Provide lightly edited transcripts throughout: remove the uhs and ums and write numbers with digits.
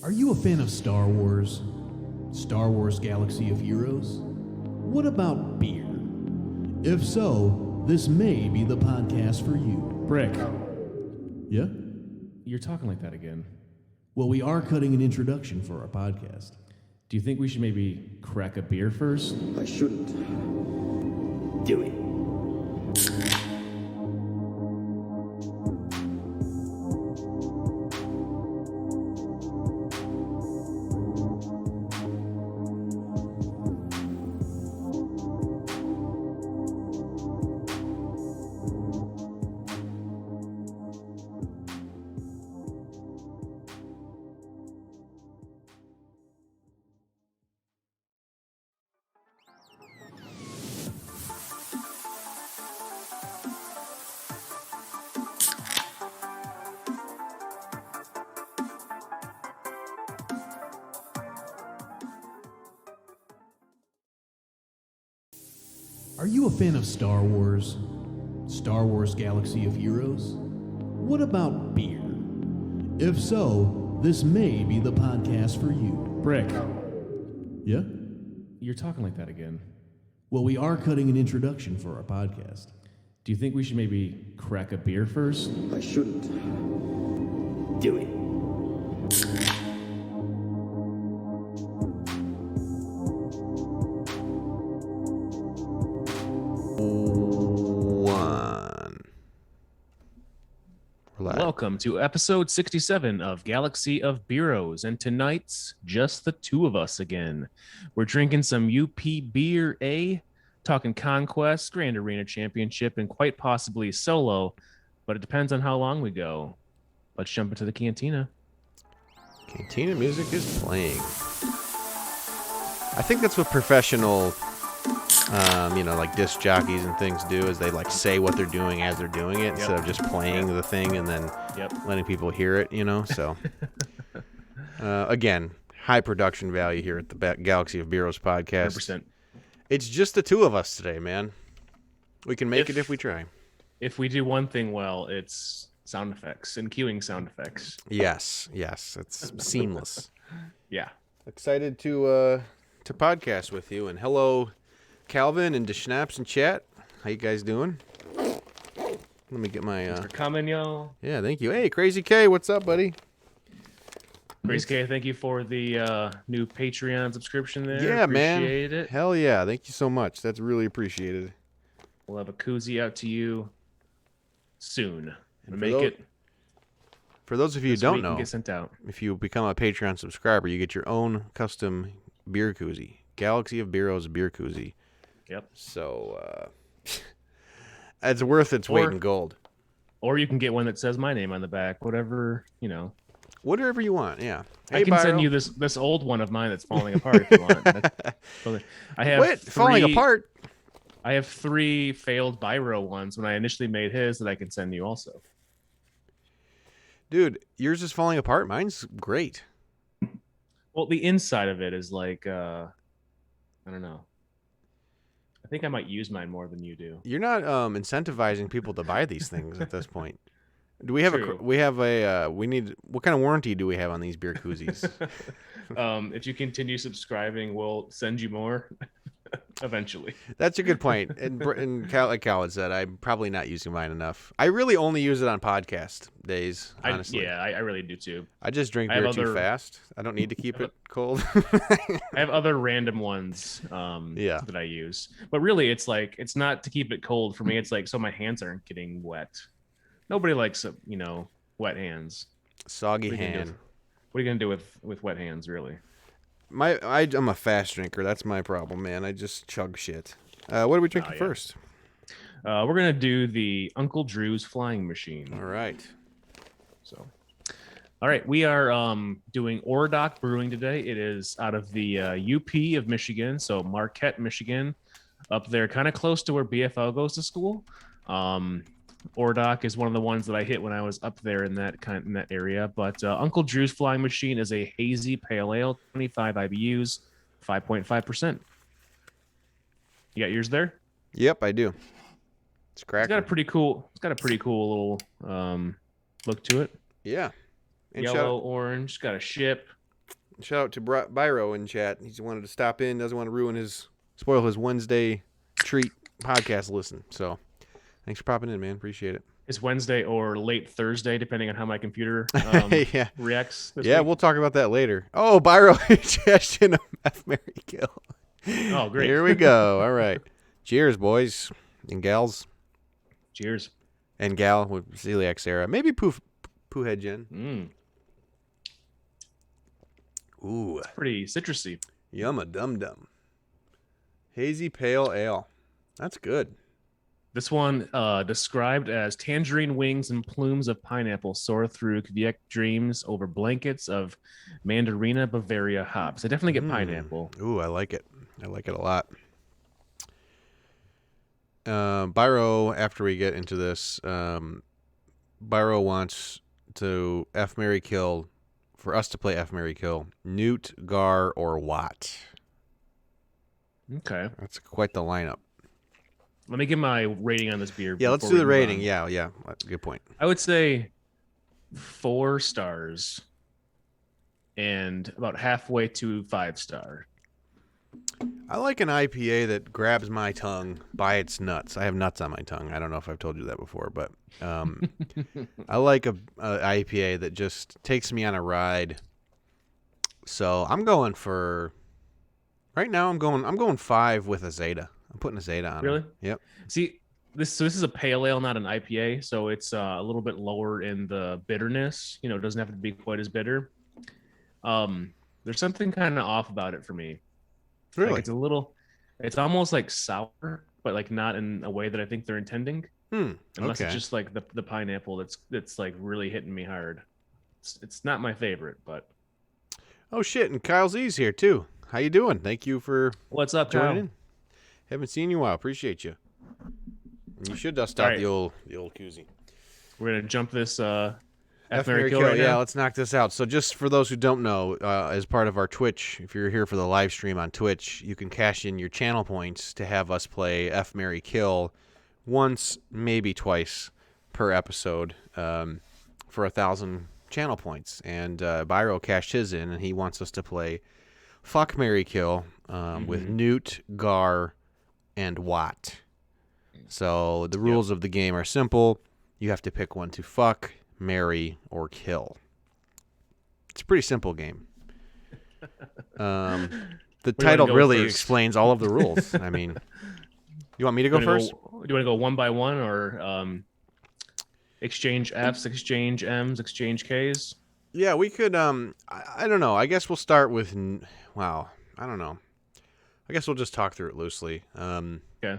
Are you a fan of Star Wars? Star Wars Galaxy of Heroes? What about beer? If so, this may be the podcast for you. Brick, Yeah? you're talking like that again. Well, we are cutting an introduction for our podcast. Do you think we should maybe crack a beer first? I shouldn't do it. Are you a fan of Star Wars? Star Wars Galaxy of Heroes? What about beer? If so, this may be the podcast for you. Brick, Yeah? you're talking like that again. Well, we are cutting an introduction for our podcast. Do you think we should maybe crack a beer first? I shouldn't do it. Welcome to episode 67 of Galaxy of Beeroes, and tonight's just the two of us again. We're drinking some UP Beer A, talking Conquest, Grand Arena Championship, and quite possibly solo, but it depends on how long we go. Let's jump into the Cantina. Cantina music is playing. I think that's what professional, like disc jockeys and things do, is they like say what they're doing as they're doing it instead of just playing the thing and then letting people hear it, so. Again, high production value here at the Galaxy of Beeroes podcast. 100%. It's just the two of us today, man. We can make it if we try. If we do one thing well, it's sound effects and cueing sound effects. Yes, it's seamless. Yeah. Excited to podcast with you, and hello, Calvin and DeSchnaps in chat. How you guys doing? Let me get my. Thanks for coming, y'all. Yeah, thank you. Hey, Crazy K, what's up, buddy? Grace K, thank you for the new Patreon subscription there. Yeah, man. Appreciate it. Hell yeah, thank you so much. That's really appreciated. We'll have a koozie out to you soon. And Make it. For those of you who this don't week and know, get sent out. if you become a Patreon subscriber, you get your own custom beer koozie. Galaxy of Beeroes beer koozie. Yep. So, it's worth its weight in gold. Or you can get one that says my name on the back. Whatever, Whatever you want, yeah. I can send you this old one of mine that's falling apart if you want. I have What? Falling apart? I have 3 failed Biro ones when I initially made his that I can send you also. Dude, yours is falling apart. Mine's great. Well, the inside of it is like, I don't know. I think I might use mine more than you do. You're not incentivizing people to buy these things at this point. Do we have True. what kind of warranty do we have on these beer koozies? If you continue subscribing, we'll send you more eventually. That's a good point. And like Cal had said, I'm probably not using mine enough. I really only use it on podcast days, honestly. I really do too. I just drink beer too fast. I don't need to keep it cold. I have other random ones that I use. But really, it's like, it's not to keep it cold for me. It's like so my hands aren't getting wet. Nobody likes, wet hands. Soggy hand. What are you going to do with wet hands, really? I'm a fast drinker. That's my problem, man. I just chug shit. What are we drinking first? We're going to do the Uncle Drew's Flying Machine. All right. All right, we are doing Ore Dock Brewing today. It is out of the UP of Michigan, so Marquette, Michigan, up there, kind of close to where BFL goes to school. Ore Dock is one of the ones that I hit when I was up there in that area. But Uncle Drew's Flying Machine is a hazy pale ale, 25 IBUs, 5.5%. You got yours there? Yep, I do. It's cracking. It's got a pretty cool little look to it. Yeah. And Yellow, orange, got a ship. Shout out to Byro in chat. He's wanted to stop in. Doesn't want to spoil his Wednesday treat podcast listen. So thanks for popping in, man. Appreciate it. It's Wednesday or late Thursday, depending on how my computer yeah. reacts. This Yeah, week. we'll talk about that later. Oh, Byro suggestion of F, Mary, Kill. Oh, great. Here we go. All right. Cheers, boys and gals. Cheers. And gal with celiac Sarah. Maybe Poohead Jen. Ooh. Pretty citrusy. Yumma dum dum. Hazy pale ale. That's good. This one described as tangerine wings and plumes of pineapple soar through Kvyek dreams over blankets of Mandarina Bavaria hops. I definitely get pineapple. Ooh, I like it. I like it a lot. Byro, after we get into this, Byro wants to F, Mary, Kill, for us to play F, Mary, Kill, Newt, Gar, or Watt. Okay. That's quite the lineup. Let me give my rating on this beer. Yeah, let's before do we the move rating. on. Yeah. Good point. I would say 4 stars and about halfway to 5-star. I like an IPA that grabs my tongue by its nuts. I have nuts on my tongue. I don't know if I've told you that before, but I like a IPA that just takes me on a ride. So I'm going for right now. I'm going 5 with a Zeta. I'm putting a Zeta on. Really? It. Yep. See, this is a pale ale, not an IPA, so it's a little bit lower in the bitterness. You know, it doesn't have to be quite as bitter. There's something kind of off about it for me. Really? Like it's almost like sour, but like not in a way that I think they're intending. Unless Okay. it's just like the pineapple that's like really hitting me hard. It's not my favorite, but Oh shit! And Kyle Z's here too. How you doing? Thank you for what's up, joining Kyle? in. Haven't seen you in a while. Appreciate you. And you should dust out right. the old koozie. We're gonna jump this F, F, Mary, Mary, Kill Kill. right Yeah, now. let's knock this out. So just for those who don't know, as part of our Twitch, if you're here for the live stream on Twitch, you can cash in your channel points to have us play F, Mary, Kill once, maybe twice per episode for 1,000 channel points. And Byro cashed his in, and he wants us to play Fuck, Mary, Kill with Newt, Gar, and Watt. So the rules of the game are simple. You have to pick one to fuck, marry, or kill. It's a pretty simple game. The title go really first? explains all of the rules. I mean, you want me to go first? Do you want to go one by one or exchange Fs, exchange Ms, exchange Ks? Yeah, we could. I don't know. I guess we'll start with. Wow. I don't know. I guess we'll just talk through it loosely. Okay.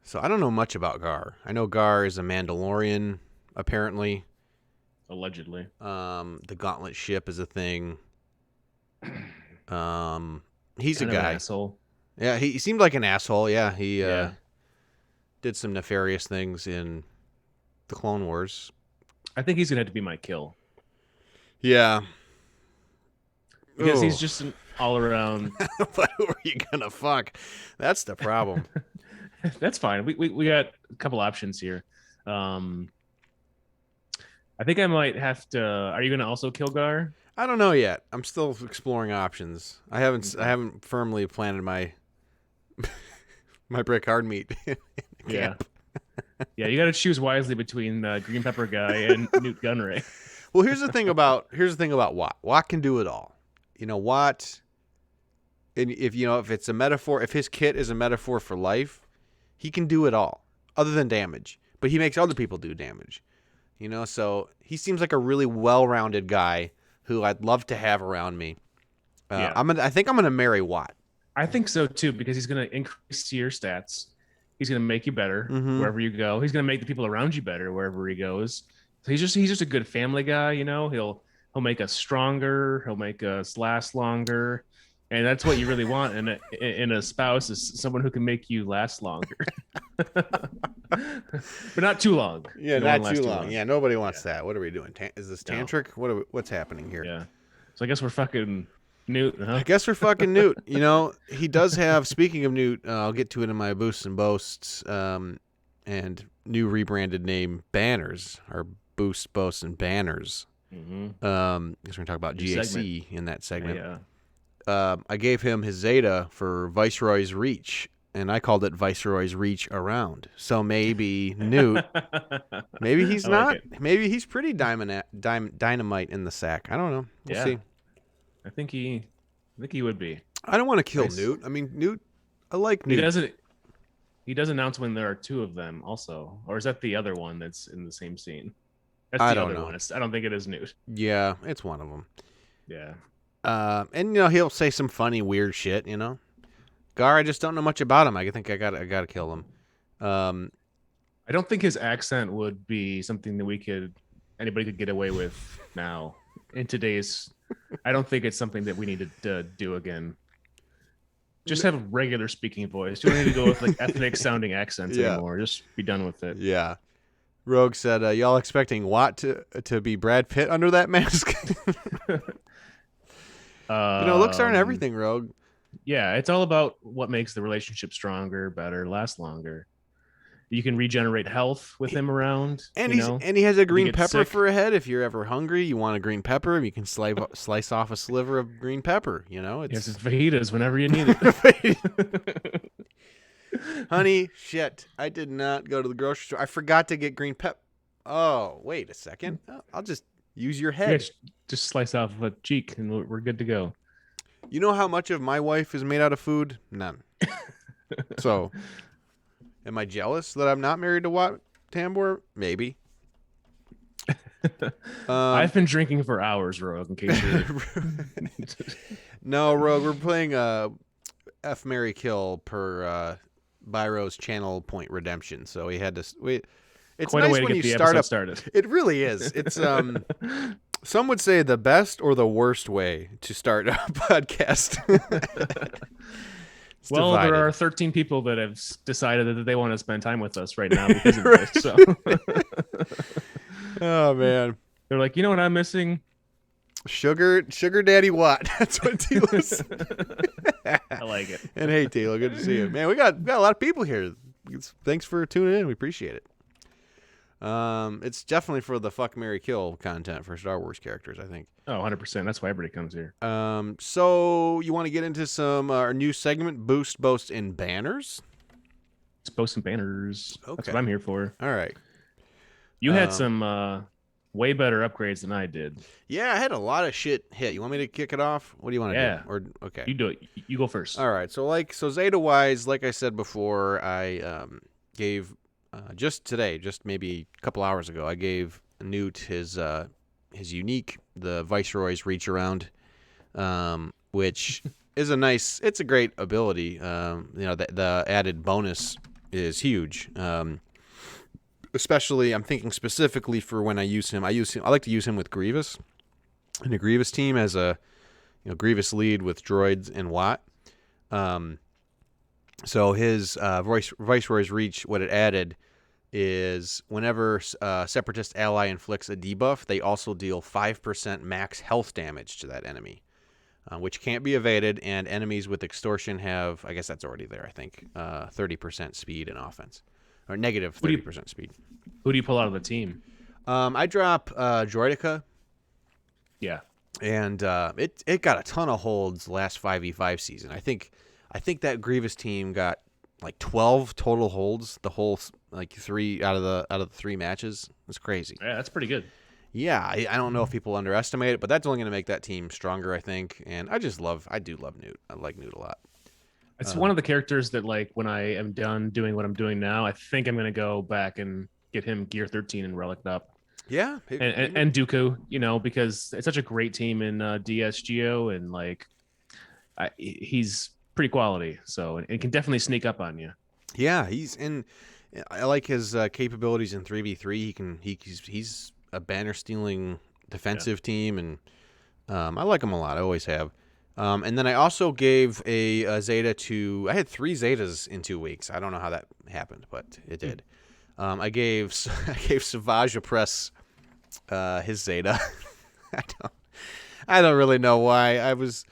So I don't know much about Gar. I know Gar is a Mandalorian, apparently. Allegedly. The Gauntlet ship is a thing. He's Kind a of an guy. asshole. Yeah, he seemed like an asshole. Yeah, he Yeah. did some nefarious things in the Clone Wars. I think he's gonna have to be my kill Yeah. because he's Ooh. just an all-around. But who are you gonna fuck? That's the problem. That's fine. We got a couple options here. I think I might have to. Are you gonna also kill Gar? I don't know yet. I'm still exploring options. I haven't firmly planted my my BrickHardmeat. Yeah. Yeah, you got to choose wisely between Green Pepper Guy and Newt Gunray. Well, here's the thing about Watt. Watt can do it all. You know, Watt. And if it's a metaphor, if his kit is a metaphor for life, he can do it all, other than damage. But he makes other people do damage. You know, so he seems like a really well-rounded guy who I'd love to have around me. Yeah. I think I'm gonna marry Watt. I think so too, because he's going to increase your stats. He's going to make you better wherever you go. He's going to make the people around you better wherever he goes. So he's just a good family guy. You know, he'll make us stronger. He'll make us last longer. And that's what you really want in a spouse, is someone who can make you last longer, but not too long. Yeah, You don't not wanna too last long. Yeah, nobody wants that. What are we doing? Is this No. tantric? What's happening here? Yeah. So I guess we're fucking Newt, huh? I guess we're fucking Newt. You know, he does have. Speaking of Newt, I'll get to it in my boosts and boasts, and new rebranded name Banners, or Boost, Boasts, and Banners. Mm-hmm. Because we're gonna talk about New GAC segment. in that segment. Yeah. I gave him his Zeta for Viceroy's Reach, and I called it Viceroy's Reach Around. So maybe Newt, maybe he's I like not. it. Maybe he's pretty dynamite in the sack. I don't know. We'll see. I think he would be. I don't want to kill Nice. Newt. I mean, Newt. I like He Newt. doesn't. He does announce when there are two of them, also, or is that the other one that's in the same scene? That's I the don't other know. one. I don't think it is Newt. Yeah, it's one of them. Yeah. And he'll say some funny, weird shit. Gar, I just don't know much about him. I think I gotta kill him. I don't think his accent would be something that anybody could get away with now in today's. I don't think it's something that we need to do again. Just have a regular speaking voice. You don't need to go with like ethnic sounding accents anymore. Just be done with it. Yeah. Rogue said, "Y'all expecting Watt to be Brad Pitt under that mask?" Looks aren't everything, Rogue. Yeah, it's all about what makes the relationship stronger, better, last longer. You can regenerate health with him around, and he has a green pepper sick. for a head. If you're ever hungry, you want a green pepper, you can slice off a sliver of green pepper. It's fajitas whenever you need it. Honey, shit! I did not go to the grocery store. I forgot to get green pepper. Oh, wait a second. I'll just use your head. Just slice off a cheek, and we're good to go. You know how much of my wife is made out of food? None. So, am I jealous that I'm not married to Watt Tambor? Maybe. I've been drinking for hours, Rogue, in case you're... No, Rogue, we're playing F, Marry, Kill per Byro's channel point redemption. So he had to... It's quite nice a way to when get you the start episode up. started. It really is. It's some would say the best or the worst way to start a podcast. Well, divided. there are 13 people that have decided that they want to spend time with us right now because of Right. this. So Oh man, they're like, you know what I'm missing? Sugar Daddy Watt. That's what Taylor's. I like it. And hey, Taylor, good to see you, man. We got a lot of people here. Thanks for tuning in. We appreciate it. It's definitely for the fuck, marry, kill content for Star Wars characters, I think. Oh, 100%. That's why everybody comes here. So you want to get into some our new segment, Boost, Boast, and Banners? Let's post some banners. That's Okay. what I'm here for. All right. You had some way better upgrades than I did. Yeah, I had a lot of shit hit. You want me to kick it off? What do you want to Yeah. do? Or okay. You do it. You go first. All right. So Zeta wise, like I said before, I gave just today, just maybe a couple hours ago, I gave Newt his unique, the Viceroy's Reach Around, which is it's a great ability. The added bonus is huge. Especially, I'm thinking specifically for when I use him. I like to use him with Grievous, in a Grievous team as a Grievous lead with droids and Watt. So his Viceroy's Reach, what it added is whenever Separatist ally inflicts a debuff, they also deal 5% max health damage to that enemy, which can't be evaded, and enemies with extortion have, I guess that's already there, I think, 30% speed and offense. Or negative 30% speed. Who do you pull out of the team? I drop Droidica. Yeah. And it got a ton of holds last 5v5 season. I think that Grievous team got like 12 total holds the whole 3 out of the 3 matches. It's crazy. Yeah, that's pretty good. Yeah, I don't know if people underestimate it, but that's only going to make that team stronger, I think. And I do love Newt. I like Newt a lot. It's one of the characters that, like, when I am done doing what I'm doing now, I think I'm going to go back and get him Gear 13 and Relic up. Yeah. And Dooku, because it's such a great team in DSGO, and, like, he's pretty quality. So it can definitely sneak up on you. Yeah, I like his capabilities in 3v3. He's a banner stealing defensive team, and I like him a lot. I always have. And then I also gave a Zeta to... I had 3 Zetas in 2 weeks. I don't know how that happened, but it did. I gave Savage Opress his Zeta. I don't really know why. I was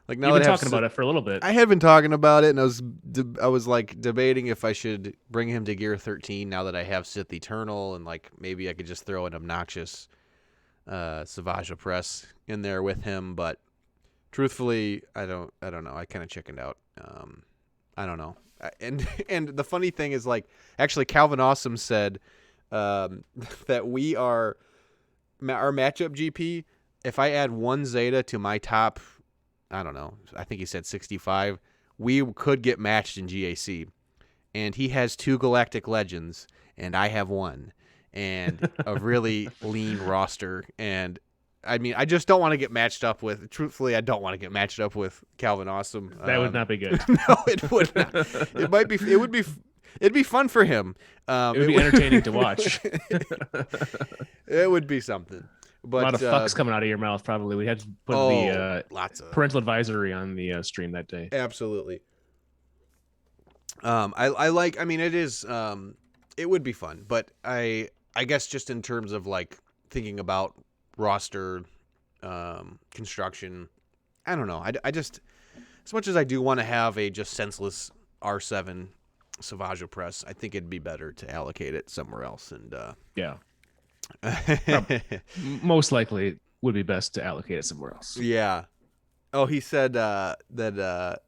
like, now You've been that talking about it for a little bit. I had been talking about it, and I was like debating if I should bring him to Gear 13 now that I have Sith Eternal, and like maybe I could just throw an obnoxious Savage Press in there with him, but truthfully, I don't know. I kind of chickened out. I don't know. And the funny thing is, like, actually, Calvin Awesome said that our matchup GP, if I add one Zeta to my top, I don't know, I think he said 65, we could get matched in GAC. And he has 2 Galactic Legends, and I have 1, and a really lean roster. And I mean, I just don't want to get matched up with. Truthfully, I don't want to get matched up with Calvin Awesome. That would not be good. No, it would not. It might be. It would be. It'd be fun for him. It would be entertaining to watch. It would be something. But, a lot of fucks coming out of your mouth. Probably we had to put the lots of parental advisory on the stream that day. Absolutely. I like. I mean, it is. It would be fun, but I guess just in terms of like thinking about roster construction, I don't know. I just, as much as I do want to have a just senseless R7 Savage Press, I think it'd be better to allocate it somewhere else. And yeah, most likely it would be best to allocate it somewhere else. Yeah. Oh, he said that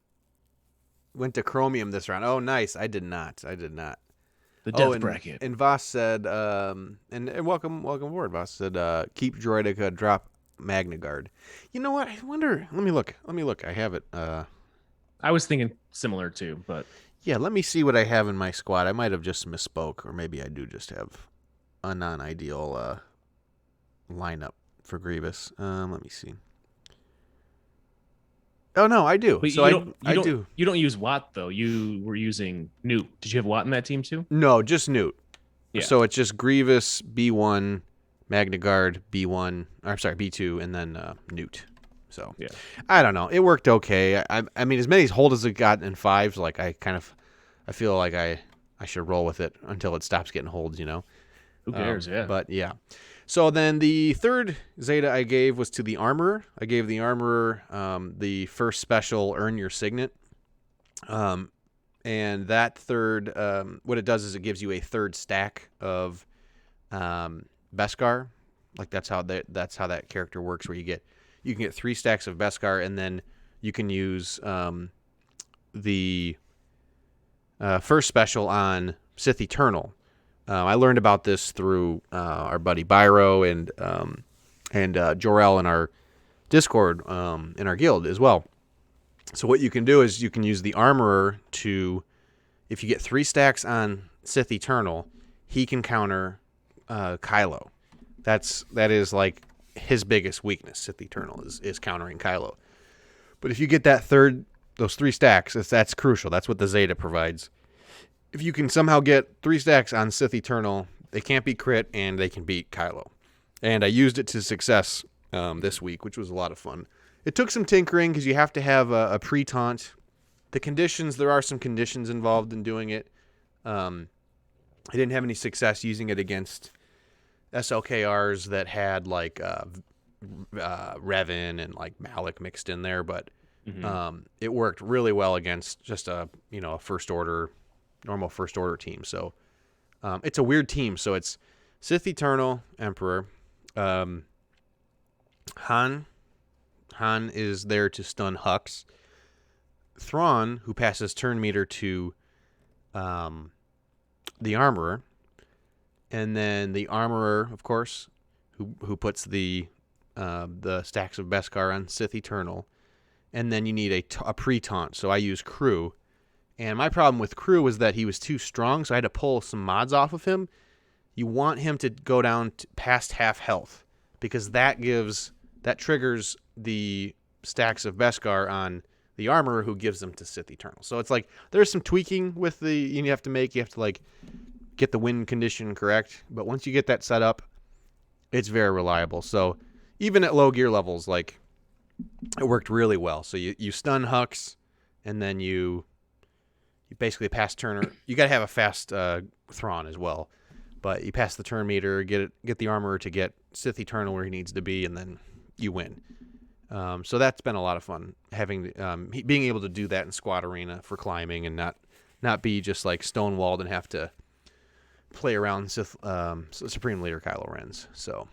went to Chromium this round. Oh, nice. I did not. The death bracket. And Voss said, and welcome aboard. Voss said, keep Droidica, drop Magna Guard. You know what? I wonder. Let me look. I have it. I was thinking similar too, but yeah. Let me see what I have in my squad. I might have just misspoke, or maybe I do just have a non-ideal lineup for Grievous. Let me see. Oh no, I do. But so I do. You don't use Watt though. You were using Newt. Did you have Watt in that team too? No, just Newt. Yeah. So it's just Grievous B1, Magna Guard B1. I'm sorry, B2, and then Newt. So yeah, I don't know. It worked okay. I mean, as many hold as it got in 5s, like I feel like I should roll with it until it stops getting holds. You know. Who cares? Yeah. But yeah. So then the third Zeta I gave was to the Armorer. I gave the Armorer the first special, Earn Your Signet. And that third, what it does is it gives you a third stack of Beskar. Like that's how that character works, where you can get 3 stacks of Beskar, and then you can use the first special on Sith Eternal. I learned about this through our buddy Byro and Jor-El in our Discord, in our guild as well. So what you can do is you can use the Armorer to, if you get 3 stacks on Sith Eternal, he can counter Kylo. That is like his biggest weakness. Sith Eternal is countering Kylo. But if you get those 3 stacks, that's crucial. That's what the Zeta provides. If you can somehow get 3 stacks on Sith Eternal, they can't be crit and they can beat Kylo. And I used it to success this week, which was a lot of fun. It took some tinkering because you have to have a pre-taunt. The conditions, there are some conditions involved in doing it. I didn't have any success using it against SLKRs that had like Revan and like Malik mixed in there, but it worked really well against just a normal first order team. So it's a weird team. So it's Sith Eternal, Emperor. Han is there to stun Hux. Thrawn, who passes turn meter to the Armorer. And then the Armorer, of course, who puts the stacks of Beskar on Sith Eternal. And then you need a pre-taunt. So I use Crew. And my problem with Crew was that he was too strong, so I had to pull some mods off of him. You want him to go down past half health, because that triggers the stacks of Beskar on the Armorer, who gives them to Sith Eternal. So it's like there's some tweaking with you have to like get the win condition correct. But once you get that set up, it's very reliable. So even at low gear levels, like it worked really well. So you stun Hux, and then you basically pass turn. You got to have a fast Thrawn as well, but you pass the turn meter, get the Armorer to get Sith Eternal where he needs to be, and then you win. So that's been a lot of fun, having being able to do that in Squad Arena for climbing, and not be just like stonewalled and have to play around Supreme Leader Kylo Ren's. So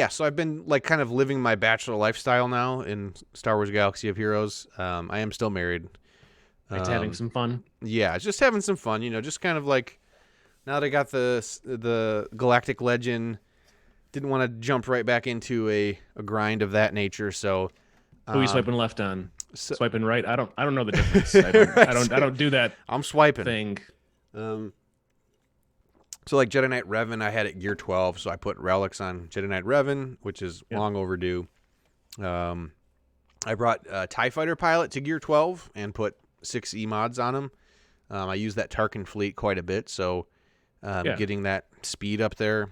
So I've been like kind of living my bachelor lifestyle now in Star Wars Galaxy of Heroes. I am still married. It's having some fun. Yeah, just having some fun, just kind of like now that I got the Galactic Legend, didn't want to jump right back into a grind of that nature. So Who are you swiping left on? Swiping right? I don't know the difference. I don't do that. I'm swiping thing. So like Jedi Knight Revan, I had it gear 12, so I put relics on Jedi Knight Revan, which is long overdue. I brought TIE Fighter Pilot to gear 12 and put 6 E-mods on him. I use that Tarkin fleet quite a bit, so getting that speed up there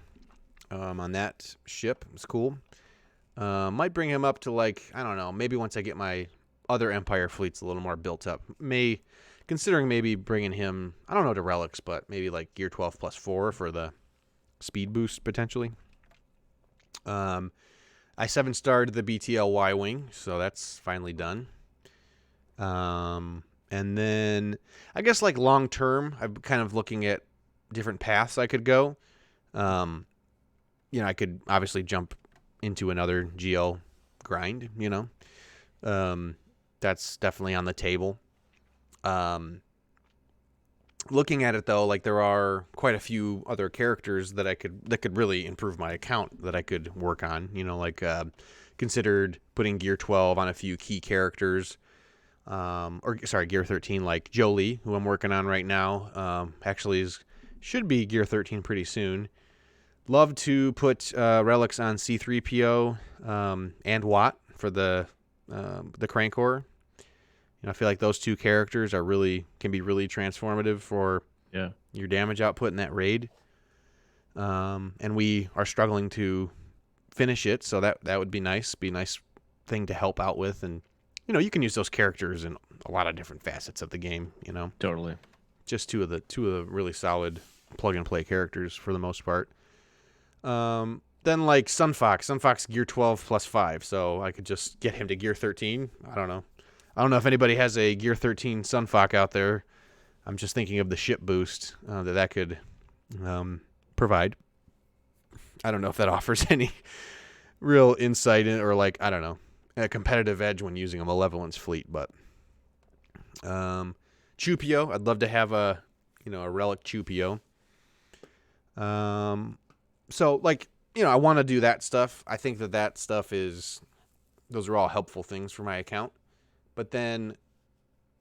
on that ship is cool. Might bring him up to like, I don't know, maybe once I get my other Empire fleets a little more built up. Considering maybe bringing him, I don't know, to relics, but maybe like gear 12 plus 4 for the speed boost potentially. I 7-starred the BTL Y-Wing, so that's finally done. And then I guess like long term, I'm kind of looking at different paths I could go. I could obviously jump into another GL grind, that's definitely on the table. Looking at it though, like there are quite a few other characters that could really improve my account that I could work on, considered putting gear 12 on a few key characters, gear 13, like Jolie, who I'm working on right now. Actually should be gear 13 pretty soon. Love to put relics on C-3PO and Watt for the Crankor. I feel like those two characters can be really transformative for your damage output in that raid. And we are struggling to finish it, so that would be nice. Be a nice thing to help out with, and you can use those characters in a lot of different facets of the game. Totally. Just two of the really solid plug and play characters for the most part. Then like Sunfox gear 12 plus 5, so I could just get him to gear 13. I don't know if anybody has a gear 13 Sunfox out there. I'm just thinking of the ship boost that could provide. I don't know if that offers any real insight or like, I don't know, a competitive edge when using a Malevolence fleet, but Chupio, I'd love to have a relic Chupio. So like, I want to do that stuff. I think that stuff those are all helpful things for my account. But then,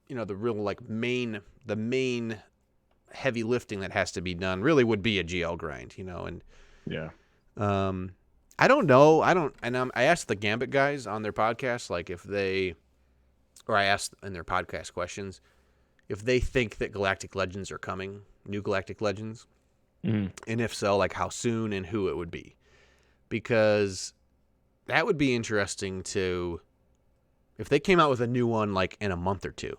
the real like the main heavy lifting that has to be done really would be a GL grind, and I don't know. I asked the Gambit guys on their podcast, like I asked in their podcast questions, if they think that Galactic Legends are coming, new Galactic Legends, and if so, like how soon and who it would be, because that would be interesting to. If they came out with a new one like in a month or two,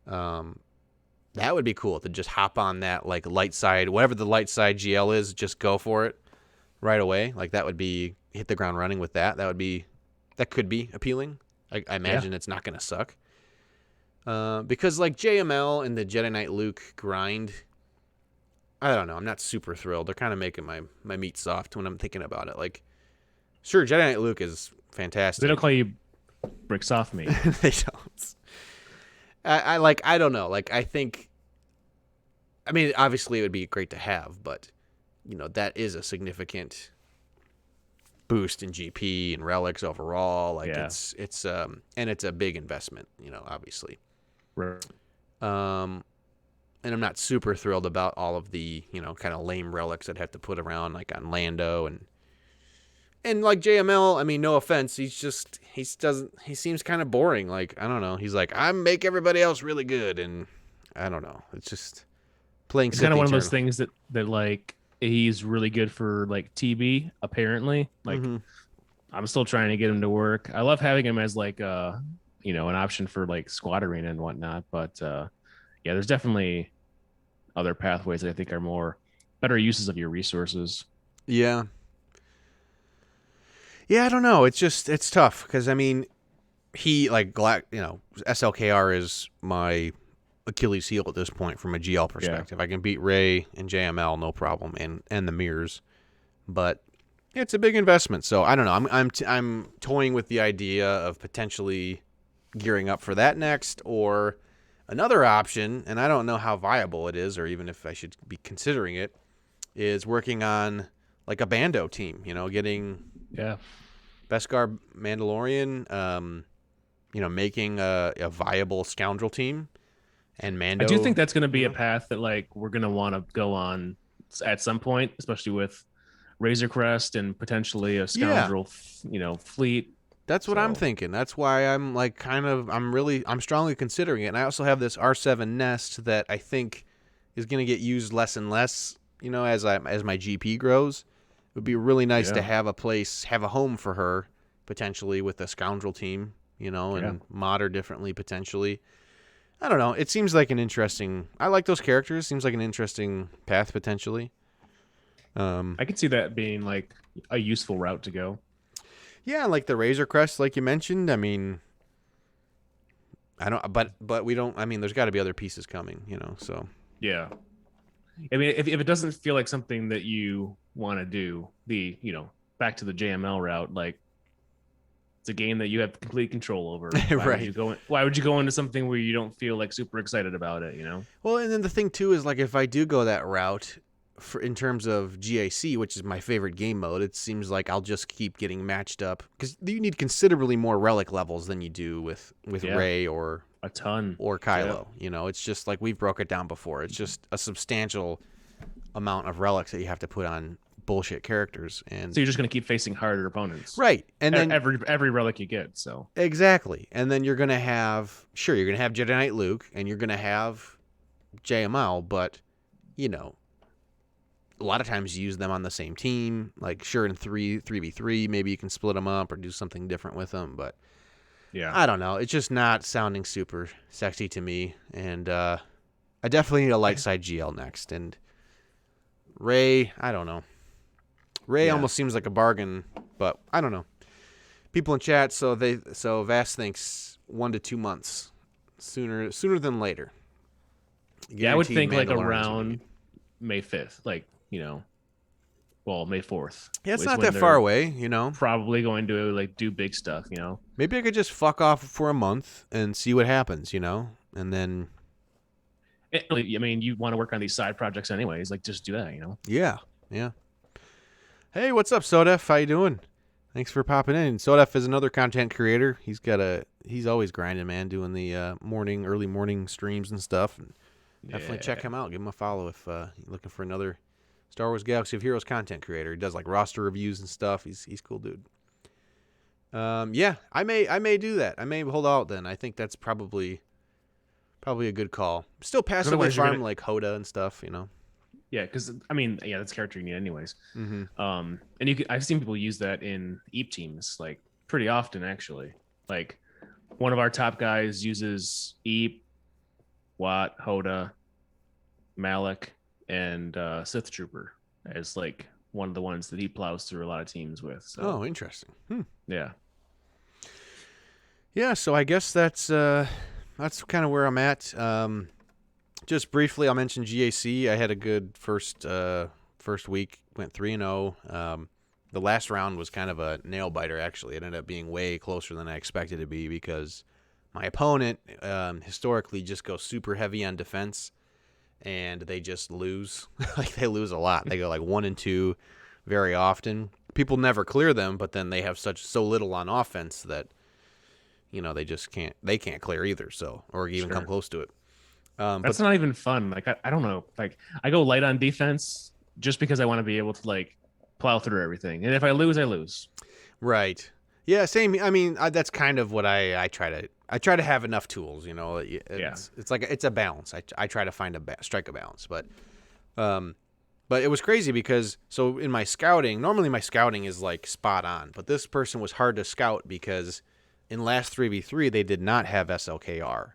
that would be cool to just hop on that like light side, whatever the light side GL is, just go for it right away. Like that would be hit the ground running with that. That could be appealing. I imagine it's not going to suck. Because like JML and the Jedi Knight Luke grind, I don't know. I'm not super thrilled. They're kind of making my meat soft when I'm thinking about it. Like, sure, Jedi Knight Luke is fantastic. They don't call you Brick Soft meat. They don't. I don't know. Like, I mean, obviously it would be great to have, but that is a significant boost in GP and relics overall. Like it's and it's a big investment, obviously. Right. And I'm not super thrilled about all of the, kind of lame relics that have to put around like on Lando and like JML, I mean, no offense, he seems kind of boring. Like, I don't know. He's like, I make everybody else really good. And I don't know. It's just playing. It's kind of one of those things that like, he's really good for like TB, apparently. Like, I'm still trying to get him to work. I love having him as like, an option for like squad arena and whatnot. But there's definitely other pathways that I think are better uses of your resources. Yeah. Yeah, I don't know. It's tough because I mean, he like SLKR is my Achilles heel at this point from a GL perspective. I can beat Ray and JML no problem, and the mirrors, but it's a big investment. So I don't know. I'm toying with the idea of potentially gearing up for that next, or another option, and I don't know how viable it is, or even if I should be considering it, is working on like a Bando team. Getting Beskar Mandalorian. Making a viable Scoundrel team, and Mando. I do think that's going to be a path that like we're going to want to go on at some point, especially with Razor Crest and potentially a Scoundrel, fleet. That's what I'm thinking. That's why I'm like I'm strongly considering it. And I also have this R7 Nest that I think is going to get used less and less, as my GP grows. It would be really nice to have a home for her potentially with a Scoundrel team. And modder differently potentially. I don't know. It seems like I like those characters. Seems like an interesting path potentially. I could see that being like a useful route to go. Yeah, like the Razor Crest, like you mentioned. I mean, I don't, but we don't. I mean, there's got to be other pieces coming, So yeah, I mean, if it doesn't feel like something that you want to do, back to the JML route, like. It's a game that you have complete control over. Why would you go into something where you don't feel like super excited about it? Well, and then the thing too is like if I do go that route, in terms of GAC, which is my favorite game mode, it seems like I'll just keep getting matched up because you need considerably more relic levels than you do with Rey or a ton or Kylo. It's just like we've broke it down before. It's just a substantial amount of relics that you have to put on bullshit characters, and so you're just going to keep facing harder opponents, right? And then every relic you get, so exactly, and then you're going to have Jedi Knight Luke, and you're going to have JML, but a lot of times you use them on the same team. Like in 3v3, maybe you can split them up or do something different with them, but I don't know. It's just not sounding super sexy to me, and I definitely need a light side GL next, and Rey, I don't know. Rey almost seems like a bargain, but I don't know. People in chat, so Vast thinks 1 to 2 months, sooner than later. Yeah, I would think like around May 5th, like May 4th. Yeah, it's not that far away, Probably going to like do big stuff, Maybe I could just fuck off for a month and see what happens, and then. I mean, you want to work on these side projects anyways, like just do that, Yeah. Hey, what's up, Sodef? How you doing? Thanks for popping in. Sodef is another content creator. He's always grinding, man, doing the early morning streams and stuff. And definitely check him out. Give him a follow if you're looking for another Star Wars Galaxy of Heroes content creator. He does like roster reviews and stuff. He's a cool dude. I may do that. I may hold out then. I think that's probably a good call. Still passively farm like Hoda and stuff, Yeah, because I mean, that's a character you need anyways. Mm-hmm. And I've seen people use that in Eep teams like pretty often actually. Like one of our top guys uses Eep, Watt, Hoda, Malik, and Sith Trooper as like one of the ones that he plows through a lot of teams with. So. Oh, interesting. Yeah. Yeah, so I guess that's kind of where I'm at. Just briefly, I'll mention GAC. I had a good first week. Went 3-0. The last round was kind of a nail biter. Actually, it ended up being way closer than I expected it to be because my opponent historically just goes super heavy on defense, and they just lose. Like they lose a lot. They go like 1-2 very often. People never clear them, but then they have so little on offense that they can't clear either. So or even come close to it. That's not even fun. Like I don't know. Like I go light on defense just because I want to be able to like plow through everything. And if I lose, I lose. Right. Yeah. Same. I mean, that's kind of what I try to have enough tools. It's like it's a balance. I try to find strike a balance. But it was crazy because so in my scouting, normally my scouting is like spot on, but this person was hard to scout because in last 3v3 they did not have SLKR.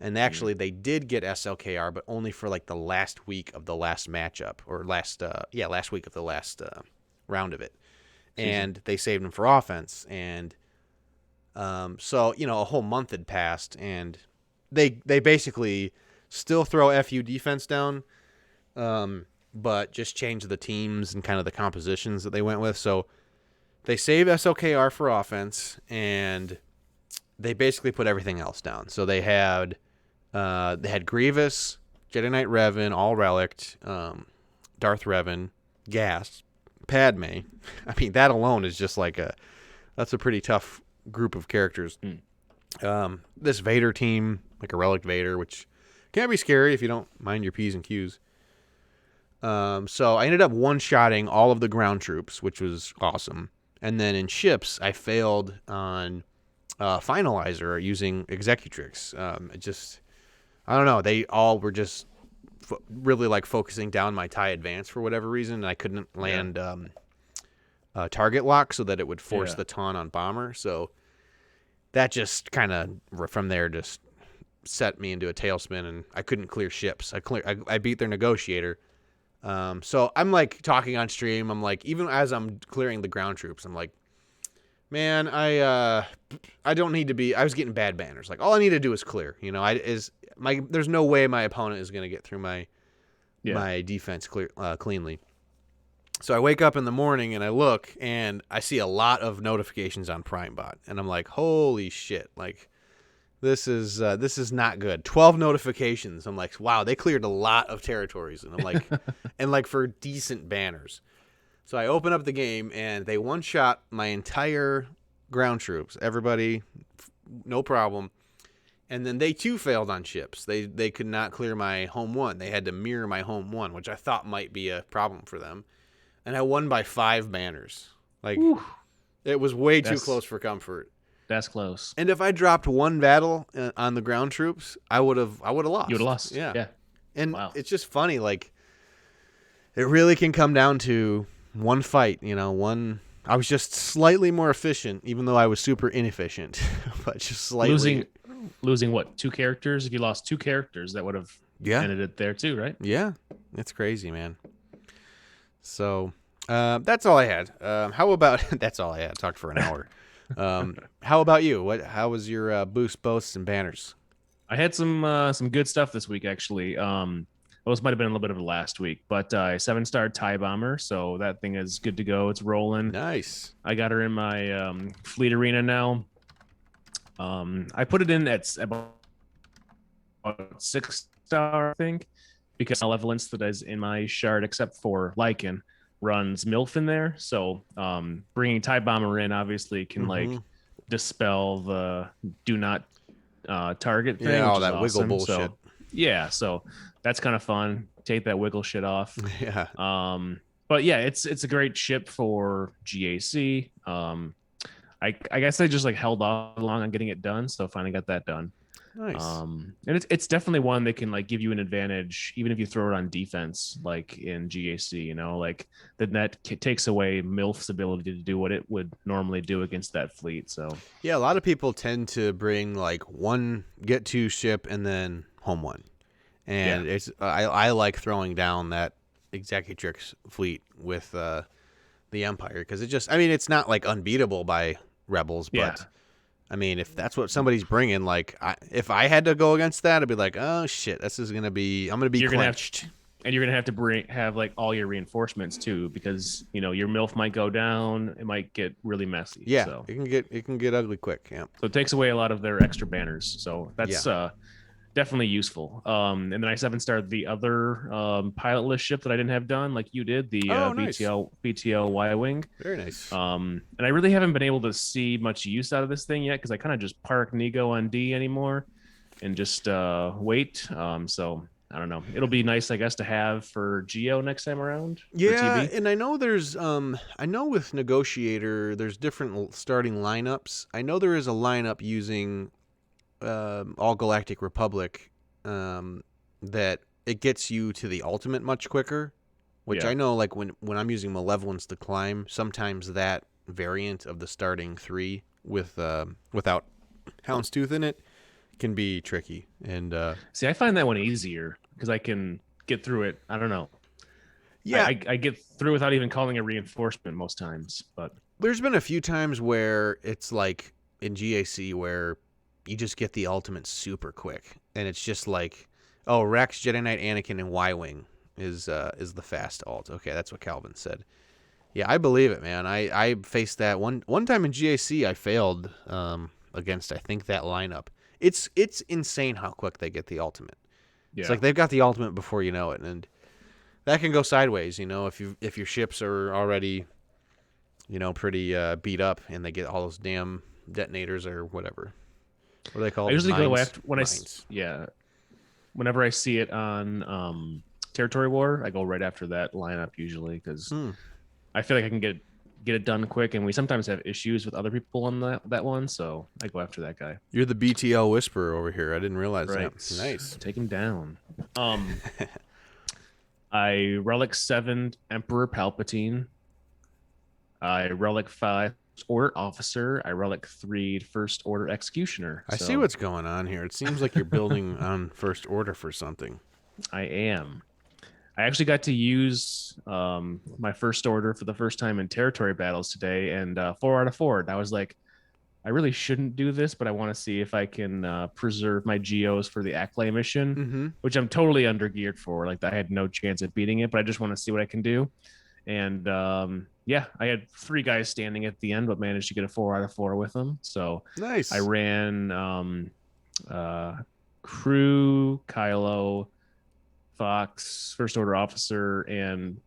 And actually, they did get SLKR, but only for like the last week of the last matchup, or last week of the last round of it. And they saved him for offense. And so a whole month had passed, and they basically still throw FU defense down, but just change the teams and kind of the compositions that they went with. So they save SLKR for offense, and they basically put everything else down. So they had Grievous, Jedi Knight Revan, all relict, Darth Revan, Gas, Padme. I mean, that alone is just like that's a pretty tough group of characters. This Vader team, like a relic Vader, which can be scary if you don't mind your P's and Q's. So I ended up one-shotting all of the ground troops, which was awesome. And then in ships, I failed on Finalizer using Executrix. I don't know. They all were just really like focusing down my TIE Advance for whatever reason, and I couldn't land target lock so that it would force the taunt on Bomber. So that just kind of from there just set me into a tailspin, and I couldn't clear ships. I beat their negotiator. So I'm like talking on stream. I'm like, even as I'm clearing the ground troops, I'm like, man, I don't need to be. I was getting bad banners. Like all I need to do is clear. You know, there's no way my opponent is going to get through my defense cleanly. So I wake up in the morning and I look and I see a lot of notifications on PrimeBot, and I'm like, holy shit! Like this is not good. 12 notifications. I'm like, wow, they cleared a lot of territories, and I'm like, and like for decent banners. So I open up the game and they one-shot my entire ground troops, everybody, no problem. And then they too failed on ships. They could not clear my home one. They had to mirror my home one, which I thought might be a problem for them. And I won by 5 banners. Like, it was way too close for comfort. That's close. And if I dropped one battle on the ground troops, I would have lost. You would have lost. Yeah. And it's just funny. Like, it really can come down to one fight. You know, I was just slightly more efficient, even though I was super inefficient. But just slightly. Losing what, 2 characters? If you lost 2 characters, that would have ended it there too, right? Yeah, it's crazy, man. So that's all I had. How about that's all I had? Talked for an hour. How about you? How was your boost, boasts, and banners? I had some good stuff this week actually. This might have been a little bit of a last week, but 7-star TIE Bomber, so that thing is good to go. It's rolling. Nice. I got her in my fleet arena now. I put it in at about 6-star, I think, because malevolence that is in my shard, except for Lycan, runs MILF in there. So bringing TIE Bomber in obviously can like dispel the do not target thing. Yeah, all that awesome. wiggle bullshit. So that's kind of fun. Take that wiggle shit off. Yeah. But yeah, it's a great ship for GAC. I guess I just like held off long on getting it done, so finally got that done. Nice. And it's definitely one that can like give you an advantage, even if you throw it on defense, like in GAC. You know, like that takes away MILF's ability to do what it would normally do against that fleet. So yeah, a lot of people tend to bring like one get to ship and then home one, and it's I like throwing down that Executrix fleet with the Empire because it's not like unbeatable by Rebels, but I mean, if that's what somebody's bringing, like if I had to go against that, I'd be like, oh shit, I'm gonna be clenched. And you're gonna have to have like all your reinforcements too, because you know your MILF might go down, it might get really messy. Yeah, so. it can get ugly quick. Yeah. So it takes away a lot of their extra banners. So that's definitely useful. And then I 7-starred the other pilotless ship that I didn't have done, like you did, the nice. BTL Y-Wing. Very nice. And I really haven't been able to see much use out of this thing yet, because I kind of just park Nego on D anymore and just wait. So I don't know. It'll be nice, I guess, to have for Geo next time around. Yeah, and I know there's I know with Negotiator there's different starting lineups. I know there is a lineup using All Galactic Republic that it gets you to the ultimate much quicker, which I know like when I'm using Malevolence to climb, sometimes that variant of the starting 3 with without Houndstooth in it can be tricky. And see, I find that one easier because I can get through it. I don't know. Yeah, I get through without even calling a reinforcement most times. But there's been a few times where it's like in GAC where you just get the ultimate super quick, and it's just like Oh, Rex, Jedi Knight, Anakin, and Y-Wing is the fast alt. Okay, that's what Calvin said. Yeah, I believe it, man. I faced that one time in GAC. I failed against, I think, that lineup. It's insane how quick they get the ultimate. Yeah. It's like they've got the ultimate before you know it, and that can go sideways. If your ships are already, pretty beat up, and they get all those damn detonators or whatever. What do they call it? I usually go after Mines. whenever I see it on Territory War, I go right after that lineup usually because I feel like I can get it done quick, and we sometimes have issues with other people on that one, so I go after that guy. You're the BTL whisperer over here. I didn't realize Right. that. Nice. Take him down. I Relic 7 Emperor Palpatine. I Relic 5 Order Officer. I Relic 3 First Order Executioner. I see what's going on here. It seems like you're building on First Order for something. I am. I actually got to use my First Order for the first time in territory battles today, and 4 out of 4. And I was like, I really shouldn't do this, but I want to see if I can preserve my Geos for the Acklay mission, which I'm totally undergeared for. Like, I had no chance at beating it, but I just want to see what I can do. And I had 3 guys standing at the end, but managed to get a 4 out of 4 with them. So nice. I ran Crew, Kylo, Fox, First Order Officer, and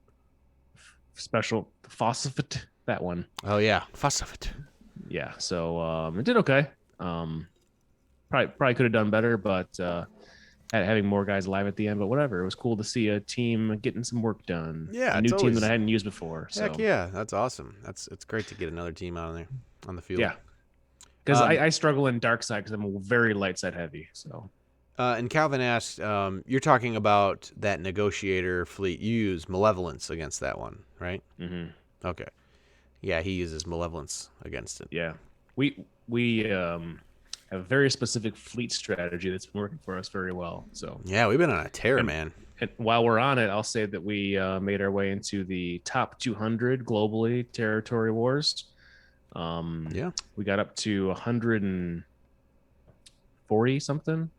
Special Phosphate. That one. Oh yeah, Phosphate. Yeah, so it did okay. Probably could have done better, but having more guys alive at the end. But whatever, it was cool to see a team getting some work done. Yeah, a new team that I hadn't used before. Heck so. yeah, that's awesome. It's great to get another team out there on the field. Yeah, because I struggle in dark side because I'm very light side heavy. So. And Calvin asked, you're talking about that negotiator fleet. You use Malevolence against that one, right? Mm-hmm. Okay. Yeah, he uses Malevolence against it. Yeah. We have a very specific fleet strategy that's been working for us very well. So yeah, we've been on a tear, man. And while we're on it, I'll say that we made our way into the top 200 globally territory wars. Yeah. We got up to 140 something.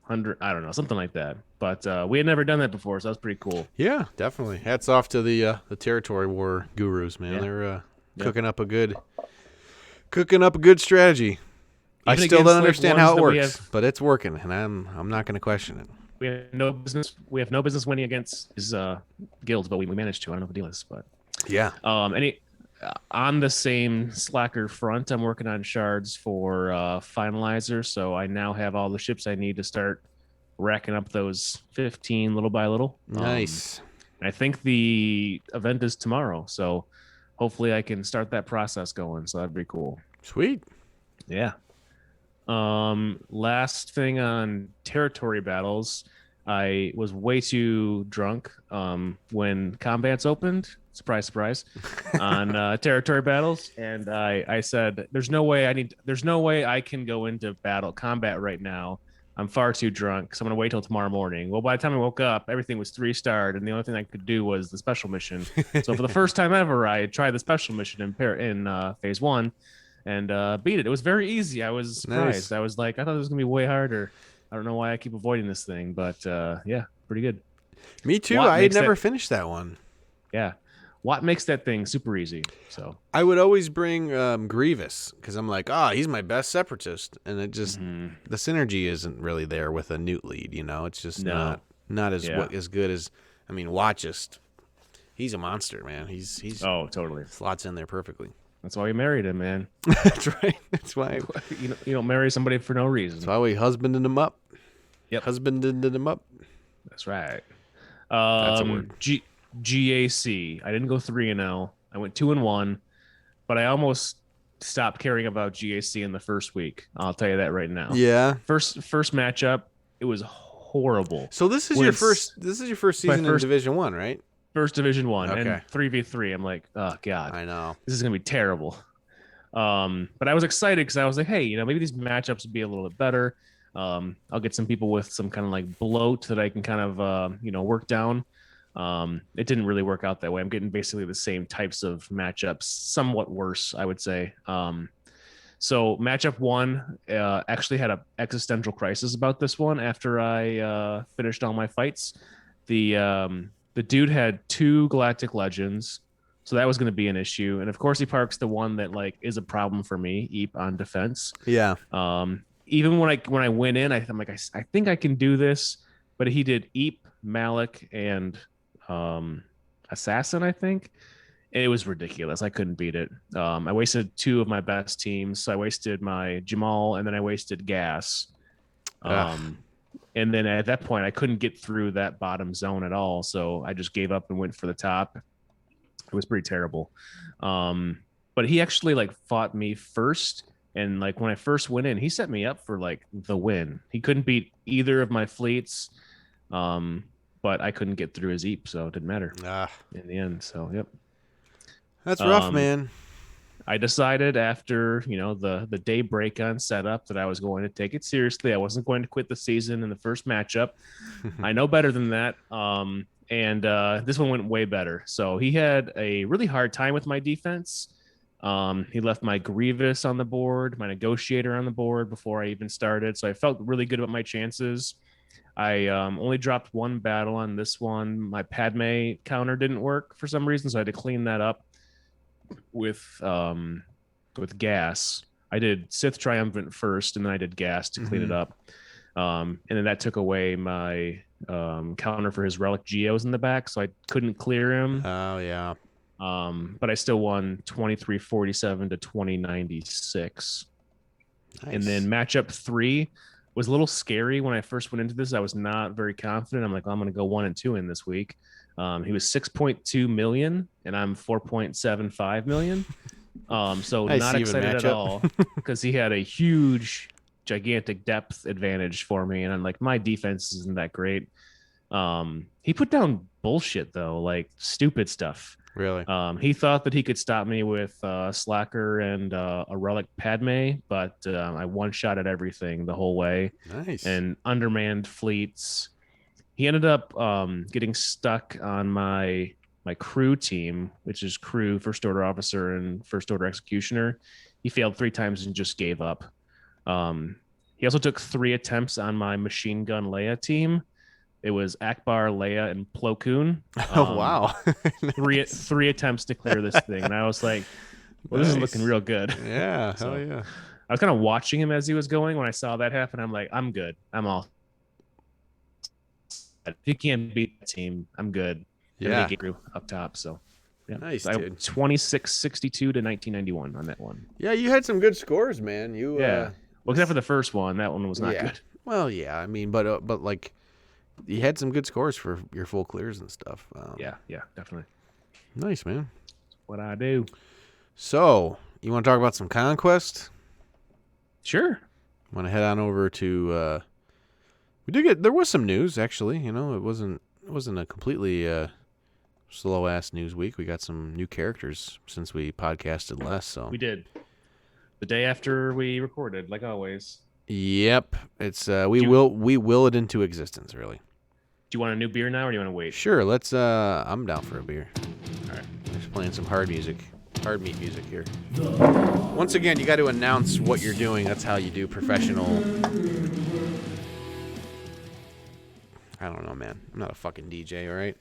100, I don't know, something like that. But we had never done that before, so that was pretty cool. Yeah, definitely. Hats off to the territory war gurus, man. Yeah. They're cooking up a good strategy. I still don't understand how it works, but it's working, and I'm not going to question it. We have no business winning against his guilds, but we managed to. I don't know what the deal is, but yeah. On the same Slacker front, I'm working on shards for finalizer, so I now have all the ships I need to start racking up those 15 little by little. Nice. I think the event is tomorrow, so hopefully I can start that process going. So that'd be cool. Sweet. Yeah. Last thing on territory battles, I was way too drunk when combats opened. Surprise, surprise. On territory battles, and I said, "There's no way I can go into combat right now. I'm far too drunk, so I'm gonna wait till tomorrow morning." Well, by the time I woke up, everything was 3-starred, and the only thing I could do was the special mission. So for the first time ever, I tried the special mission in phase 1, and beat it. It was very easy. I was surprised. Nice. I was like, I thought it was gonna be way harder. I don't know why I keep avoiding this thing, but yeah, pretty good. Me too. I had never finished that one. Yeah. Watt makes that thing super easy. So I would always bring Grievous because I'm like, he's my best separatist, and it just the synergy isn't really there with a Newt lead. It's just not as good as Watt. He's a monster, man. He's totally slots in there perfectly. That's why we married him, man. That's right. That's why you don't marry somebody for no reason. That's why we husbanded him up. Yep, husbanded him up. That's right. That's a word. GAC. I didn't go 3-0. I went 2-1, but I almost stopped caring about GAC in the first week. I'll tell you that right now. Yeah. First matchup, it was horrible. So this is your first season in Division 1, right? First Division 1 okay. and 3v3. I'm like, oh god, I know this is gonna be terrible. But I was excited because I was like, hey, maybe these matchups would be a little bit better. I'll get some people with some kind of like bloat that I can kind of work down. It didn't really work out that way. I'm getting basically the same types of matchups, somewhat worse, I would say. So matchup one actually had a existential crisis about this one after I finished all my fights. The dude had 2 Galactic Legends, so that was going to be an issue. And of course, he parks the one that like is a problem for me, Eep on defense. Yeah. Even when I went in, I'm like, I think I can do this, but he did Eep, Malik, and Assassin, I think. It was ridiculous. I couldn't beat it. I wasted 2 of my best teams. So I wasted my Jamal, and then I wasted Gas. And then at that point, I couldn't get through that bottom zone at all. So I just gave up and went for the top. It was pretty terrible. But he actually like fought me first. And like when I first went in, he set me up for like the win. He couldn't beat either of my fleets. But I couldn't get through his Eep, so it didn't matter in the end. So, yep. That's rough, man. I decided after, the daybreak on setup that I was going to take it seriously. I wasn't going to quit the season in the first matchup. I know better than that. And this one went way better. So he had a really hard time with my defense. He left my Grievous on the board, my Negotiator on the board before I even started. So I felt really good about my chances. I only dropped 1 battle on this one. My Padme counter didn't work for some reason, so I had to clean that up with Gas. I did Sith Triumphant first, and then I did Gas to clean it up. And then that took away my counter for his Relic Geos in the back, so I couldn't clear him. Oh, yeah. But I still won 2347 to 2096. Nice. And then matchup 3 was a little scary when I first went into this. I was not very confident. I'm like, I'm going to go 1 and 2 in this week. He was 6.2 million, and I'm 4.75 million. So nice not excited at all because he had a huge, gigantic depth advantage for me, and I'm like, my defense isn't that great. He put down bullshit though, like stupid stuff. Really? He thought that he could stop me with Slacker and a Relic Padme, but I one-shot at everything the whole way. Nice. And undermanned fleets. He ended up getting stuck on my crew team, which is crew, First Order Officer, and First Order Executioner. He failed 3 times and just gave up. He also took 3 attempts on my Machine Gun Leia team. It was Akbar, Leia, and Plo Koon. Oh, wow. three attempts to clear this thing. And I was like, well, this is looking real good. Yeah, hell yeah. I was kind of watching him as he was going. When I saw that happen, I'm like, I'm good. I'm all. If you can't beat the team, I'm good. Yeah. They grew up top, so. Yeah. Nice, so dude. 2662 to 1991 on that one. Yeah, you had some good scores, man. Well, except for the first one. That one was not good. Well, yeah. I mean, but like, you had some good scores for your full clears and stuff. Yeah, definitely. Nice, man. What I do. So, you want to talk about some Conquest? Sure. Want to head on over to? There was some news actually. It wasn't a completely slow ass news week. We got some new characters since we podcasted last. So we did. The day after we recorded, like always. Yep, it's we will it into existence. Really. Do you want a new beer now, or do you want to wait? Sure. Let's. I'm down for a beer. All right. Just playing some Hardmeat music here. Once again, you got to announce what you're doing. That's how you do professional. I don't know, man. I'm not a fucking DJ, all right?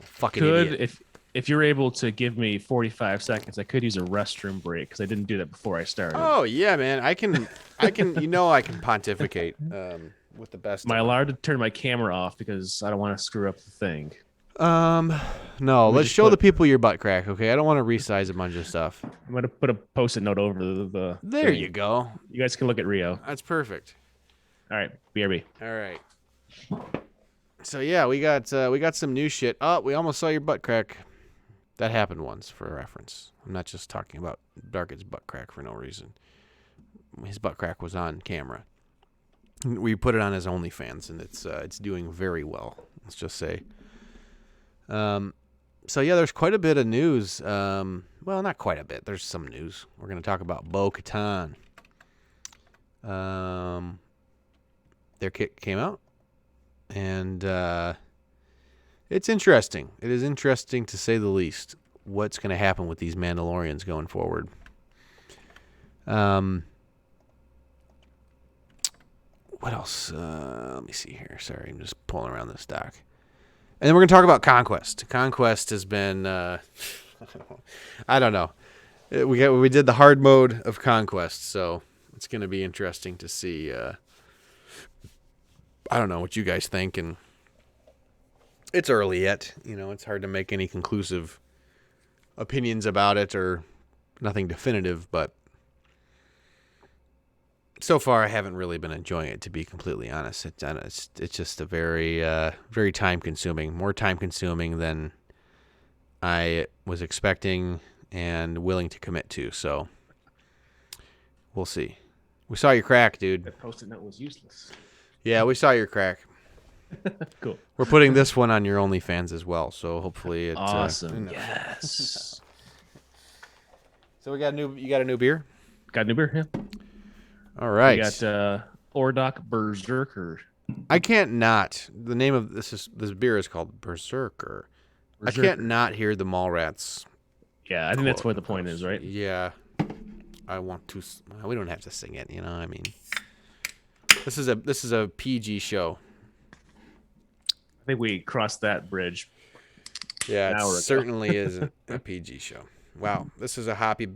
Fucking idiot. If you're able to give me 45 seconds, I could use a restroom break because I didn't do that before I started. Oh yeah, man. I can I can pontificate with the best. Am I allowed to turn my camera off because I don't want to screw up the thing? No. Let's show the people your butt crack, okay? I don't want to resize a bunch of stuff. I'm gonna put a post-it note over the There thing. you go. You guys can look at Rio. That's perfect. All right, BRB. All right. So yeah, we got some new shit. Oh, we almost saw your butt crack. That happened once, for reference. I'm not just talking about Darket's butt crack for no reason. His butt crack was on camera. We put it on his OnlyFans, and it's doing very well. Let's just say. So yeah, there's quite a bit of news. Well, not quite a bit. There's some news. We're gonna talk about Kataan. Their kit came out, and it's interesting. It is interesting to say the least. What's going to happen with these Mandalorians going forward? What else? Let me see here. Sorry, I'm just pulling around this doc. And then we're going to talk about Conquest. Conquest has been, I don't know. We did the hard mode of Conquest, so it's going to be interesting to see. I don't know what you guys think, and it's early yet. It's hard to make any conclusive opinions about it or nothing definitive, but so far I haven't really been enjoying it, to be completely honest. It's just a very, very time-consuming, more time-consuming than I was expecting and willing to commit to, so we'll see. We saw your crack, dude. That Post-it note was useless. Yeah, we saw your crack. Cool. We're putting this one on your OnlyFans as well, so hopefully it's awesome. Yes. So you got a new beer? Got a new beer, yeah. All right. We got Ore Dock Berserker. I can't not. The name of this beer is called Berserker. I can't not hear the Mallrats. Yeah, I think that's what the point is, right? Yeah. I want to. We don't have to sing it, I mean, this is a PG show. I think we crossed that bridge. Yeah, it certainly is a PG show. Wow, this is a hoppy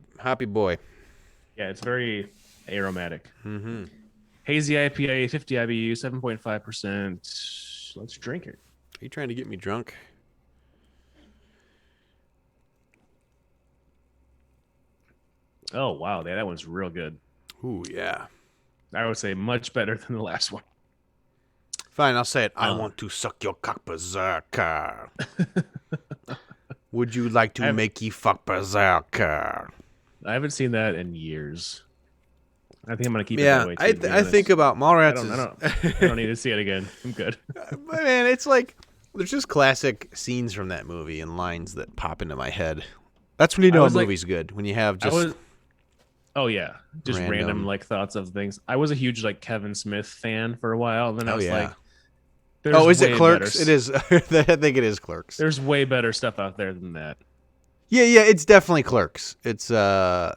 boy. Yeah, it's very aromatic. Mm-hmm. Hazy IPA, 50 IBU, 7.5%. Let's drink it. Are you trying to get me drunk? Oh, wow. That one's real good. Ooh, yeah. I would say much better than the last one. Fine, I'll say it. I want to suck your cock, berserker. Would you like to make ye fuck, berserker? I haven't seen that in years. I think I'm going to keep it that way, too. I think about Mallrats. I don't need to see it again. I'm good. But man, it's like, there's just classic scenes from that movie and lines that pop into my head. That's when you know a movie's good. When you have just... Oh yeah, just random like thoughts of things. I was a huge like Kevin Smith fan for a while, and then I was like, is it Clerks? It is. I think it is Clerks. There's way better stuff out there than that. Yeah, it's definitely Clerks. It's yeah.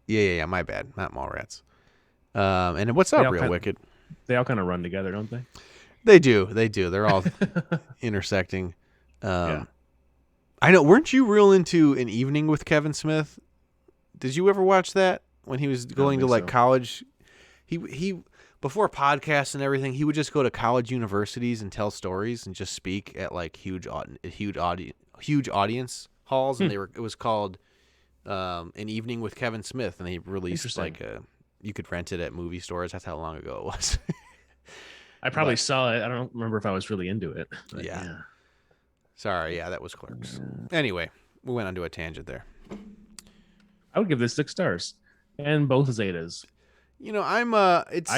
My bad, not Mallrats. And what's up, Real Wicked? They all kind of run together, don't they? They do. They're all intersecting. I know. Weren't you real into An Evening with Kevin Smith? Did you ever watch that when he was going to like college? He before podcasts and everything, he would just go to college universities and tell stories and just speak at like huge audience halls, and it was called An Evening with Kevin Smith, and they released like you could rent it at movie stores. That's how long ago it was. I probably saw it. I don't remember if I was really into it. Yeah. Sorry, that was Clerks. Anyway, we went onto a tangent there. I would give this 6 stars, and both Zetas. I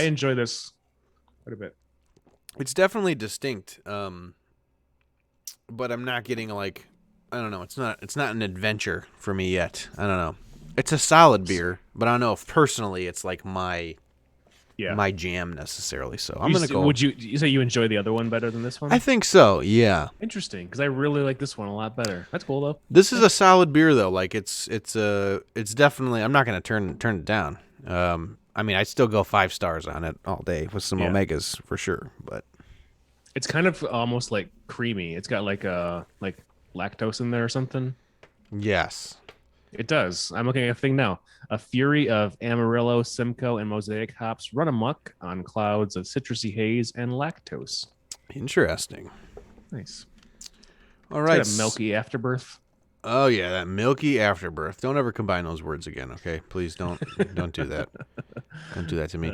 enjoy this quite a bit. It's definitely distinct, but I'm not getting like, I don't know. It's not an adventure for me yet. I don't know. It's a solid beer, but I don't know if personally it's like my jam necessarily. So I'm gonna go. Would you say you enjoy the other one better than this one? I think so. Yeah. Interesting, because I really like this one a lot better. That's cool though. This is a solid beer though. Like it's definitely. I'm not gonna turn it down. I mean, I'd still go 5 stars on it all day with some omegas for sure. But it's kind of almost like creamy. It's got like lactose in there or something. Yes. It does. I'm looking at a thing now. A fury of Amarillo, Simcoe, and Mosaic hops run amok on clouds of citrusy haze and lactose. Interesting. Nice. All right. It's got a milky afterbirth. Oh yeah, that milky afterbirth. Don't ever combine those words again, okay? Please don't do that. Don't do that to me.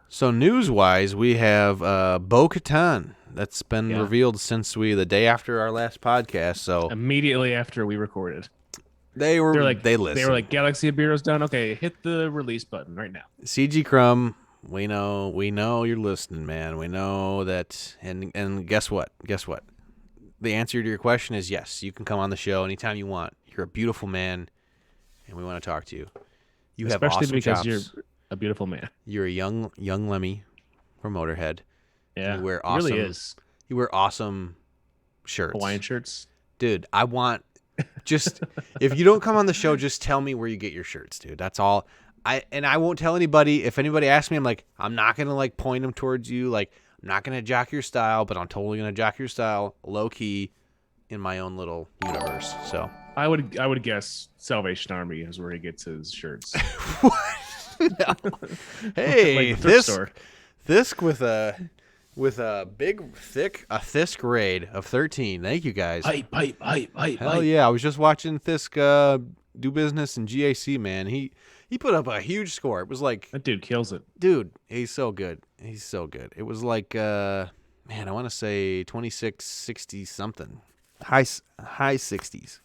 So news-wise, we have Kataan. That's been revealed since the day after our last podcast. So immediately after we recorded. They listened. They were like, Galaxy of Beeroes done. Okay, hit the release button right now. CG Crumb, we know you're listening, man. We know that. And guess what? The answer to your question is yes. You can come on the show anytime you want. You're a beautiful man, and we want to talk to you. You have awesome because chops. You're a beautiful man. You're a young Lemmy from Motorhead. Yeah, you wear awesome. Really is. You wear awesome shirts. Hawaiian shirts. Dude, I want Just if you don't come on the show, just tell me where you get your shirts, dude. That's all. I won't tell anybody. If anybody asks me, I'm like, I'm not gonna like point them towards you. Like, I'm not gonna jock your style, but I'm totally gonna jock your style, low key, in my own little universe. So I would guess Salvation Army is where he gets his shirts. No. Hey, Like the thrift store. Thisk with a big Thisk raid of 13. Thank you guys. Hype. Hell yeah! I was just watching Thisk do business in GAC. Man, he put up a huge score. It was like, That dude kills it. dude, he's so good. He's so good. It was like, man, I want to say 2660 something, high 60s.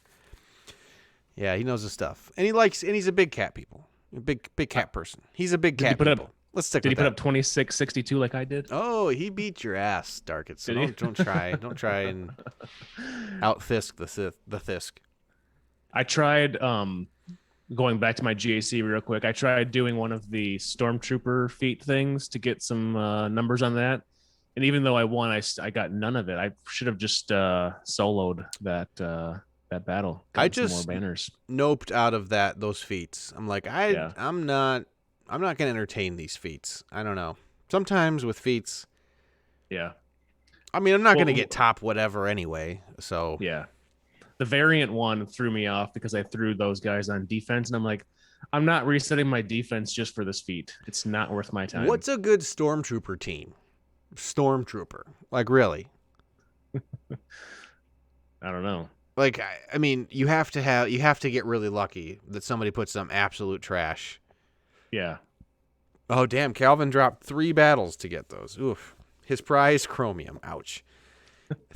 Yeah, he knows his stuff, and he's a big cat people, a big cat person. He's a big cat people. Let's stick Did he with put that. up 2662 like I did? Oh, he beat your ass, Darket. So Did he? don't try and out Thisk the Thisk. I tried going back to my GAC real quick. I tried doing one of the Stormtrooper feat things to get some numbers on that, and even though I won, I got none of it. I should have just soloed that battle. I Gotten some just more banners. Noped out of those feats. I'm like, I'm not gonna entertain these feats. I don't know. Sometimes with feats, Yeah. I mean, I'm not gonna get top whatever anyway. So Yeah. The variant one threw me off because I threw those guys on defense, and I'm like, I'm not resetting my defense just for this feat. It's not worth my time. what's a good Stormtrooper team? Stormtrooper, like really? I don't know. Like I mean, you have to get really lucky that somebody puts some absolute trash. Yeah. Oh damn! Calvin dropped 3 battles to get those. Oof. His prize, chromium. Ouch.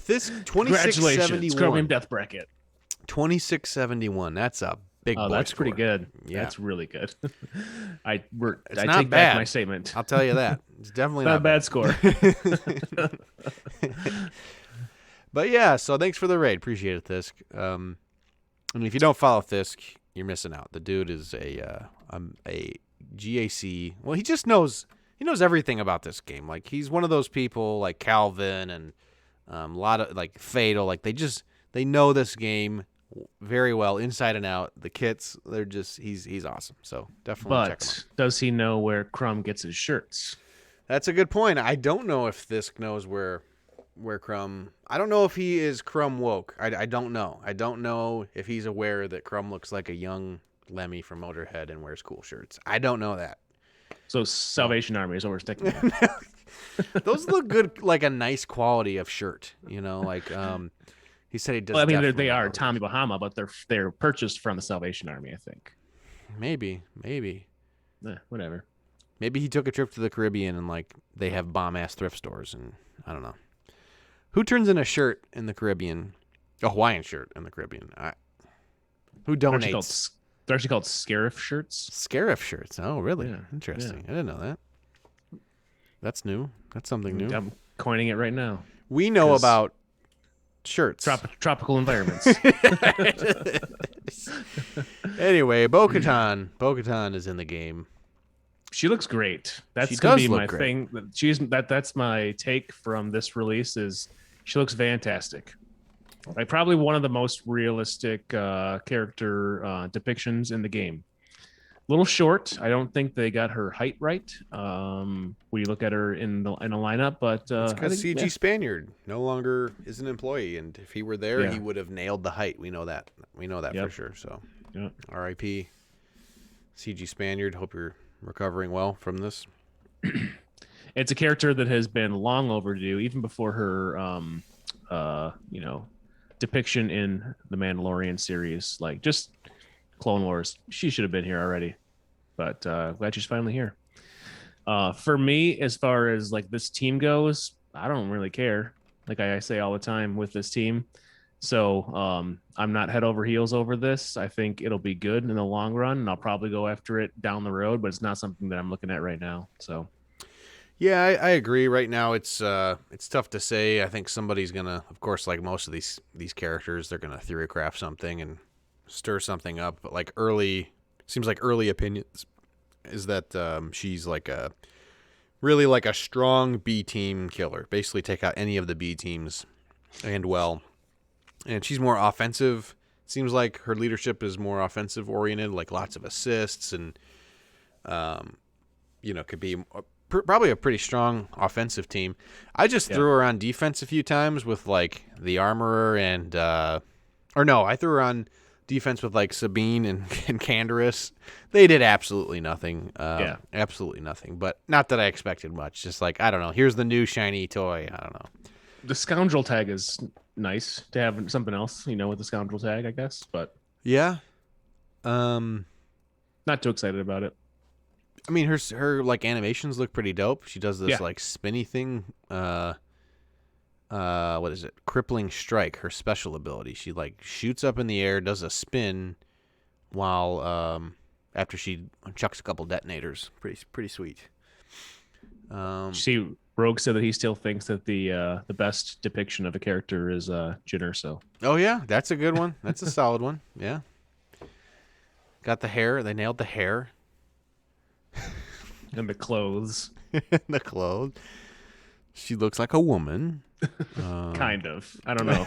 This Congratulations, 2671. Chromium Death Bracket. 2671. That's a big boy That's pretty score. good. Yeah. That's really good. I not take bad. back my statement. I'll tell you that. It's definitely Not not a bad score. But yeah, so thanks for the raid. Appreciate it, Thisk. And if you don't follow Thisk, you're missing out. The dude is a GAC. Well, he just knows everything about this game. Like he's one of those people like Calvin and a lot of like Fatal. Like they know this game very well inside and out. The kits, they're just he's awesome. So definitely check him out. But does he know where Crumb gets his shirts? That's a good point. I don't know if Thisk knows where Crumb. I don't know if he is Crumb woke. I don't know. I don't know if he's aware that Crumb looks like a young Lemmy from Motorhead and wears cool shirts. I don't know that. So Salvation Army is what we're sticking with. Those look good, like a nice quality of shirt. You know, like he said he does. Well, I mean, definitely they are know. Tommy Bahama, but they're purchased from the Salvation Army, I think. Maybe. Whatever. Maybe he took a trip to the Caribbean and like they have bomb ass thrift stores and I don't know. Who turns in a shirt in the Caribbean? A Hawaiian shirt in the Caribbean. Who donates? They're actually called Scarif shirts. Scarif shirts. Oh, really? Yeah, Interesting. yeah. I didn't know that. That's new. That's something new. I'm coining it right now. We know 'Cause about shirts. Tropical environments. Anyway, Bo-Katan. Bo-Katan is in the game. She looks great. That's She gonna does be look my great. thing. That's my take from this release. Is she looks fantastic. Like probably one of the most realistic character depictions in the game. A little short. I don't think they got her height right. When you look at her in a lineup, but It's I because think- CG Spaniard no longer is an employee, and if he were there, Yeah. he would have nailed the height. We know that. We know that Yep. for sure. So, Yeah. R.I.P. CG Spaniard. Hope you're recovering well from this. It's a character that has been long overdue, even before her, depiction in the Mandalorian series. Like just Clone Wars, she should have been here already. But glad she's finally here. For me, as far as like this team goes, I don't really care. Like I say all the time with this team. So I'm not head over heels over this. I think it'll be good in the long run, and I'll probably go after it down the road, but it's not something that I'm looking at right now. So Yeah, I agree. Right now, it's tough to say. I think somebody's gonna, of course, like most of these characters, they're gonna theorycraft something and stir something up. But like early opinions is that she's like really like a strong B team killer. Basically, take out any of the B teams and she's more offensive seems like her leadership is more offensive oriented, like lots of assists and, could be probably a pretty strong offensive team. I just threw her on defense a few times with like the Armorer and, I threw her on defense with like Sabine and Canderous. They did absolutely nothing. Absolutely nothing. But not that I expected much. Just like, I don't know. Here's the new shiny toy. I don't know. The scoundrel tag is nice to have something else, with the scoundrel tag, I guess. But yeah, not too excited about it. I mean, her like animations look pretty dope. She does this like spinny thing. What is it? Crippling strike. Her special ability. She like shoots up in the air, does a spin, while after she chucks a couple detonators. Pretty sweet. See, Rogue said that he still thinks that the best depiction of a character is Jyn Erso. Oh yeah, that's a good one. That's a solid one. Yeah. Got the hair. They nailed the hair. And the clothes. The clothes. She looks like a woman. Kind of. I don't know.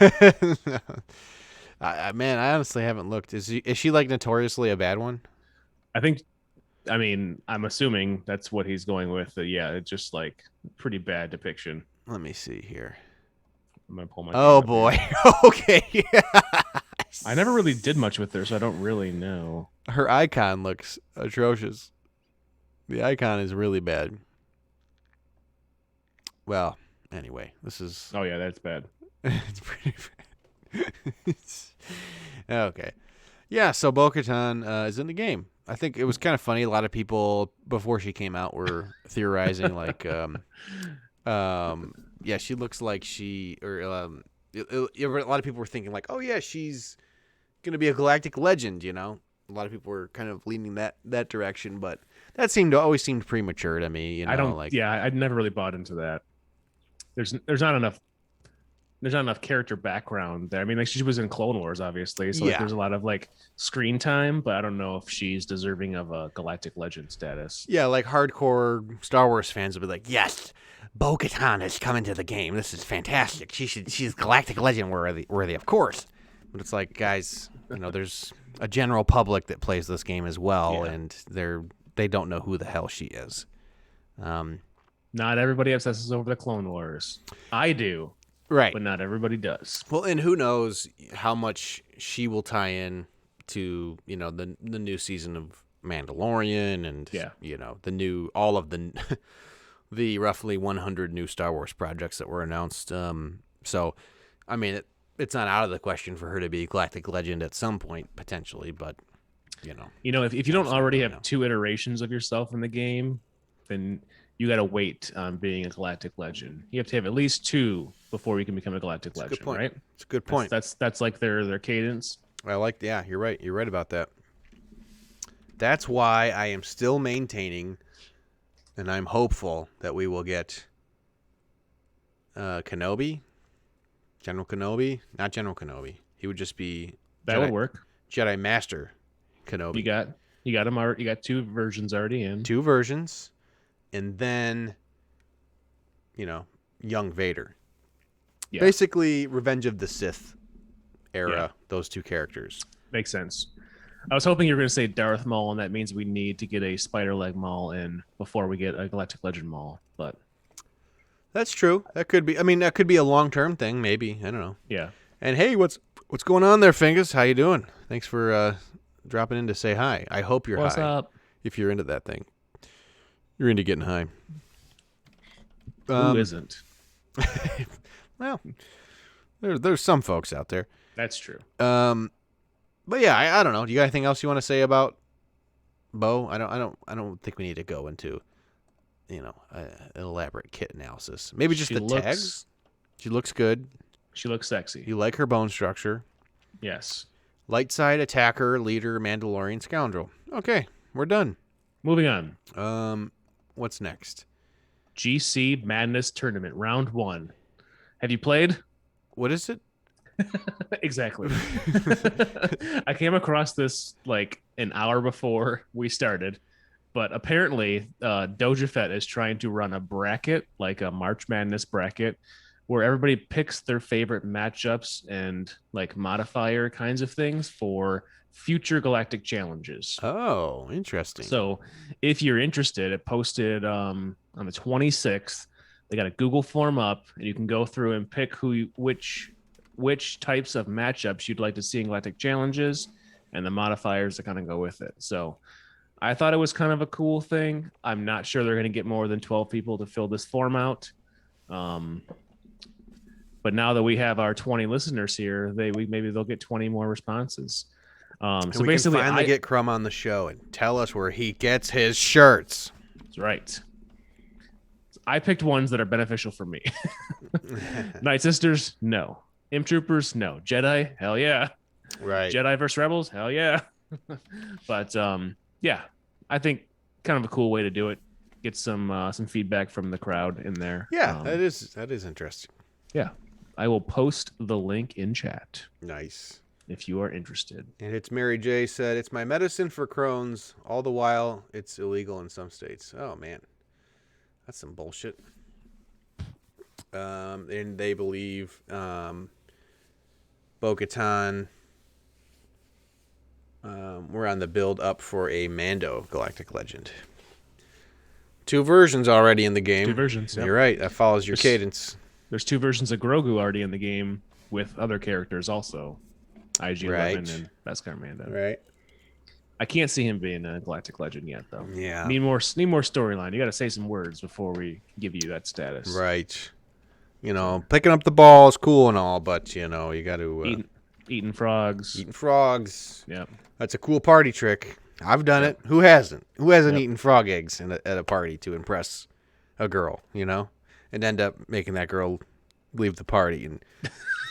I honestly haven't looked. Is she like notoriously a bad one? I'm assuming that's what he's going with. It's just like pretty bad depiction. Let me see here. I'm gonna pull my. Oh boy. Okay. I never really did much with her, so I don't really know. Her icon looks atrocious. The icon is really bad. Well, anyway, this is... Oh, yeah, that's bad. It's pretty bad. Okay. Yeah, so Bo-Katan is in the game. I think it was kind of funny. A lot of people, before she came out, were theorizing, like, she looks like she... Or a lot of people were thinking, like, oh, yeah, she's going to be a galactic legend, A lot of people were kind of leaning that direction, but that always seemed premature to me. I never really bought into that. There's not enough character background there. I mean, like she was in Clone Wars, obviously, so there's a lot of like screen time, but I don't know if she's deserving of a galactic legend status. Yeah, like hardcore Star Wars fans would be like, yes, Bo-Katan has come into the game. This is fantastic. She's galactic legend worthy, of course. But it's like, guys, there's a general public that plays this game as well, and they don't know who the hell she is. Not everybody obsesses over the Clone Wars. I do, right? But not everybody does. Well, and who knows how much she will tie in to the new season of Mandalorian and the new all of the the roughly 100 new Star Wars projects that were announced. So, I mean, it's not out of the question for her to be galactic legend at some point potentially, but if you don't already have 2 iterations of yourself in the game, then you got to wait on being a galactic legend. You have to have at least 2 before you can become a galactic legend, right? It's a good point. That's like their cadence. You're right. You're right about that. That's why I am still maintaining, and I'm hopeful that we will get Kenobi. General Kenobi, not General Kenobi. He would just be that would work. Jedi Master Kenobi. You got him already. You got 2 versions already in. 2 versions, and then young Vader. Yeah. Basically, Revenge of the Sith era. Yeah. Those 2 characters makes sense. I was hoping you were going to say Darth Maul, and that means we need to get a Spider Leg Maul in before we get a Galactic Legend Maul, but. That's true. That could be. I mean, that could be a long-term thing, maybe. I don't know. Yeah. And hey, what's going on there, Fingus? How you doing? Thanks for dropping in to say hi. I hope you're What's high. Up? If you're into that thing, you're into getting high. Who isn't? Well, there's some folks out there. That's true. But yeah, I don't know. Do you got anything else you want to say about Bo? I don't think we need to go into an elaborate kit analysis. Maybe just tags. She looks good. She looks sexy. You like her bone structure. Yes. Light side attacker, leader, Mandalorian scoundrel. Okay, we're done. Moving on. What's next? GC Madness Tournament, round 1. Have you played? What is it? Exactly. I came across this like an hour before we started. But apparently, Doja Fett is trying to run a bracket, like a March Madness bracket, where everybody picks their favorite matchups and like modifier kinds of things for future galactic challenges. Oh, interesting. So if you're interested, it posted on the 26th. They got a Google form up, and you can go through and pick which types of matchups you'd like to see in galactic challenges, and the modifiers that kind of go with it. So I thought it was kind of a cool thing. I'm not sure they're going to get more than 12 people to fill this form out. But now that we have our 20 listeners here, maybe they'll get 20 more responses. So we basically, can finally get Crumb on the show and tell us where he gets his shirts. That's right. I picked ones that are beneficial for me. Night Sisters, no. Imp Troopers, no. Jedi, hell yeah. Right. Jedi versus Rebels, hell yeah. But yeah, I think kind of a cool way to do it. Get some feedback from the crowd in there. Yeah, that is interesting. Yeah, I will post the link in chat. Nice. If you are interested. And it's Mary J said, it's my medicine for Crohn's. All the while, it's illegal in some states. Oh, man. That's some bullshit. And they believe Bo-Katan, we're on the build up for a Mando Galactic Legend. 2 versions already in the game. 2 versions, You're right. That follows your cadence. There's 2 versions of Grogu already in the game with other characters also. IG-11 and Beskar Mando. Right. I can't see him being a Galactic Legend yet, though. Yeah. Need more storyline. You got to say some words before we give you that status. Right. You know, picking up the ball is cool and all, but, you know, you got to... Eating frogs. Eating frogs. Yep. That's a cool party trick. I've done it. Who hasn't? Who hasn't eaten frog eggs at a party to impress a girl, you know? And end up making that girl leave the party and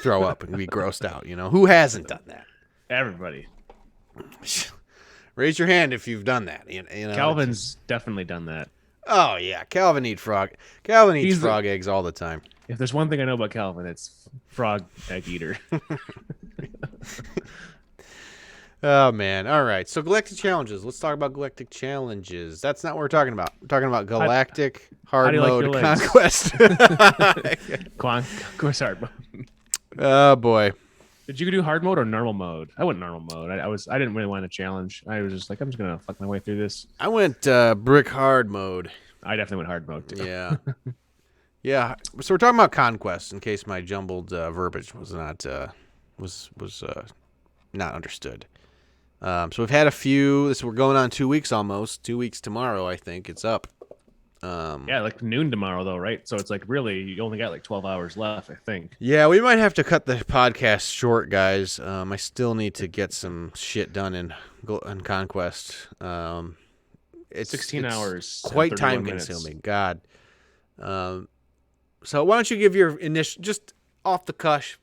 throw up and be grossed out, you know? Who hasn't done that? Everybody. Raise your hand if you've done that. You know, Calvin's definitely done that. Oh, yeah. Calvin eats frog eggs all the time. If there's one thing I know about Calvin, it's frog egg eater. Oh, man. All right. So Galactic Challenges. Let's talk about Galactic Challenges. That's not what we're talking about. We're talking about Galactic Hard Mode Conquest. Conquest Hard Mode. Oh, boy. Did you do hard mode or normal mode? I went normal mode. I didn't really want a challenge. I was just like, I'm just going to fuck my way through this. I went brick hard mode. I definitely went hard mode, too. Yeah. Yeah. So we're talking about Conquest, in case my jumbled verbiage was not not understood. So we've had a few. We're going on 2 weeks almost. 2 weeks tomorrow, I think it's up. Yeah, like noon tomorrow though, right? So it's like really you only got like 12 hours left, I think. Yeah, we might have to cut the podcast short, guys. I still need to get some shit done in Conquest. It's 16 hours. Quite time consuming. God. So why don't you give your initial, just off the cush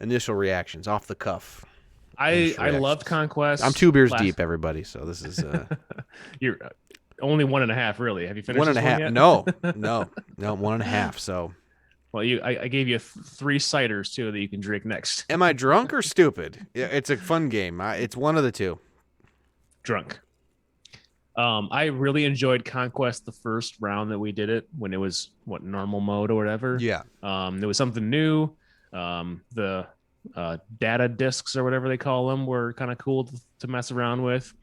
initial reactions, off the cuff. I loved Conquest. I'm 2 beers deep, everybody. So this is you're only 1.5, really. Have you finished 1.5? Yet? No, 1.5. So, well, I gave you 3 ciders too that you can drink next. Am I drunk or stupid? Yeah, it's a fun game. It's one of the two. Drunk. I really enjoyed Conquest the first round that we did it when it was normal mode or whatever. Yeah. There was something new. The data discs or whatever they call them were kind of cool to mess around with,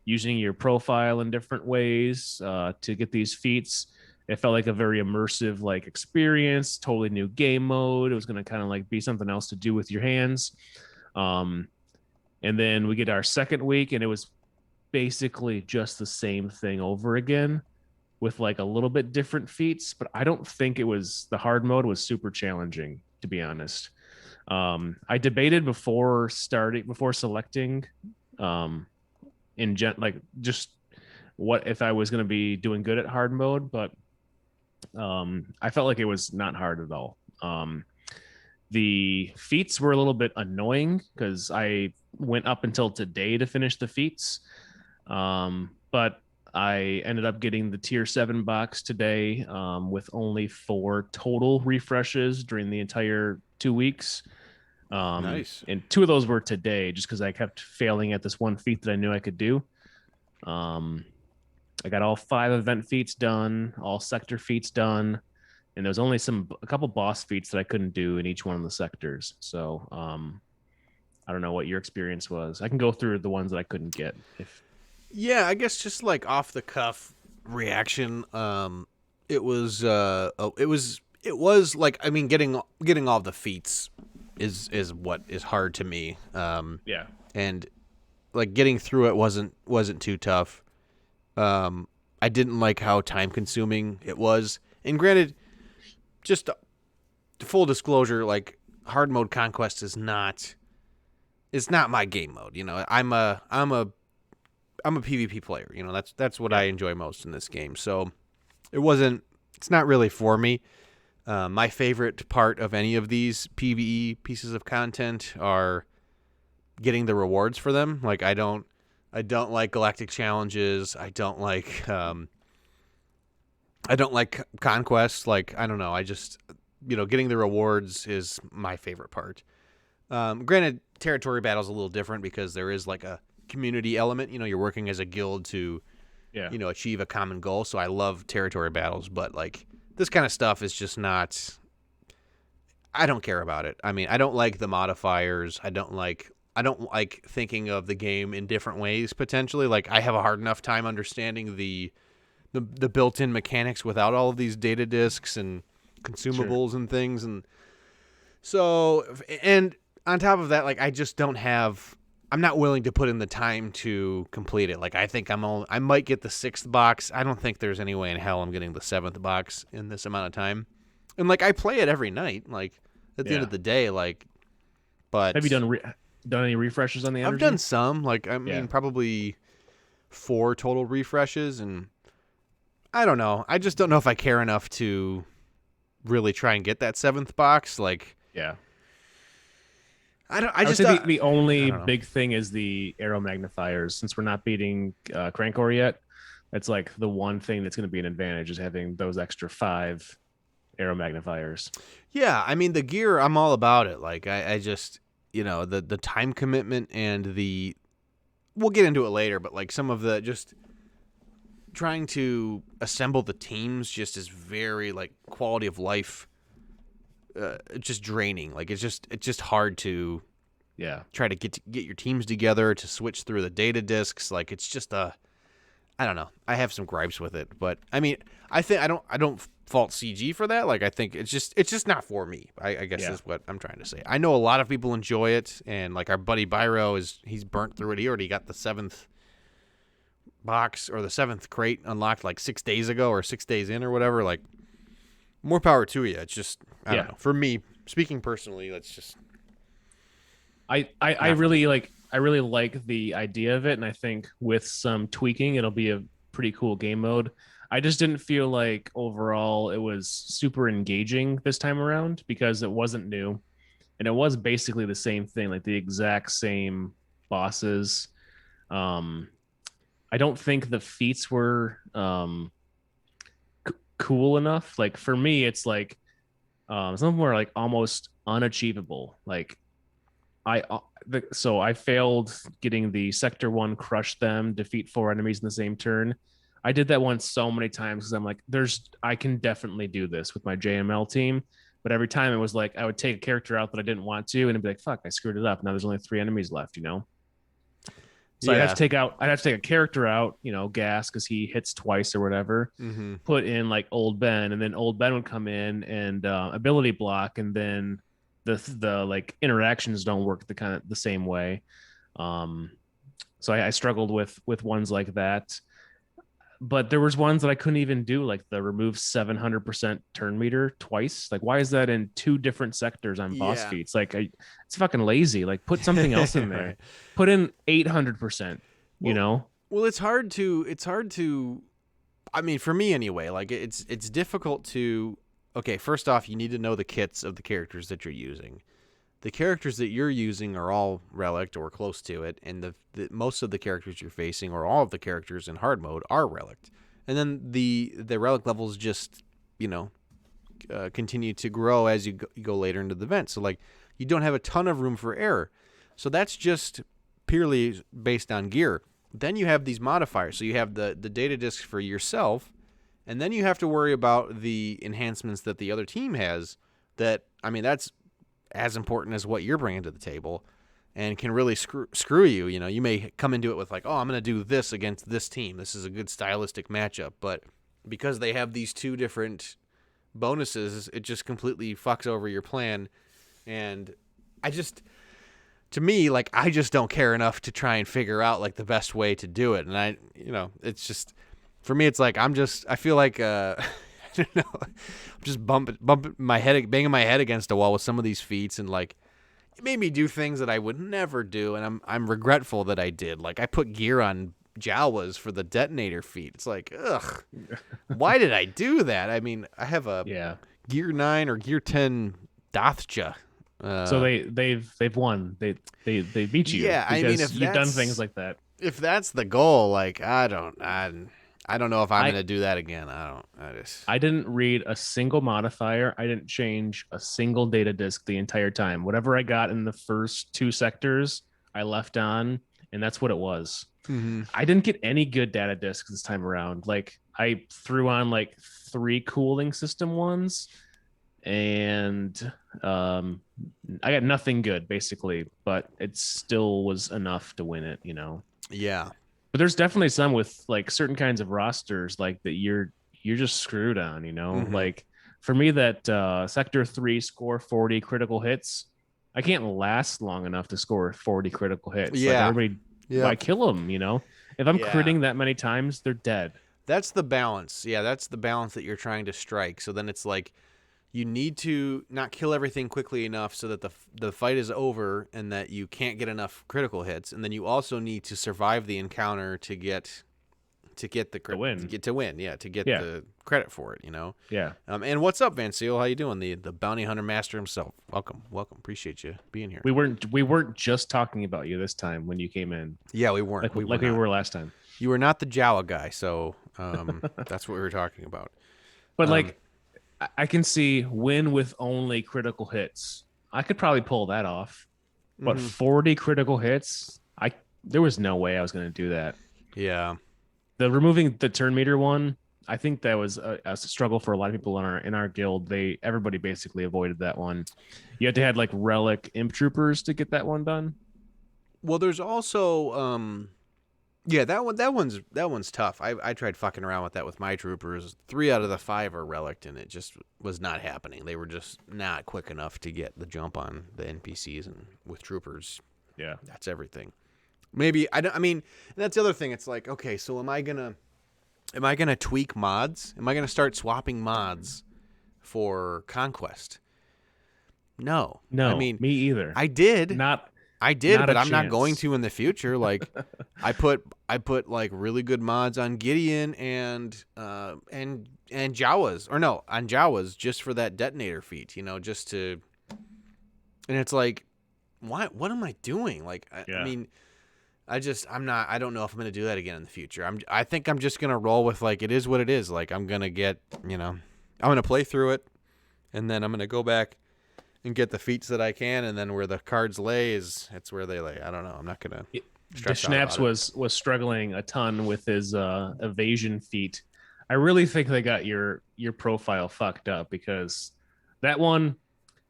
using your profile in different ways to get these feats. It felt like a very immersive experience, totally new game mode. It was going to kind of be something else to do with your hands. And then we get our second week and it was basically just the same thing over again with a little bit different feats, but I don't think the hard mode was super challenging, to be honest. I debated before selecting just what if I was going to be doing good at hard mode, but I felt like it was not hard at all. The feats were a little bit annoying because I went up until today to finish the feats, but I ended up getting the tier 7 box today with only 4 total refreshes during the entire 2 weeks. Nice. And 2 of those were today just because I kept failing at this one feat that I knew I could do. I got all 5 event feats done, all sector feats done. and there was only a couple boss feats that I couldn't do in each one of the sectors. So I don't know what your experience was. I can go through the ones that I couldn't get. Yeah, I guess just like off the cuff reaction. It was like, I mean, getting all the feats is what is hard to me. Yeah, and like getting through it wasn't too tough. I didn't like how time consuming it was. And granted, just full disclosure, like hard mode Conquest is not my game mode. You know, I'm a PvP player. You know, that's what I enjoy most in this game. So it's not really for me. My favorite part of any of these PvE pieces of content are getting the rewards for them. Like I don't like galactic challenges. I don't like Conquest. Like, I don't know. I just, getting the rewards is my favorite part. Granted, territory battle is a little different because there is like a community element. You're working as a guild to, achieve a common goal. So I love territory battles, but like this kind of stuff is just not. I don't care about it. I mean, I don't like the modifiers. I don't like thinking of the game in different ways potentially. Like I have a hard enough time understanding the built-in mechanics without all of these data disks and consumables and things. And so, and on top of that, like I just I'm not willing to put in the time to complete it. Like I think I might get the 6th box. I don't think there's any way in hell I'm getting the 7th box in this amount of time. And like I play it every night, like at the end of the day, like, but have you done any refreshes on the energy? I've done some, like, I mean, probably 4 total refreshes, and I don't know. I just don't know if I care enough to really try and get that 7th box. Like, yeah. I just think the only big thing is the arrow magnifiers. Since we're not beating Crankor yet, that's like the one thing that's going to be an advantage is having those extra 5 arrow magnifiers. Yeah, I mean, the gear, I'm all about it. Like, I just, the time commitment and we'll get into it later, but like some of the just trying to assemble the teams just is very like quality of life, just draining. Like it's just hard to try to get your teams together, to switch through the data disks. Like it's just I don't know. I have some gripes with it, but I mean, I don't fault CG for that. Like I think it's just not for me. I guess is what I'm trying to say. I know a lot of people enjoy it, and like our buddy Byro he's burnt through it. He already got the 7th box or the 7th crate unlocked like 6 days ago or 6 days in or whatever. Like more power to you. It's just I don't know. For me, speaking personally, that's just I really like the idea of it, and I think with some tweaking it'll be a pretty cool game mode. I just didn't feel like overall it was super engaging this time around because it wasn't new, and it was basically the same thing, like the exact same bosses. I don't think the feats were cool enough. Like for me, it's like some of them were like almost unachievable. Like so I failed getting the Sector 1 crush them, defeat 4 enemies in the same turn. I did that one so many times because I'm like, I can definitely do this with my JML team. But every time it was like I would take a character out that I didn't want to, and it'd be like, fuck, I screwed it up. Now there's only 3 enemies left, So I'd have to take a character out, Gas, because he hits twice or whatever. Mm-hmm. Put in like Old Ben, and then Old Ben would come in and ability block, and then the like interactions don't work the same way. So I struggled with ones like that. But there was ones that I couldn't even do, like the remove 700% turn meter twice. Like, why is that in 2 different sectors on boss feats? Like, it's fucking lazy. Like, put something else in there. Right. Put in 800%. Well, it's hard to. I mean, for me anyway. Like, it's difficult to. Okay, first off, you need to know the kits of the characters that you're using. The characters that you're using are all relict or close to it, and the most of the characters you're facing, or all of the characters in hard mode, are relict. And then the relic levels just, continue to grow as you go later into the event. So, like, you don't have a ton of room for error. So that's just purely based on gear. Then you have these modifiers. So you have the data discs for yourself, And then you have to worry about the enhancements that the other team has that, I mean, that's as important as what you're bringing to the table and can really screw you. You know, you may come into it with like, oh, I'm going to do this against this team. This is a good stylistic matchup. But because they have these two different bonuses, it just completely fucks over your plan. And to me, like, I just don't care enough to try and figure out like the best way to do it. And it's just, for me, it's like, I feel like, I don't know, I'm just bumping my head, banging my head against a wall with some of these feats. And like, it made me do things that I would never do. And I'm regretful that I did. Like, I put gear on Jawas for the detonator feat. It's like, ugh, why did I do that? I mean, I have a gear 9 or gear 10 Dathja. So they've won. They beat you. Yeah, I mean, if you've done things like that. If that's the goal, like, I don't know if I'm gonna do that again. I didn't read a single modifier. I didn't change a single data disk the entire time. Whatever I got in the first 2 sectors, I left on, and that's what it was. Mm-hmm. I didn't get any good data disks this time around. Like, I threw on like 3 cooling system ones, and I got nothing good basically, but it still was enough to win it, you know. Yeah. But there's definitely some with like certain kinds of rosters like that you're just screwed on, you know. Mm-hmm. Like for me, that sector 3 score 40 critical hits, I can't last long enough to score 40 critical hits. Yeah. Like everybody, I kill them, you know. If I'm critting that many times, they're dead. That's the balance. Yeah, that's the balance that you're trying to strike. So then it's like, you need to not kill everything quickly enough so that the fight is over and that you can't get enough critical hits, and then you also need to survive the encounter to get the win. To get the credit for it, you know. Yeah. And what's up, Van Seal? How you doing? The bounty hunter master himself. Welcome. Appreciate you being here. We weren't just talking about you this time when you came in. Yeah, we weren't. We were last time. You were not the Jawa guy, so that's what we were talking about. But like, I can see win with only critical hits. I could probably pull that off. But 40 critical hits, there was no way I was going to do that. Yeah. The removing the turn meter one, I think that was a struggle for a lot of people in our guild. Everybody basically avoided that one. You had to have like relic imp troopers to get that one done. Well, there's also that one's tough. I tried fucking around with that with my troopers. 3 out of the 5 are relict, and it just was not happening. They were just not quick enough to get the jump on the NPCs, and with troopers, that's everything. Maybe I mean, that's the other thing. It's like, okay, so am I gonna tweak mods? Am I gonna start swapping mods for Conquest? No. I mean, me either. I did, not but I'm not chance. going to in the future. Like, I put like really good mods on Gideon and Jawas, or no, on Jawas, just for that detonator feat, you know, just to. And it's like, what am I doing? Like, I mean, I don't know if I'm gonna do that again in the future. I think I'm just gonna roll with like, it is what it is. Like, I'm gonna get, you know, I'm gonna play through it, and then I'm gonna go back and get the feats that I can, and then where the cards lay it's where they lay. I don't know. I'm not gonna. Schnaps was struggling a ton with his evasion feat. I really think they got your profile fucked up, because that one,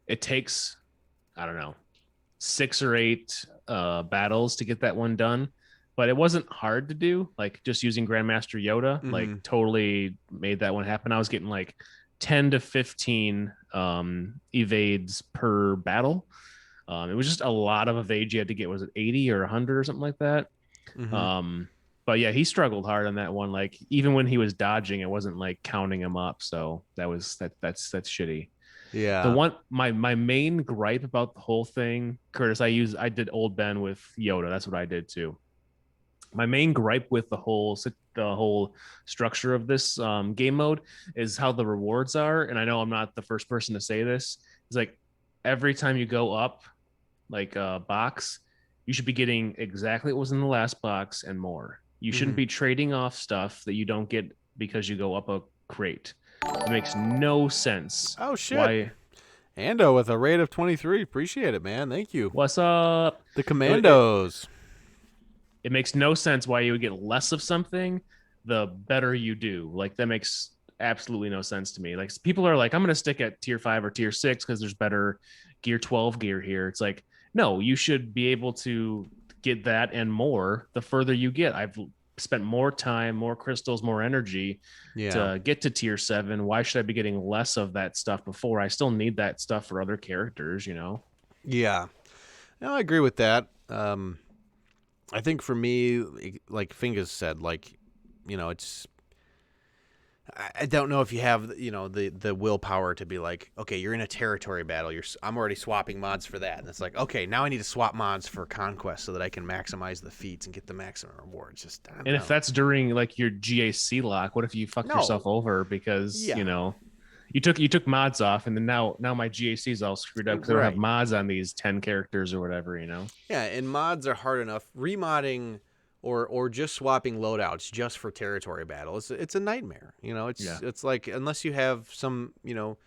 it takes, I don't know, 6 or 8 battles to get that one done, but it wasn't hard to do. Like, just using Grandmaster Yoda, like, totally made that one happen. I was getting like 10 to 15 evades per battle. It was just a lot of evades you had to get. Was it 80 or 100 or something like that? But yeah, he struggled hard on that one. Like, even when he was dodging, it wasn't like counting him up. So that's shitty. Yeah. The one, my main gripe about the whole thing, Curtis, I did Old Ben with Yoda. That's what I did too. My main gripe with the whole structure of this game mode is how the rewards are. And I know I'm not the first person to say this. It's like, every time you go up like a box, you should be getting exactly what was in the last box and more. You shouldn't be trading off stuff that you don't get because you go up a crate. It makes no sense. Oh shit. Why? Ando with a rate of 23. Appreciate it, man. Thank you. What's up? The Commandos. It makes no sense why you would get less of something the better you do. Like, that makes absolutely no sense to me. Like people are like, I'm gonna stick at tier 5 or tier 6 because there's better gear 12 gear here. It's like, no, you should be able to get that and more the further you get. I've spent more time, more crystals, more energy to get to tier 7. Why should I be getting less of that stuff before? I still need that stuff for other characters, you know? Yeah. No, I agree with that. I think for me, like Fingus said, like, you know, it's, I don't know if you have, you know, the willpower to be like, okay, you're in a territory battle. I'm already swapping mods for that. And it's like, okay, now I need to swap mods for Conquest so that I can maximize the feats and get the maximum rewards. Just, I don't know. If that's during like your GAC lock, what if you fucked yourself over because, you know, you took mods off, and then now my GAC is all screwed up because I don't have mods on these 10 characters or whatever, you know? Yeah, and mods are hard enough. Remodding or just swapping loadouts just for territory battle, it's a nightmare. You know, it's like, unless you have some, you know,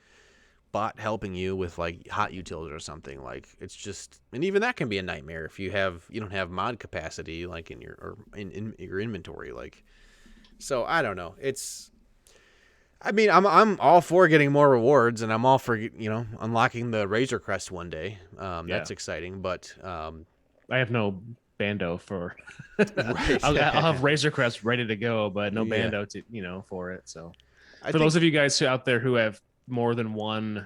bot helping you with like hot utils or something, like it's just, and even that can be a nightmare if you don't have mod capacity like in your your inventory, like. So I don't know. I mean, I'm all for getting more rewards, and I'm all for, you know, unlocking the Razor Crest one day. That's exciting, but I have no Bando for. I'll have Razor Crest ready to go, but no Bando to, you know, for it. So for those of you guys out there who have more than one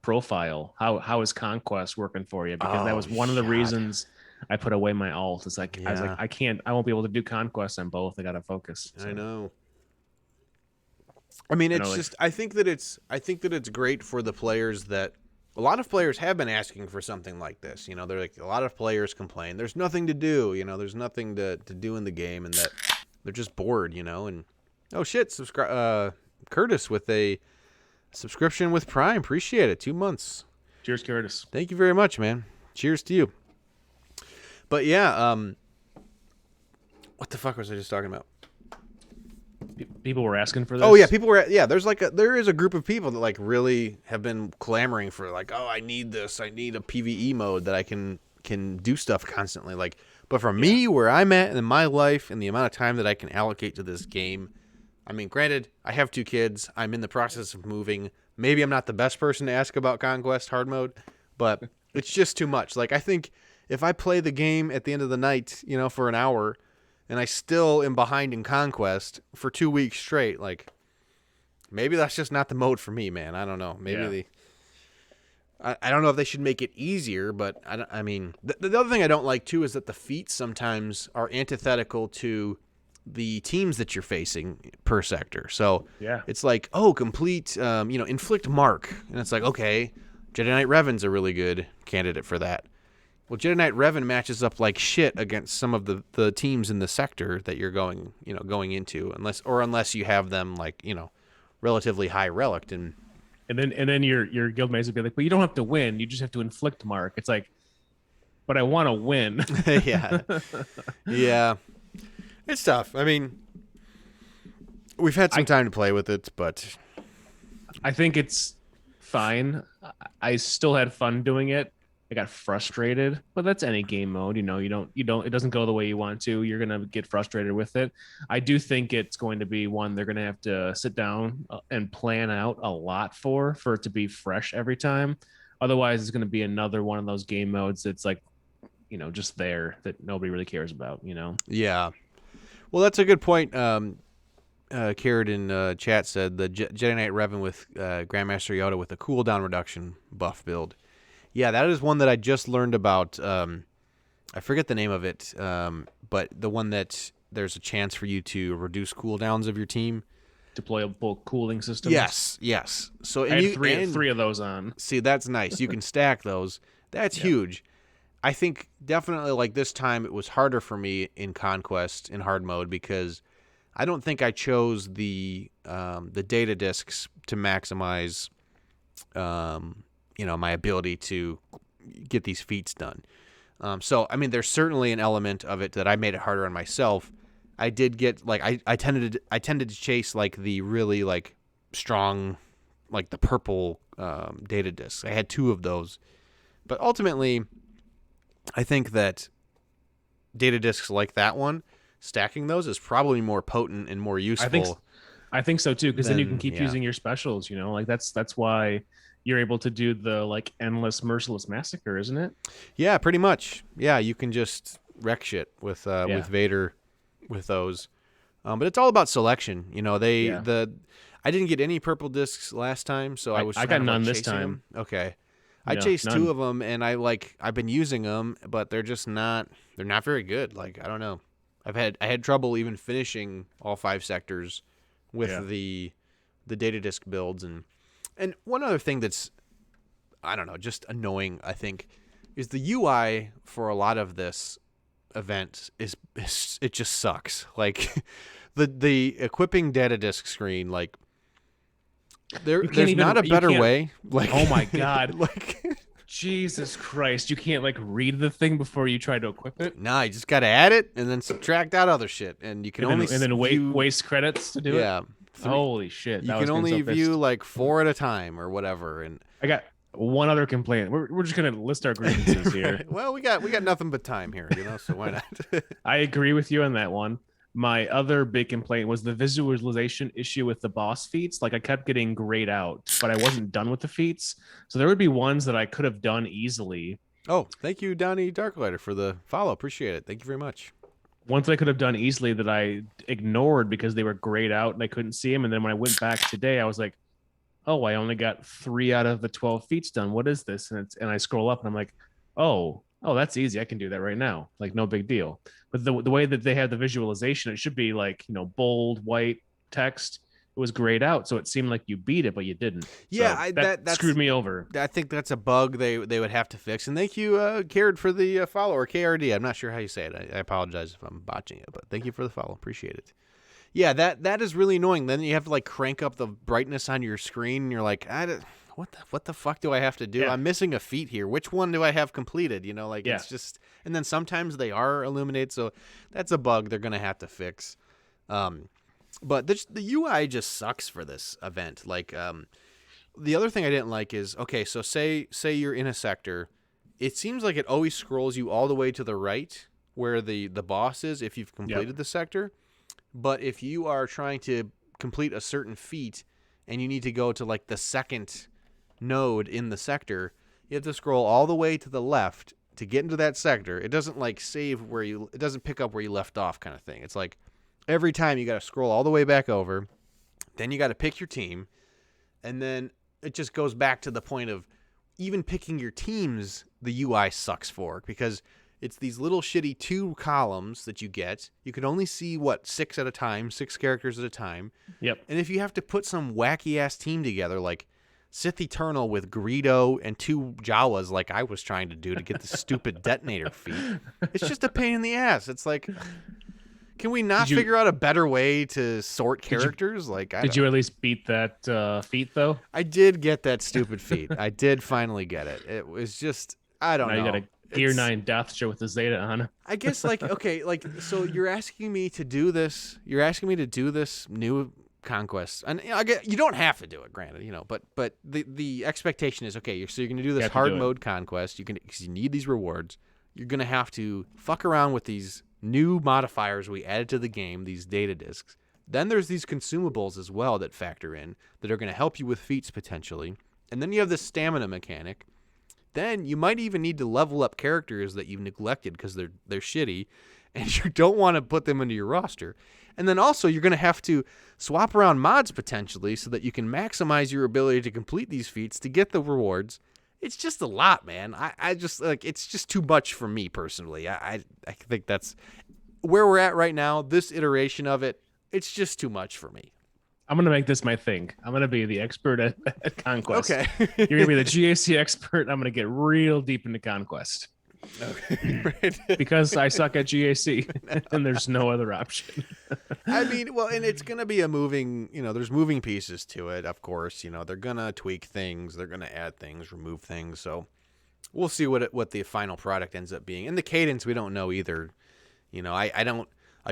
profile, how is Conquest working for you? Because that was one of the reasons I put away my alt. It's like I was like, I won't be able to do Conquest on both. I gotta focus. So. I know. I mean, it's just, I think that it's great for the players that, a lot of players have been asking for something like this. You know, they're like, a lot of players complain there's nothing to do, you know, there's nothing to do in the game, and that they're just bored, you know. And oh shit, Curtis with a subscription with Prime, appreciate it, 2 months. Cheers, Curtis. Thank you very much, man. Cheers to you. But yeah, what the fuck was I just talking about? People were asking for this. Oh yeah, people were. Yeah, there is a group of people that like really have been clamoring for, like, oh, I need this. I need a PvE mode that I can do stuff constantly. Like, but for me, where I'm at in my life and the amount of time that I can allocate to this game, I mean, granted, I have 2 kids. I'm in the process of moving. Maybe I'm not the best person to ask about Conquest hard mode, but it's just too much. Like, I think if I play the game at the end of the night, you know, for an hour, and I still am behind in Conquest for 2 weeks straight, like, maybe that's just not the mode for me, man. I don't know. Maybe I don't know if they should make it easier, but I mean, the other thing I don't like too is that the feats sometimes are antithetical to the teams that you're facing per sector. So it's like, oh, complete, you know, inflict mark, and it's like, okay, Jedi Knight Revan's a really good candidate for that. Well, Jedi Knight Revan matches up like shit against some of the teams in the sector that you're going into, unless you have them, like, you know, relatively high relic, and then your guildmates would be like, but you don't have to win, you just have to inflict mark. It's like, but I want to win. yeah, it's tough. I mean, we've had some time to play with it, but I think it's fine. I still had fun doing it. I got frustrated, but that's any game mode. You know, it doesn't go the way you want to. You're going to get frustrated with it. I do think it's going to be one they're going to have to sit down and plan out a lot for it to be fresh every time. Otherwise, it's going to be another one of those game modes that's like, you know, just there that nobody really cares about, you know? Yeah. Well, that's a good point. Carrot in chat said the Jedi Knight Revan with Grandmaster Yoda with a cooldown reduction buff build. Yeah, that is one that I just learned about. I forget the name of it, but the one that there's a chance for you to reduce cooldowns of your team. Deployable cooling systems. Yes. So I had three of those on. See, that's nice. You can stack those. That's huge. I think definitely, like, this time it was harder for me in Conquest in hard mode because I don't think I chose the data discs to maximize you know, my ability to get these feats done. So, I mean, there's certainly an element of it that I made it harder on myself. I did get, like, I tended to chase, like, the really, like, strong, like, the purple data discs. I had 2 of those. But ultimately, I think that data discs like that one, stacking those is probably more potent and more useful. I think so too, because then you can keep yeah. using your specials. Like that's why you're able to do the like endless merciless massacre, isn't it? Yeah, pretty much. Yeah, you can just wreck shit with Yeah. Vader with those. But it's all about selection. I didn't get any purple discs last time, so I was. I kind got of, like, none this chasing time. them. Okay, I Yeah, chased none. 2 of them, and I've been using them, but they're just not. They're not very good. Like, I don't know. I had trouble even finishing all 5 sectors with the data disc builds, and one other thing that's, I don't know, just annoying, I think, is the UI for a lot of this event is it just sucks. Like the equipping data disc screen, like there's not a better way. Like, oh my god, like Jesus Christ, you can't like read the thing before you try to equip it. Nah, you just got to add it and then subtract out other shit, and you can waste credits to do it. Yeah, holy shit! You can only view like 4 at a time or whatever. And I got one other complaint. We're just gonna list our grievances here. Well, we got nothing but time here, so why not? I agree with you on that one. My other big complaint was the visualization issue with the boss feats. Like I kept getting grayed out, but I wasn't done with the feats. So there would be ones that I could have done easily. Oh, thank you, Donnie Darklighter, for the follow. Appreciate it. Thank you very much. Ones I could have done easily that I ignored because they were grayed out and I couldn't see them. And then when I went back today, I was like, oh, I only got 3 out of the 12 feats done. What is this? And I scroll up and I'm like, oh, that's easy. I can do that right now. Like, no big deal. But the way that they had the visualization, it should be like, bold, white text. It was grayed out, so it seemed like you beat it, but you didn't. Yeah, so that screwed me over. I think that's a bug they would have to fix. And thank you, Cared, for the follow, or KRD. I'm not sure how you say it. I apologize if I'm botching it, but thank you for the follow. Appreciate it. Yeah, that is really annoying. Then you have to like crank up the brightness on your screen, and you're like, what the fuck do I have to do? Yeah. I'm missing a feat here. Which one do I have completed? It's just, and then sometimes they are illuminated, so that's a bug they're gonna have to fix. But the UI just sucks for this event. Like, the other thing I didn't like is, okay, so say you're in a sector, it seems like it always scrolls you all the way to the right where the boss is if you've completed the sector. But if you are trying to complete a certain feat and you need to go to like the second node in the sector, you have to scroll all the way to the left to get into that sector. It doesn't like save it doesn't pick up where you left off kind of thing. It's like every time you got to scroll all the way back over, then you got to pick your team, and then it just goes back to the point of even picking your teams. The UI sucks for, because it's these little shitty 2 columns that you get. You can only see 6 at a time, 6 characters at a time. Yep. And if you have to put some wacky ass team together, like Sith Eternal with Greedo and 2 Jawas, like I was trying to do to get the stupid detonator feat, it's just a pain in the ass. It's like, can we not figure out a better way to sort characters? Did you at least beat that feat though? I did get that stupid feat. I did finally get it. It was just, I don't know. You got a Gear 9 Death Show with the Zeta on. I guess okay, so you're asking me to do this. You're asking me to do this new Conquest, and you don't have to do it, granted, but the expectation is, okay, so you're going to do this hard mode Conquest. Because you need these rewards. You're going to have to fuck around with these new modifiers we added to the game, these data discs. Then there's these consumables as well that factor in that are going to help you with feats potentially. And then you have this stamina mechanic. Then you might even need to level up characters that you've neglected because they're shitty, and you don't want to put them into your roster. And then also you're going to have to swap around mods potentially so that you can maximize your ability to complete these feats to get the rewards. It's just a lot, man. I just it's just too much for me personally. I think that's where we're at right now. This iteration of it, it's just too much for me. I'm going to make this my thing. I'm going to be the expert at Conquest. Okay. You're going to be the GAC expert. I'm going to get real deep into Conquest. Okay. Right. Because I suck at GAC and there's no other option. I mean, well, and it's going to be a moving, there's moving pieces to it, of course. They're going to tweak things. They're going to add things, remove things. So we'll see what the final product ends up being. And the cadence, we don't know either. I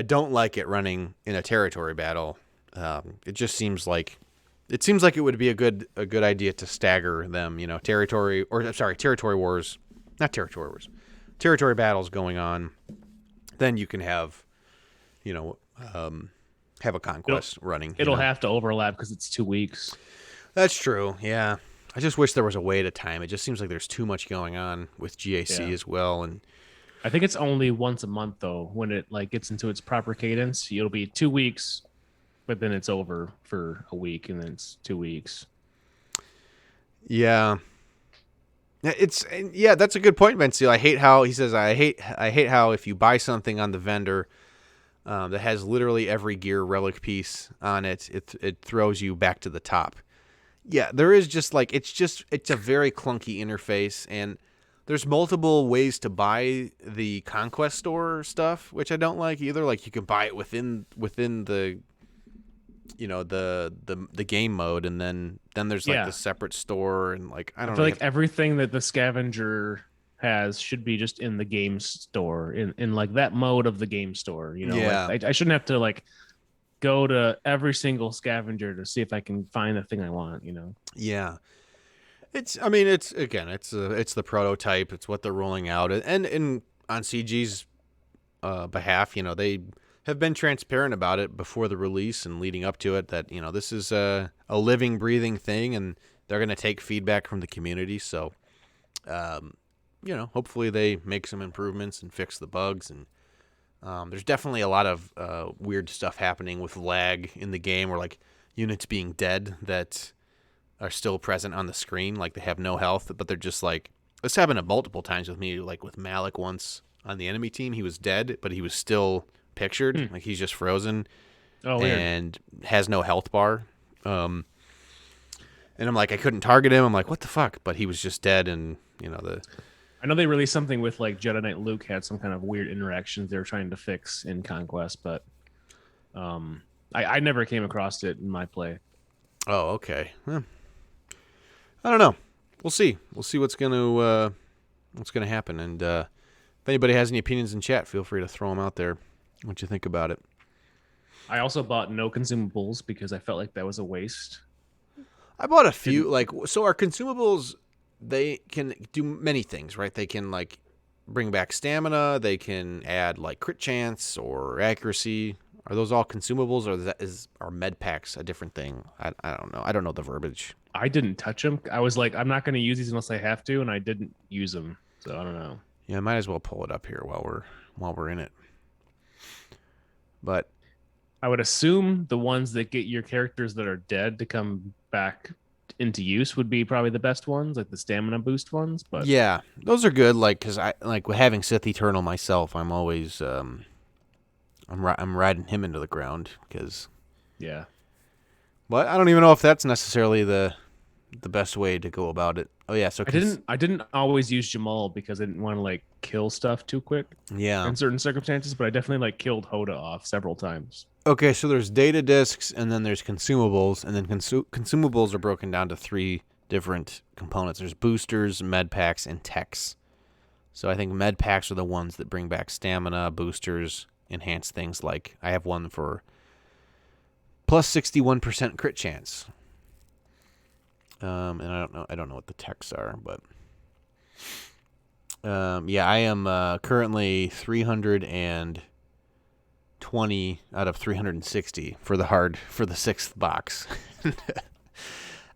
don't like it running in a territory battle. It just seems like it would be a good idea to stagger them, territory wars, not territory wars, territory battles going on. Then you can have, have a Conquest running. It'll have to overlap because it's 2 weeks. That's true. Yeah. I just wish there was a way to time. It just seems like there's too much going on with GAC as well. And I think it's only once a month though. When it like gets into its proper cadence, it'll be 2 weeks, but then it's over for a week, and then it's 2 weeks. yeah. That's a good point, Bensil. I hate how he says I hate how if you buy something on the vendor that has literally every gear relic piece on it, it throws you back to the top. Yeah, there is just like it's a very clunky interface, and there's multiple ways to buy the Conquest store stuff, which I don't like either. Like you can buy it within the the game mode, and then there's like the separate store, and like I feel like everything that the scavenger has should be just in the game store, in like that mode of the game store. Like, I shouldn't have to like go to every single scavenger to see if I can find the thing I want. Yeah. It's the prototype. It's what they're rolling out, and on CG's behalf, they have been transparent about it before the release and leading up to it, that this is a living, breathing thing, and they're going to take feedback from the community. So, hopefully they make some improvements and fix the bugs. And there's definitely a lot of weird stuff happening with lag in the game, or like units being dead that are still present on the screen, like they have no health, but they're just like, this happened multiple times with me, like with Malik once on the enemy team. He was dead, but he was still pictured, like he's just frozen and has no health bar. And I'm like, I couldn't target him. I'm like, what the fuck? But he was just dead, and I know they released something with like Jedi Knight Luke had some kind of weird interactions they were trying to fix in Conquest, but I never came across it in my play. Oh, okay. I don't know. We'll see. We'll see what's gonna happen. And if anybody has any opinions in chat, feel free to throw them out there. What you think about it? I also bought no consumables because I felt like that was a waste. I bought a few. So our consumables, they can do many things, right? They can like bring back stamina. They can add like crit chance or accuracy. Are those all consumables, or are med packs a different thing? I don't know. I don't know the verbiage. I didn't touch them. I was like, I'm not going to use these unless I have to, and I didn't use them, so I don't know. Yeah, I might as well pull it up here while we're in it. But I would assume the ones that get your characters that are dead to come back into use would be probably the best ones, like the stamina boost ones. But yeah, those are good. Like, because I like having Sith Eternal myself, I'm always I'm riding him into the ground because yeah. But I don't even know if that's necessarily the best way to go about it. Oh yeah, so I didn't always use Jamal because I didn't want to like kill stuff too quick. Yeah. In certain circumstances, but I definitely like killed Hoda off several times. Okay, so there's data discs, and then there's consumables, and then consumables are broken down to 3 different components. There's boosters, med packs, and techs. So I think med packs are the ones that bring back stamina. Boosters enhance things like I have one for plus 61% crit chance. And I don't know what the techs are, but yeah, I am currently 320 out of 360 for the 6th box.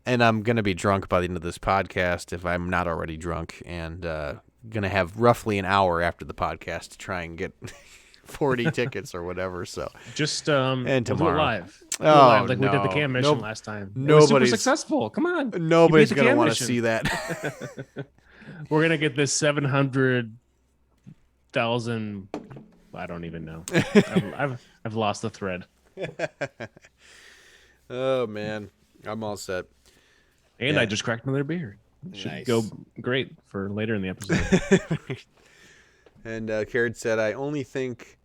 And I'm going to be drunk by the end of this podcast if I'm not already drunk, and going to have roughly an hour after the podcast to try and get 40 tickets or whatever. So just and tomorrow. We'll do it live. We did the cam mission last time. It was super successful. Come on. Nobody's going to want to see that. We're going to get this 700,000. I don't even know. I've lost the thread. Oh man, I'm all set. And I just cracked another beer. Should go great for later in the episode. And Karen said, "I only think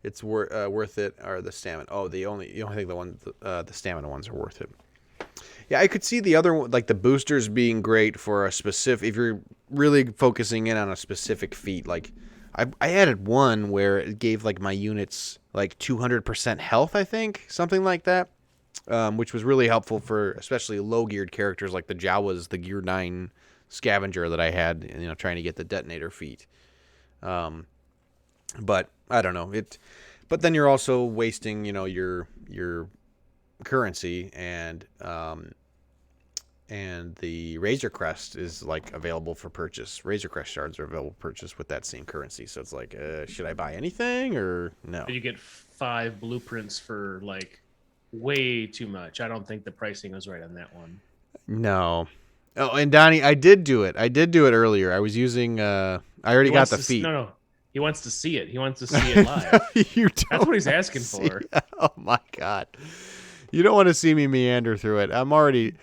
it's worth it are the stamina. Oh, you only think the stamina ones are worth it. Yeah, I could see the other one, like the boosters, being great for a specific. If you're really focusing in on a specific feat, like I added one where it gave like my units like 200% health, I think, something like that, which was really helpful for especially low geared characters like the Jawas, the Gear 9 scavenger that I had, trying to get the detonator feat. But I don't know it. But then you're also wasting, your currency, and the Razor Crest is like available for purchase. Razor Crest shards are available for purchase with that same currency. So it's like, should I buy anything or no? You get 5 blueprints for like way too much. I don't think the pricing was right on that one. No. Oh, and Donnie, I did do it. Earlier. I was using. I already got the feet. No. He wants to see it. He wants to see it live. That's what he's asking for. Oh my God. You don't want to see me meander through it. I'm already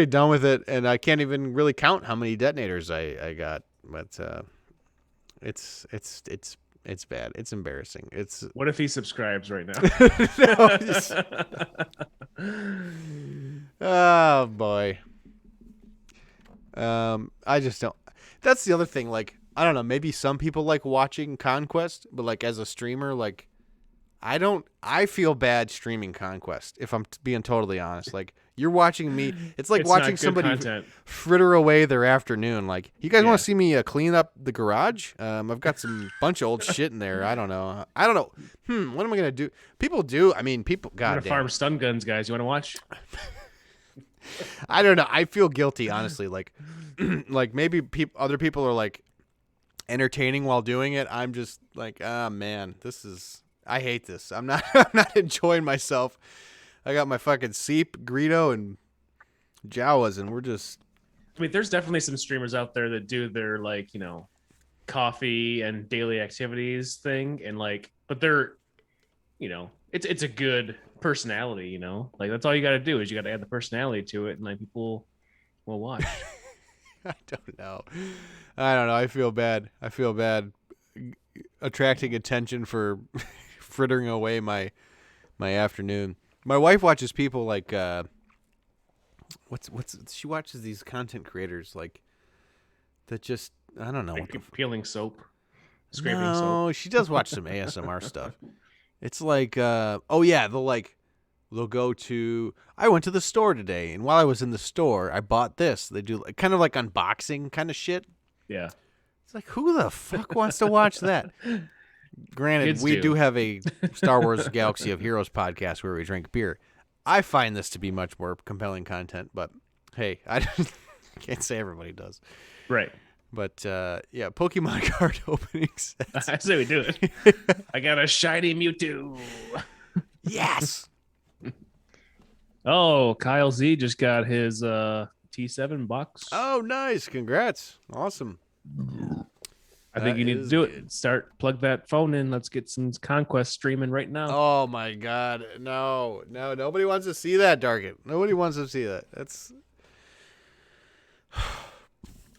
done with it, and I can't even really count how many detonators I got. But it's bad. It's embarrassing. What if he subscribes right now? Oh boy. I just don't. That's the other thing. Like, I don't know. Maybe some people like watching Conquest, but like as a streamer, like I feel bad streaming Conquest. If I'm being totally honest, like you're watching me, it's like watching somebody fritter away their afternoon. Like, you guys want to see me clean up the garage? I've got some bunch of old shit in there. I don't know. What am I gonna do? People do. I mean, people. God damn. Farm stun guns, guys. You want to watch? I don't know. I feel guilty, honestly. Like, like maybe other people are like entertaining while doing it. I'm just like, man, I hate this. I'm not enjoying myself. I got my fucking Seep, Greedo, and Jawas, and we're just. I mean, there's definitely some streamers out there that do their like, coffee and daily activities thing, and like, but they're, it's a good personality, like that's all you got to do is you got to add the personality to it, and like people will watch. I don't know. I feel bad. Attracting attention for frittering away my afternoon. My wife watches people like she watches these content creators like that just I don't know like what peeling soap, scraping soap. No, she does watch some ASMR stuff. It's like they'll go to I went to the store today, and while I was in the store I bought this. They do kind of like unboxing kind of shit. Yeah. It's like, who the fuck wants to watch that? Granted, Kids we do have a Star Wars Galaxy of Heroes podcast where we drink beer. I find this to be much more compelling content, but hey, I can't say everybody does. Right. But Pokemon card opening sets. I say we do it. I got a shiny Mewtwo. Yes. Oh, Kyle Z just got his T7 box. Oh, nice. Congrats. Awesome. I think you need to do it. Plug that phone in. Let's get some Conquest streaming right now. Oh my God. No, nobody wants to see that, Darket. Nobody wants to see that. That's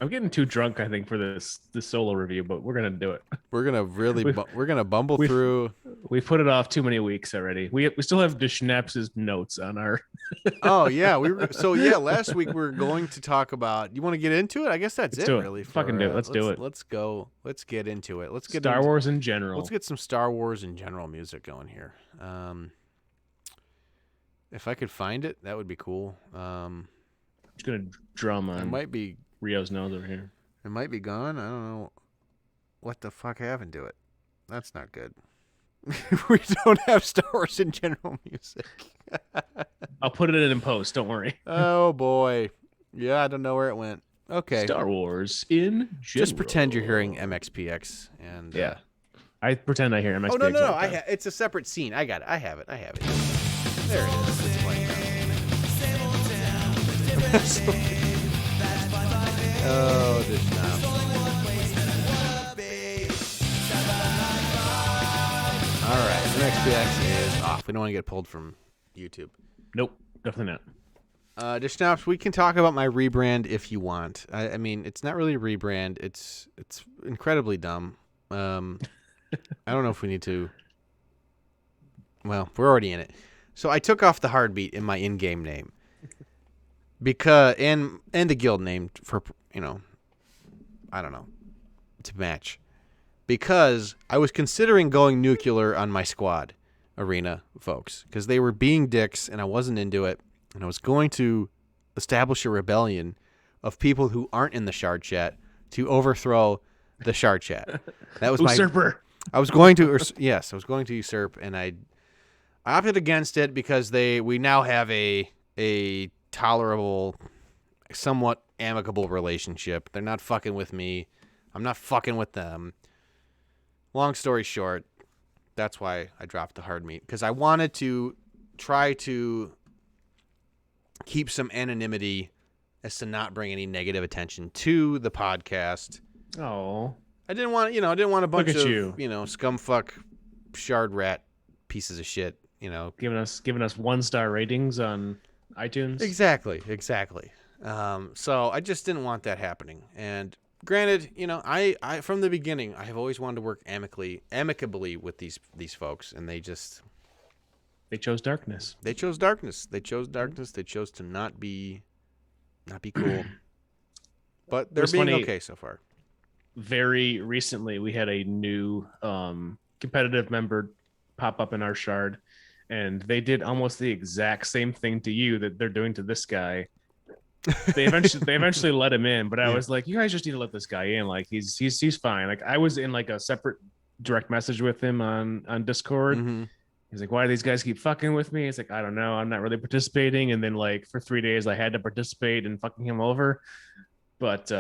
I'm getting too drunk, I think, for this solo review, but we're gonna do it. We're gonna we're gonna bumble through. We've put it off too many weeks already. We still have Schnapps's notes on our. Oh yeah, last week we were going to talk about. You want to get into it? I guess that's it. Really, fucking do it. Let's do it. Let's go. Let's get into it. Let's get Star Wars in general. Let's get some Star Wars in general music going here. If I could find it, that would be cool. Just gonna drum on. It might be Rio's nose over here. It might be gone. I don't know what the fuck happened to it. That's not good. We don't have Star Wars in general music. I'll put it in post. Don't worry. Oh boy. Yeah, I don't know where it went. Okay. Star Wars in general. Just pretend you're hearing MXPX and yeah. I pretend I hear MXPX. Oh no! It's a separate scene. I got it. I have it. There it is. It's playing now. Oh, this now. All right, MXPX is off. We don't want to get pulled from YouTube. Nope, definitely not. Schnapps, we can talk about my rebrand if you want. I mean, it's not really a rebrand. It's incredibly dumb. I don't know if we need to. Well, we're already in it. So I took off the Hardmeat in my in-game name because and the guild name for I don't know, to match, because I was considering going nuclear on my squad arena folks because they were being dicks and I wasn't into it, and I was going to establish a rebellion of people who aren't in the shard chat to overthrow the shard chat. That was Usurper. I was going to yes, I was going to usurp, and I opted against it because we now have a tolerable, somewhat amicable relationship. They're not fucking with me. I'm not fucking with them. Long story short, that's why I dropped the Hardmeat, because I wanted to try to keep some anonymity as to not bring any negative attention to the podcast. Oh, I didn't want a bunch Look at of you. Scumfuck shard rat pieces of shit, giving us 1-star ratings on iTunes. Exactly. So I just didn't want that happening. And granted, I from the beginning, I have always wanted to work amicably with these folks, and they chose darkness. They chose darkness. They chose to not be cool. But they're being okay so far. Very recently, we had a new competitive member pop up in our shard, and they did almost the exact same thing to you that they're doing to this guy. They eventually let him in, but I was like, you guys just need to let this guy in. Like he's fine. Like I was in like a separate direct message with him on Discord. Mm-hmm. He's like, why do these guys keep fucking with me? It's like, I don't know. I'm not really participating. And then like for 3 days I had to participate in fucking him over. But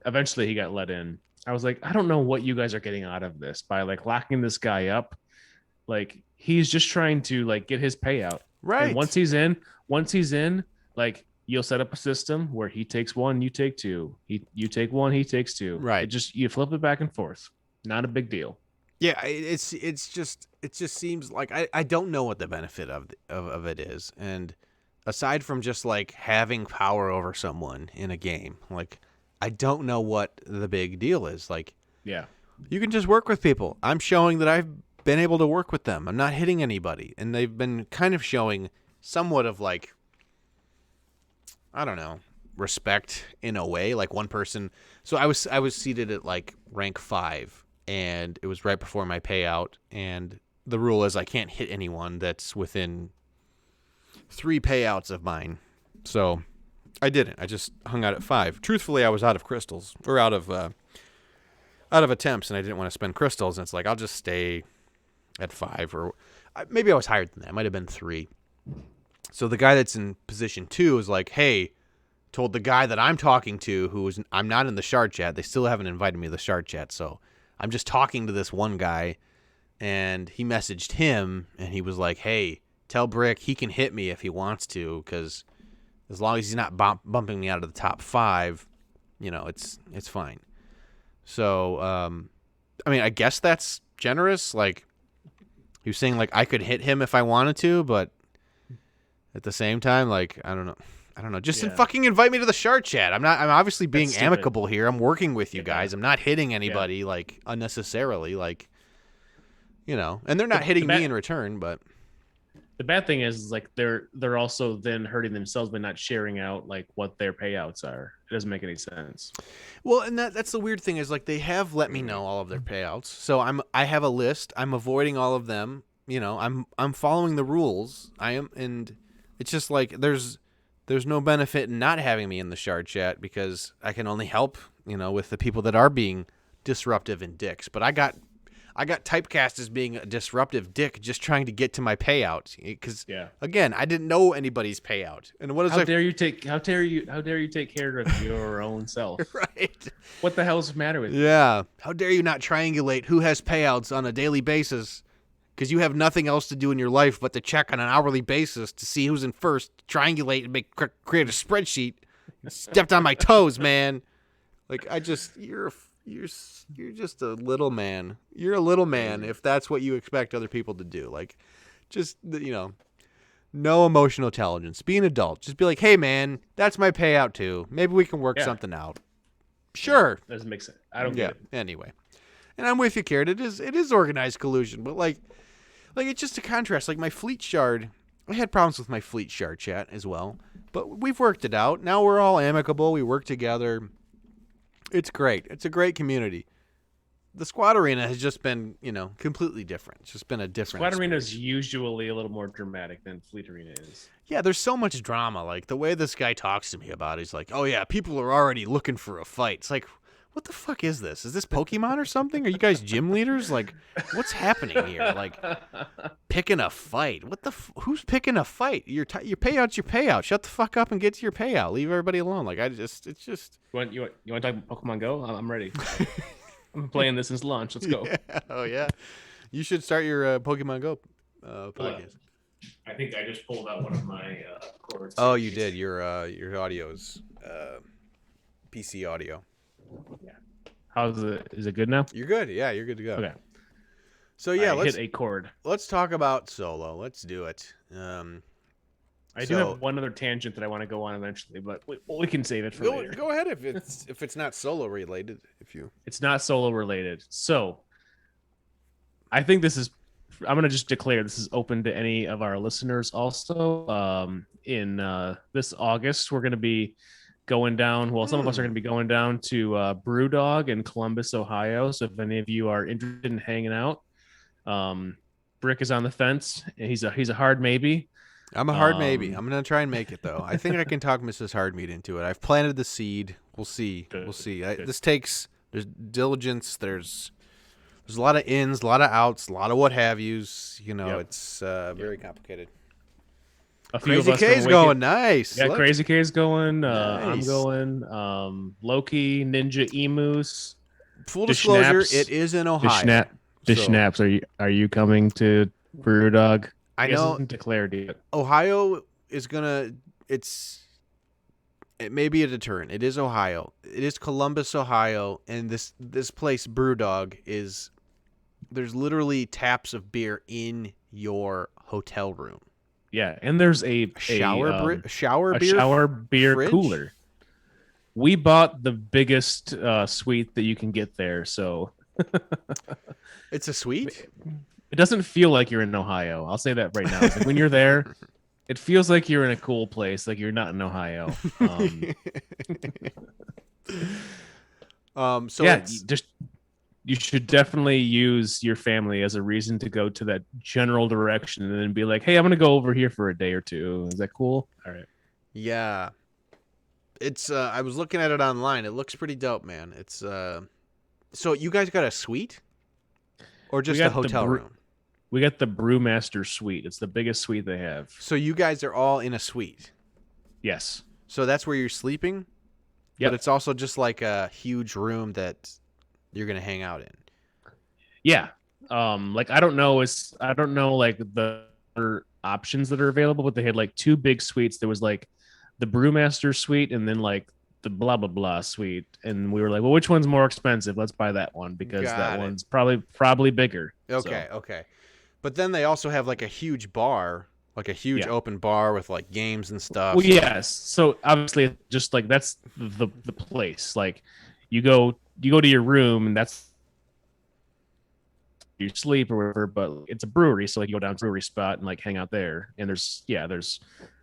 eventually he got let in. I was like, I don't know what you guys are getting out of this by like locking this guy up. Like he's just trying to like get his payout. Right. And once he's in, like you'll set up a system where he takes one, you take two. You take one, he takes two. Right. You flip it back and forth. Not a big deal. Yeah, it just seems like I don't know what the benefit of it is, and aside from just like having power over someone in a game, like I don't know what the big deal is. Like, yeah, you can just work with people. I'm showing that I've been able to work with them. I'm not hitting anybody, and they've been kind of showing somewhat of like, I don't know, respect in a way. Like one person, so I was seated at like rank 5. And it was right before my payout, and the rule is I can't hit anyone that's within 3 payouts of mine. So I didn't. I just hung out at 5. Truthfully, I was out of crystals, or out of attempts, and I didn't want to spend crystals. And it's like, I'll just stay at 5, or maybe I was higher than that. It might have been 3. So the guy that's in position 2 is like, hey, told the guy that I'm talking to, I'm not in the shard chat. They still haven't invited me to the shard chat, so I'm just talking to this one guy, and he messaged him, and he was like, hey, tell Brick he can hit me if he wants to, because as long as he's not bumping me out of the top 5, it's fine. So, I mean, I guess that's generous. Like, he was saying, like, I could hit him if I wanted to, but at the same time, like, I don't know. Just fucking invite me to the shard chat. I'm obviously being amicable here. I'm working with you guys. I'm not hitting anybody like unnecessarily, like, and they're not hitting me in return. But the bad thing is like they're also then hurting themselves by not sharing out like what their payouts are. It doesn't make any sense. Well, and that's the weird thing is like they have let me know all of their payouts. So I have a list. I'm avoiding all of them. I'm following the rules. I am, and it's just like there's no benefit in not having me in the shard chat because I can only help, with the people that are being disruptive and dicks. But I got typecast as being a disruptive dick just trying to get to my payout because again, I didn't know anybody's payout. And what is how dare you take care of your own self? Right. What the hell's the matter with you? Yeah. How dare you not triangulate who has payouts on a daily basis? Because you have nothing else to do in your life but to check on an hourly basis to see who's in first, triangulate, and create a spreadsheet. You stepped on my toes, man. Like you're just a little man. You're a little man if that's what you expect other people to do. Like, just no emotional intelligence. Be an adult. Just be like, hey, man, that's my payout too. Maybe we can work something out. Sure. Doesn't make sense. I don't get it. Anyway, and I'm with you, Carrot. It is organized collusion, but like it's just a contrast. Like my fleet shard, I had problems with my fleet shard chat as well, but we've worked it out. Now we're all amicable. We work together. It's great. It's a great community. The squad arena has just been, completely different. It's just been a different. Squad arena is usually a little more dramatic than fleet arena is. Yeah, there's so much drama. Like the way this guy talks to me about it, he's like, "Oh yeah, people are already looking for a fight." It's like, what the fuck is this? Is this Pokemon or something? Are you guys gym leaders? Like, what's happening here? Like, picking a fight. What the? Who's picking a fight? Your payout's your payout. Shut the fuck up and get to your payout. Leave everybody alone. Like, it's just. You want to talk about Pokemon Go? I'm ready. I'm playing this since launch. Let's go. Yeah. Oh yeah. You should start your Pokemon Go podcast. I think I just pulled out one of my cords. Oh, you did. Your audio's PC audio. Yeah. How's it? Is it good now? You're good. Yeah, you're good to go. Okay. So yeah, let's hit a chord. Let's talk about Solo. Let's do it. I do have one other tangent that I want to go on eventually, but we can save it for later. Go ahead if it's not Solo related. It's not Solo related. So I think this is. I'm gonna just declare this is open to any of our listeners. Also, in this August, we're gonna be going down. Well, some of us are gonna be going down to Brew Dog in Columbus, Ohio. So if any of you are interested in hanging out, Brick is on the fence. He's a hard maybe. I'm a hard maybe. I'm gonna try and make it though. I think I can talk Mrs. Hardmeat into it. I've planted the seed. We'll see. Good. We'll see. This takes there's diligence. There's a lot of ins, a lot of outs, a lot of what have yous. You know, it's very complicated. A few Crazy of us K's going nice. Yeah, Look. Crazy K's going. Nice. I'm going. Loki, Ninja Emus. Full disclosure, Schnapps. it is in Ohio. Schnapps. Are you coming to Brew Dog? I know. Isn't declared yet. Ohio is gonna. It may be a deterrent. It is Ohio. It is Columbus, Ohio, and this place, Brewdog, is. There's literally taps of beer in your hotel room. Yeah, and there's a shower beer fridge? cooler. We bought the biggest suite that you can get there, so it's a suite. It doesn't feel like you're in Ohio. I'll say that right now. It's like when you're there, it feels like you're in a cool place, like you're not in Ohio. So yeah, you should definitely use your family as a reason to go to that general direction and then be like, hey, I'm going to go over here for a day or two. Is that cool? All right. Yeah. It's I was looking at it online. It looks pretty dope, man. It's so you guys got a suite or just a hotel room? We got the Brewmaster suite. It's the biggest suite they have. So you guys are all in a suite. Yes. So that's where you're sleeping? Yeah. But it's also just like a huge room that you're going to hang out in. Yeah. Like I don't know like the other options that are available, but they had like two big suites. There was like the Brewmaster suite and then like the blah blah blah suite, and we were like, well, which one's more expensive? Let's buy that one because one's probably bigger. Okay. But then they also have like a huge bar, like a huge open bar with like games and stuff. Well, yes. So obviously, just like that's the place. Like you go to your room, and that's you sleep or whatever. But it's a brewery, so like you go down to a brewery spot and like hang out there. And there's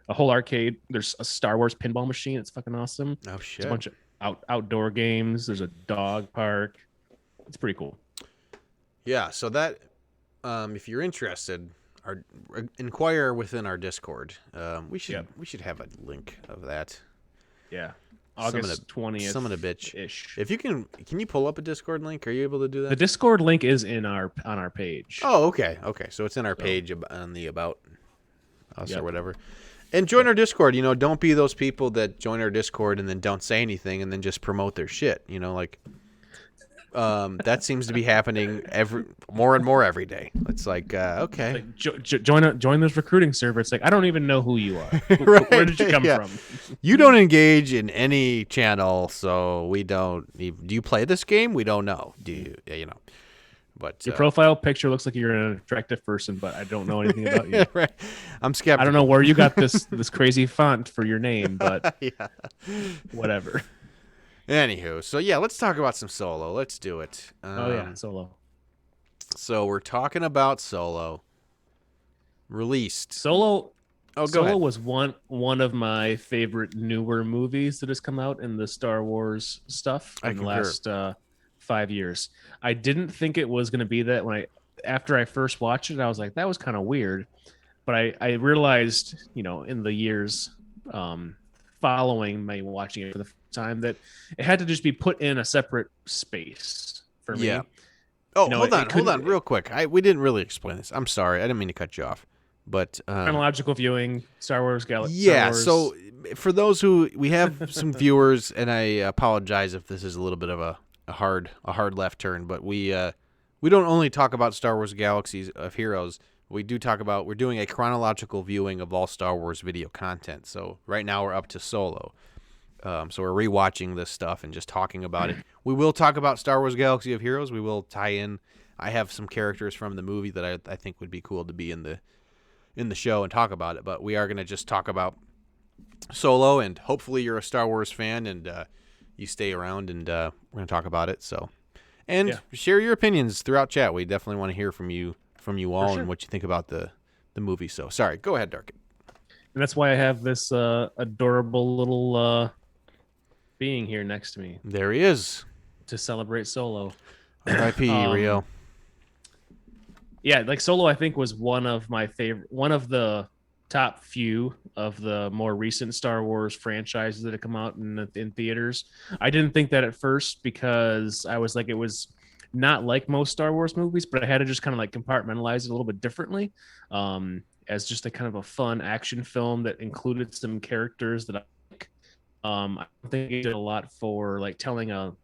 a whole arcade. There's a Star Wars pinball machine. It's fucking awesome. Oh shit! It's a bunch of outdoor games. There's a dog park. It's pretty cool. Yeah. So that. If you're interested, inquire within our Discord. We should have a link of that. Yeah, August 20th. Some of the bitch. Ish. If you can you pull up a Discord link? Are you able to do that? The Discord link is on our page. Oh, okay. So it's in our page on the About Us or whatever. And join our Discord. Don't be those people that join our Discord and then don't say anything and then just promote their shit. Like. That seems to be happening more and more every day. It's like, okay. Like, join this recruiting server. It's like, I don't even know who you are. Right. Where did you come from? You don't engage in any channel, so we don't. Do you play this game? We don't know. Do you? But your profile picture looks like you're an attractive person, but I don't know anything about you. Right. I'm skeptical. I don't know where you got this crazy font for your name, but whatever. Anywho, so yeah, let's talk about some Solo. Let's do it. Solo. So we're talking about Solo. Released. Solo. Oh, go Solo ahead. was one of my favorite newer movies that has come out in the Star Wars stuff in the last 5 years. I didn't think it was going to be that after I first watched it. I was like, that was kind of weird, but I realized, in the years following me watching it for the first time that it had to just be put in a separate space for me. Yeah. Oh, You know, hold on, real quick. We didn't really explain this. I'm sorry. I didn't mean to cut you off. But Chronological viewing, Star Wars Galaxy. yeah, so for those who we have some viewers, and I apologize if this is a little bit of a hard left turn, but we don't only talk about Star Wars Galaxies of Heroes. We do talk about, we're doing a chronological viewing of all Star Wars video content. So right now we're up to Solo. So we're rewatching this stuff and just talking about it. We will talk about Star Wars Galaxy of Heroes. We will tie in. I have some characters from the movie that I think would be cool to be in the show and talk about it. But we are going to just talk about Solo, and hopefully you're a Star Wars fan and you stay around, and we're going to talk about it. So, and share your opinions throughout chat. We definitely want to hear from you all and what you think about the movie. So sorry, go ahead, Dark. And that's why I have this adorable little being here next to me. There he is. To celebrate Solo. R.I.P. Rio. Yeah, like Solo, I think was one of the top few of the more recent Star Wars franchises that have come out in theaters. I didn't think that at first because I was like, it was not like most Star Wars movies, but I had to just kind of like compartmentalize it a little bit differently, as just a kind of a fun action film that included some characters that I like. I think it did a lot for like telling a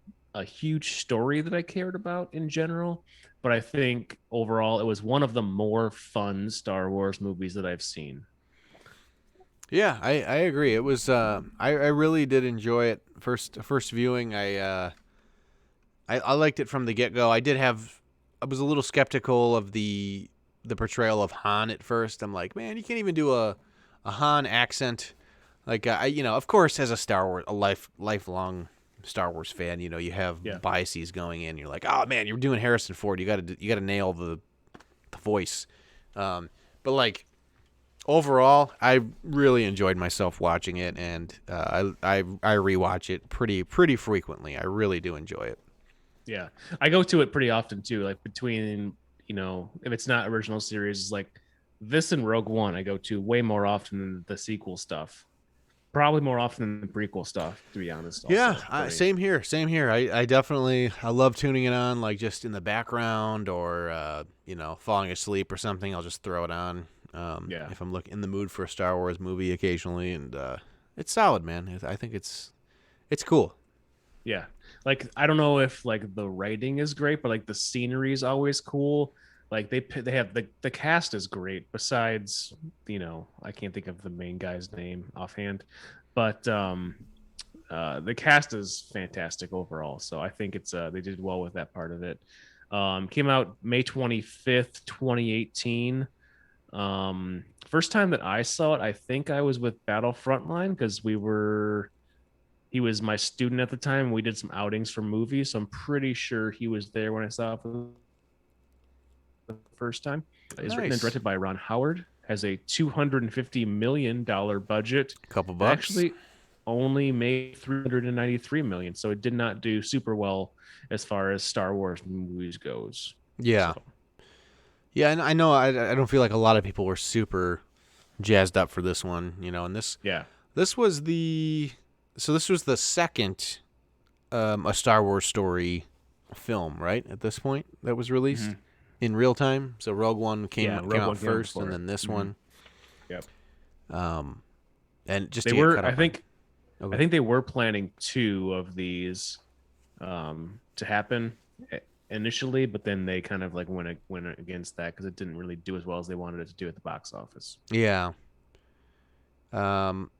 huge story that I cared about in general. But I think overall it was one of the more fun Star Wars movies that I've seen. Yeah, I agree. It was I really did enjoy it. First viewing, I liked it from the get-go. I was a little skeptical of the portrayal of Han at first. I'm like, man, you can't even do a Han accent. Like of course, as a Star Wars, lifelong Star Wars fan, you have biases going in. You're like, oh man, you're doing Harrison Ford. You got to nail the voice. But like overall, I really enjoyed myself watching it, and I rewatch it pretty frequently. I really do enjoy it. Yeah, I go to it pretty often too. Like between if it's not original series, it's like this and Rogue One, I go to way more often than the sequel stuff. Probably more often than the prequel stuff, to be honest. Also. Yeah, same here. I definitely love tuning it on, like just in the background or falling asleep or something. I'll just throw it on. If I'm in the mood for a Star Wars movie occasionally, and it's solid, man. I think it's cool. Yeah, like I don't know if like the writing is great, but like the scenery is always cool. Like they have the cast is great. Besides, I can't think of the main guy's name offhand, but the cast is fantastic overall. So I think it's they did well with that part of it. Came out May 25th, 2018. First time that I saw it, I think I was with Battle Frontline because he was my student at the time. We did some outings for movies, so I'm pretty sure he was there when I saw it for the first time. It's written and directed by Ron Howard. Has a $250 million budget. Couple bucks. Actually, only made $393 million, so it did not do super well as far as Star Wars movies goes. Yeah. So. Yeah, and I know I don't feel like a lot of people were super jazzed up for this one, and this. Yeah. This was the second a Star Wars story film, right? At this point, that was released in real time. So Rogue One came out first, and then this one. Yep. And just they were, I think they were planning 2 of these to happen initially, but then they kind of like went against that because it didn't really do as well as they wanted it to do at the box office. Yeah. Van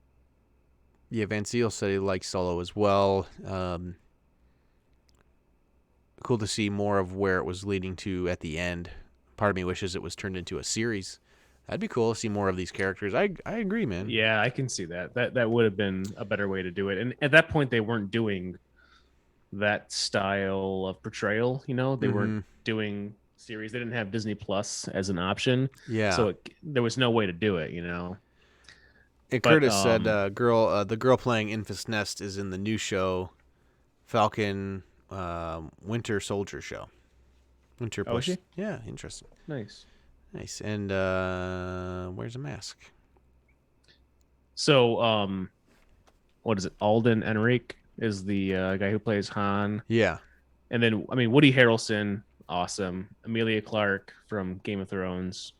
Seal said he liked Solo as well. Cool to see more of where it was leading to at the end. Part of me wishes it was turned into a series. That'd be cool to see more of these characters. I agree, man. Yeah, I can see that. That would have been a better way to do it. And at that point, they weren't doing that style of portrayal. They weren't doing series. They didn't have Disney Plus as an option. Yeah. So there was no way to do it. And Curtis said, the girl playing Infus Nest is in the new show, Falcon Winter Soldier show. Winter Push. Is she? Yeah, interesting. Nice. And where's a mask? So what is it? Alden Ehrenreich is the guy who plays Han. Yeah. And then, I mean, Woody Harrelson, awesome. Emilia Clarke from Game of Thrones,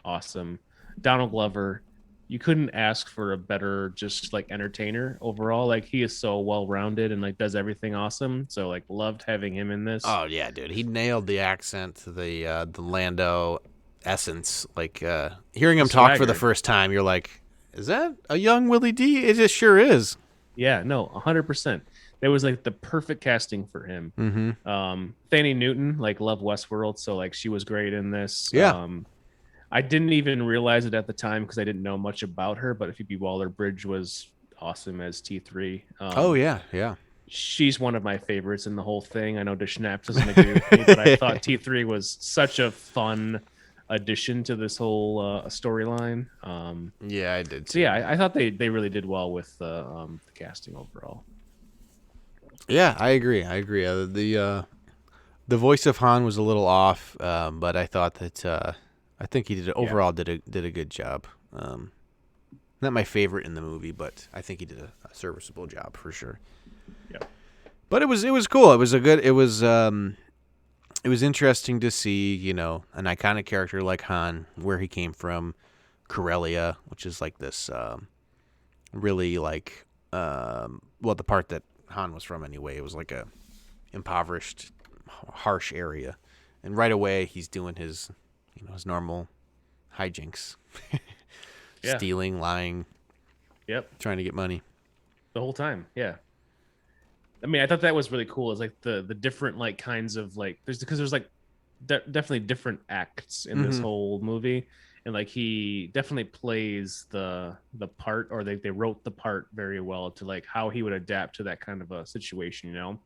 awesome. Donald Glover, you couldn't ask for a better, just like entertainer overall. Like he is so well rounded and like does everything awesome. So like loved having him in this. Oh yeah, dude. He nailed the accent, the Lando essence. Like hearing him talk for the Swagger. first time, you're like, is that a young Willie D? It just sure is. Yeah, no, 100%. There was like the perfect casting for him. Mm-hmm. Fanny Newton, like love Westworld, so like she was great in this. Yeah. I didn't even realize it at the time because I didn't know much about her, but Phoebe Waller-Bridge was awesome as T3. Oh yeah, yeah. She's one of my favorites in the whole thing. I know Deschnapp doesn't agree with me, but I thought T3 was such a fun addition to this whole storyline. Yeah, I did. So yeah, I thought they really did well with the casting overall. Yeah, I agree. The voice of Han was a little off, but I thought that I think he overall did a good job. Not my favorite in the movie, but I think he did a serviceable job for sure. Yeah. But it was cool. It was interesting to see, an iconic character like Han, where he came from, Corellia, which is like this really like the part that Han was from anyway. It was like a impoverished, harsh area, and right away he's doing his his normal hijinks, Yeah. stealing, lying, Yep. trying to get money. The whole time. Yeah. I mean, I thought that was really cool. It's like the different like kinds of like there's like definitely different acts in this Mhm. whole movie, and like he definitely plays the part, or they wrote the part very well to like how he would adapt to that kind of a situation,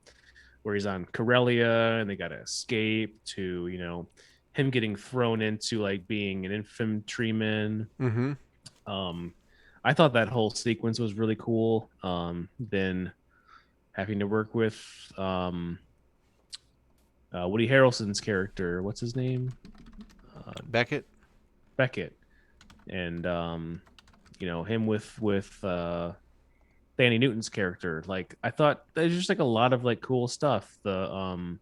where he's on Corellia and they got to escape to him getting thrown into like being an infantryman. Mm-hmm. I thought that whole sequence was really cool. Then having to work with Woody Harrelson's character, what's his name? Beckett. And him with Fanny Newton's character. Like I thought there's just like a lot of like cool stuff. The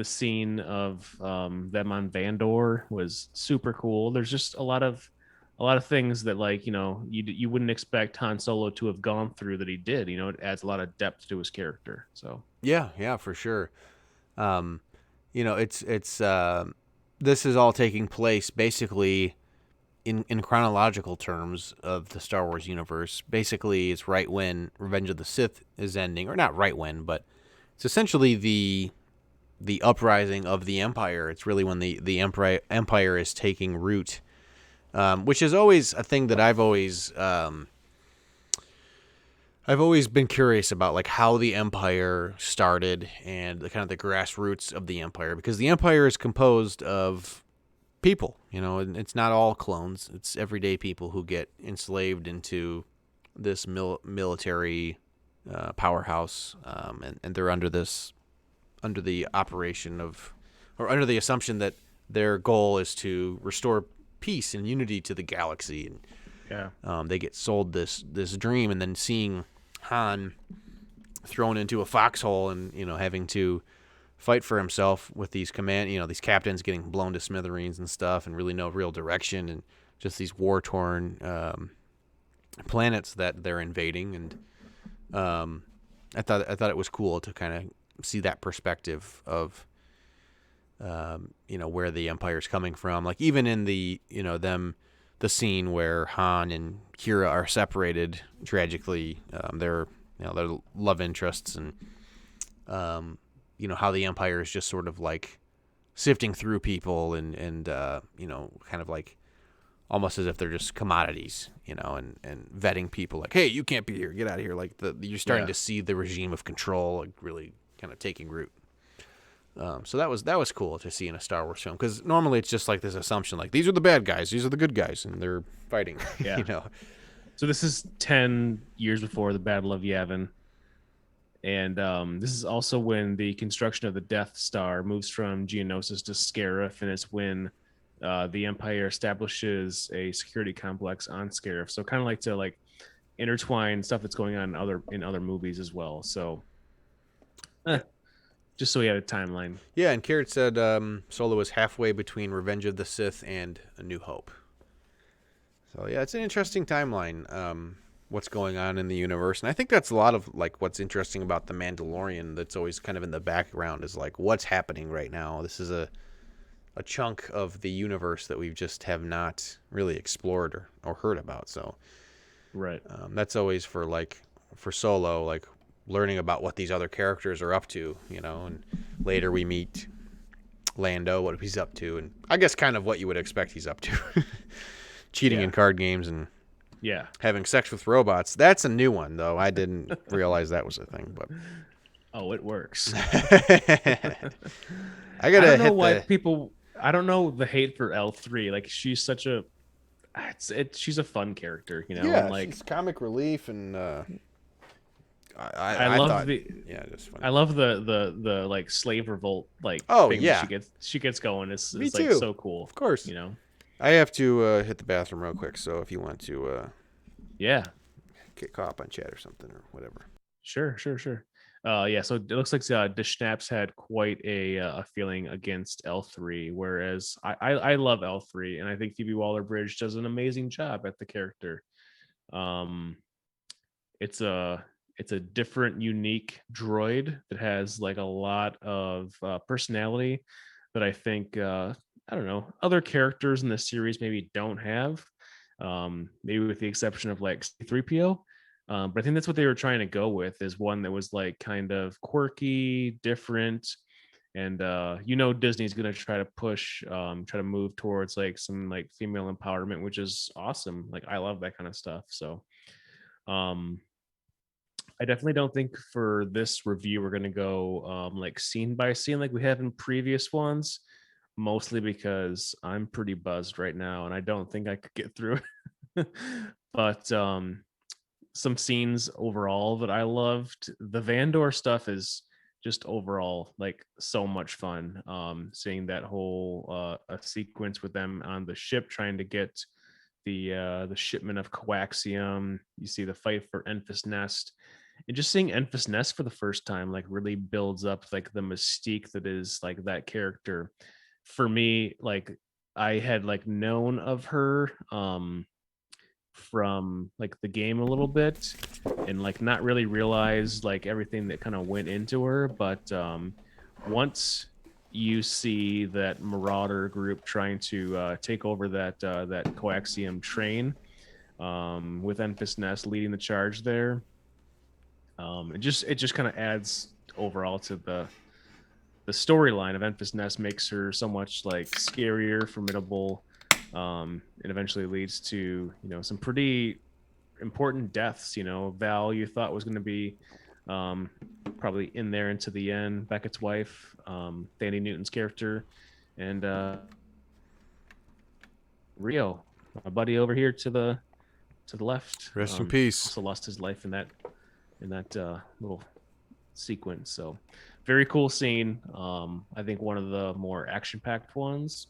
scene of them on Vandor was super cool. There's just a lot of things that like you wouldn't expect Han Solo to have gone through that he did. It adds a lot of depth to his character. So Yeah, for sure. It's this is all taking place basically in chronological terms of the Star Wars universe. Basically, it's right when Revenge of the Sith is ending, or not right when, but it's essentially the uprising of the Empire. It's really when the Empire is taking root, which is always a thing that I've always been curious about, like how the Empire started and the kind of the grassroots of the Empire, because the Empire is composed of people, and it's not all clones. It's everyday people who get enslaved into this military powerhouse, and they're under the operation of, or under the assumption that their goal is to restore peace and unity to the galaxy. And yeah, they get sold this dream, and then seeing Han thrown into a foxhole and having to fight for himself with these these captains getting blown to smithereens and stuff, and really no real direction, and just these war-torn planets that they're invading. And I thought it was cool to kind of see that perspective of where the Empire's coming from. Like even in the the scene where Han and Kira are separated tragically, their love interests, and how the Empire is just sort of like sifting through people and kind of like almost as if they're just commodities, and vetting people like, hey, you can't be here, get out of here. Like you're starting to see the regime of control like really kind of taking root. So that was cool to see in a Star Wars film, because normally it's just like this assumption, like these are the bad guys, these are the good guys, and they're fighting. Yeah. So this is 10 years before the Battle of Yavin, and this is also when the construction of the Death Star moves from Geonosis to Scarif, and it's when the Empire establishes a security complex on Scarif. So kind of like to like intertwine stuff that's going on in other movies as well. So, just so we had a timeline. Yeah, and Carrot said Solo was halfway between Revenge of the Sith and A New Hope. So yeah, it's an interesting timeline. What's going on in the universe, and I think that's a lot of like what's interesting about the Mandalorian. That's always kind of in the background is like what's happening right now. This is a chunk of the universe that we just have not really explored or heard about. So Right. that's always for Solo, like learning about what these other characters are up to, and later we meet Lando, what he's up to, and I guess kind of what you would expect he's up to. Cheating in card games and having sex with robots. That's a new one, though. I didn't realize that was a thing, but it works. I gotta don't know why people. I don't know the hate for L3. Like she's such a. She's a fun character, Yeah, and like she's comic relief, and I love just funny. I love the like slave revolt thing she gets going. It's Me like too. so cool. Of course, I have to hit the bathroom real quick, so if you want to get caught up on chat or something or whatever. Sure. So it looks like Schnaps had quite a feeling against L3, whereas I love L3, and I think Phoebe Waller-Bridge does an amazing job at the character. It's a different, unique droid that has like a lot of personality that I think I don't know, other characters in the series maybe don't have, maybe with the exception of like C-3PO. But I think that's what they were trying to go with, is one that was like kind of quirky, different, and Disney's gonna try to push, try to move towards like some like female empowerment, which is awesome. Like I love that kind of stuff. So, I definitely don't think for this review we're gonna go like scene by scene like we have in previous ones. Mostly because I'm pretty buzzed right now and I don't think I could get through it. But some scenes overall that I loved. The Vandor stuff is just overall like so much fun. Seeing that whole sequence with them on the ship trying to get the shipment of coaxium. You see the fight for Enfys Nest. And just seeing Enfys Nest for the first time like really builds up like the mystique that is like that character. For me, like I had like known of her from like the game a little bit and like not really realized like everything that kind of went into her, but once you see that Marauder group trying to take over that coaxium train with Enfys Nest leading the charge there, it just kind of adds overall to the storyline of Enfys Nest. Makes her so much like scarier, formidable, and eventually leads to some pretty important deaths. Val, you thought was going to be probably in there into the end. Beckett's wife, Danny Newton's character, and Rio, my buddy over here to the left. Rest in peace. Also lost his life in that little sequence. So very cool scene. I think one of the more action-packed ones,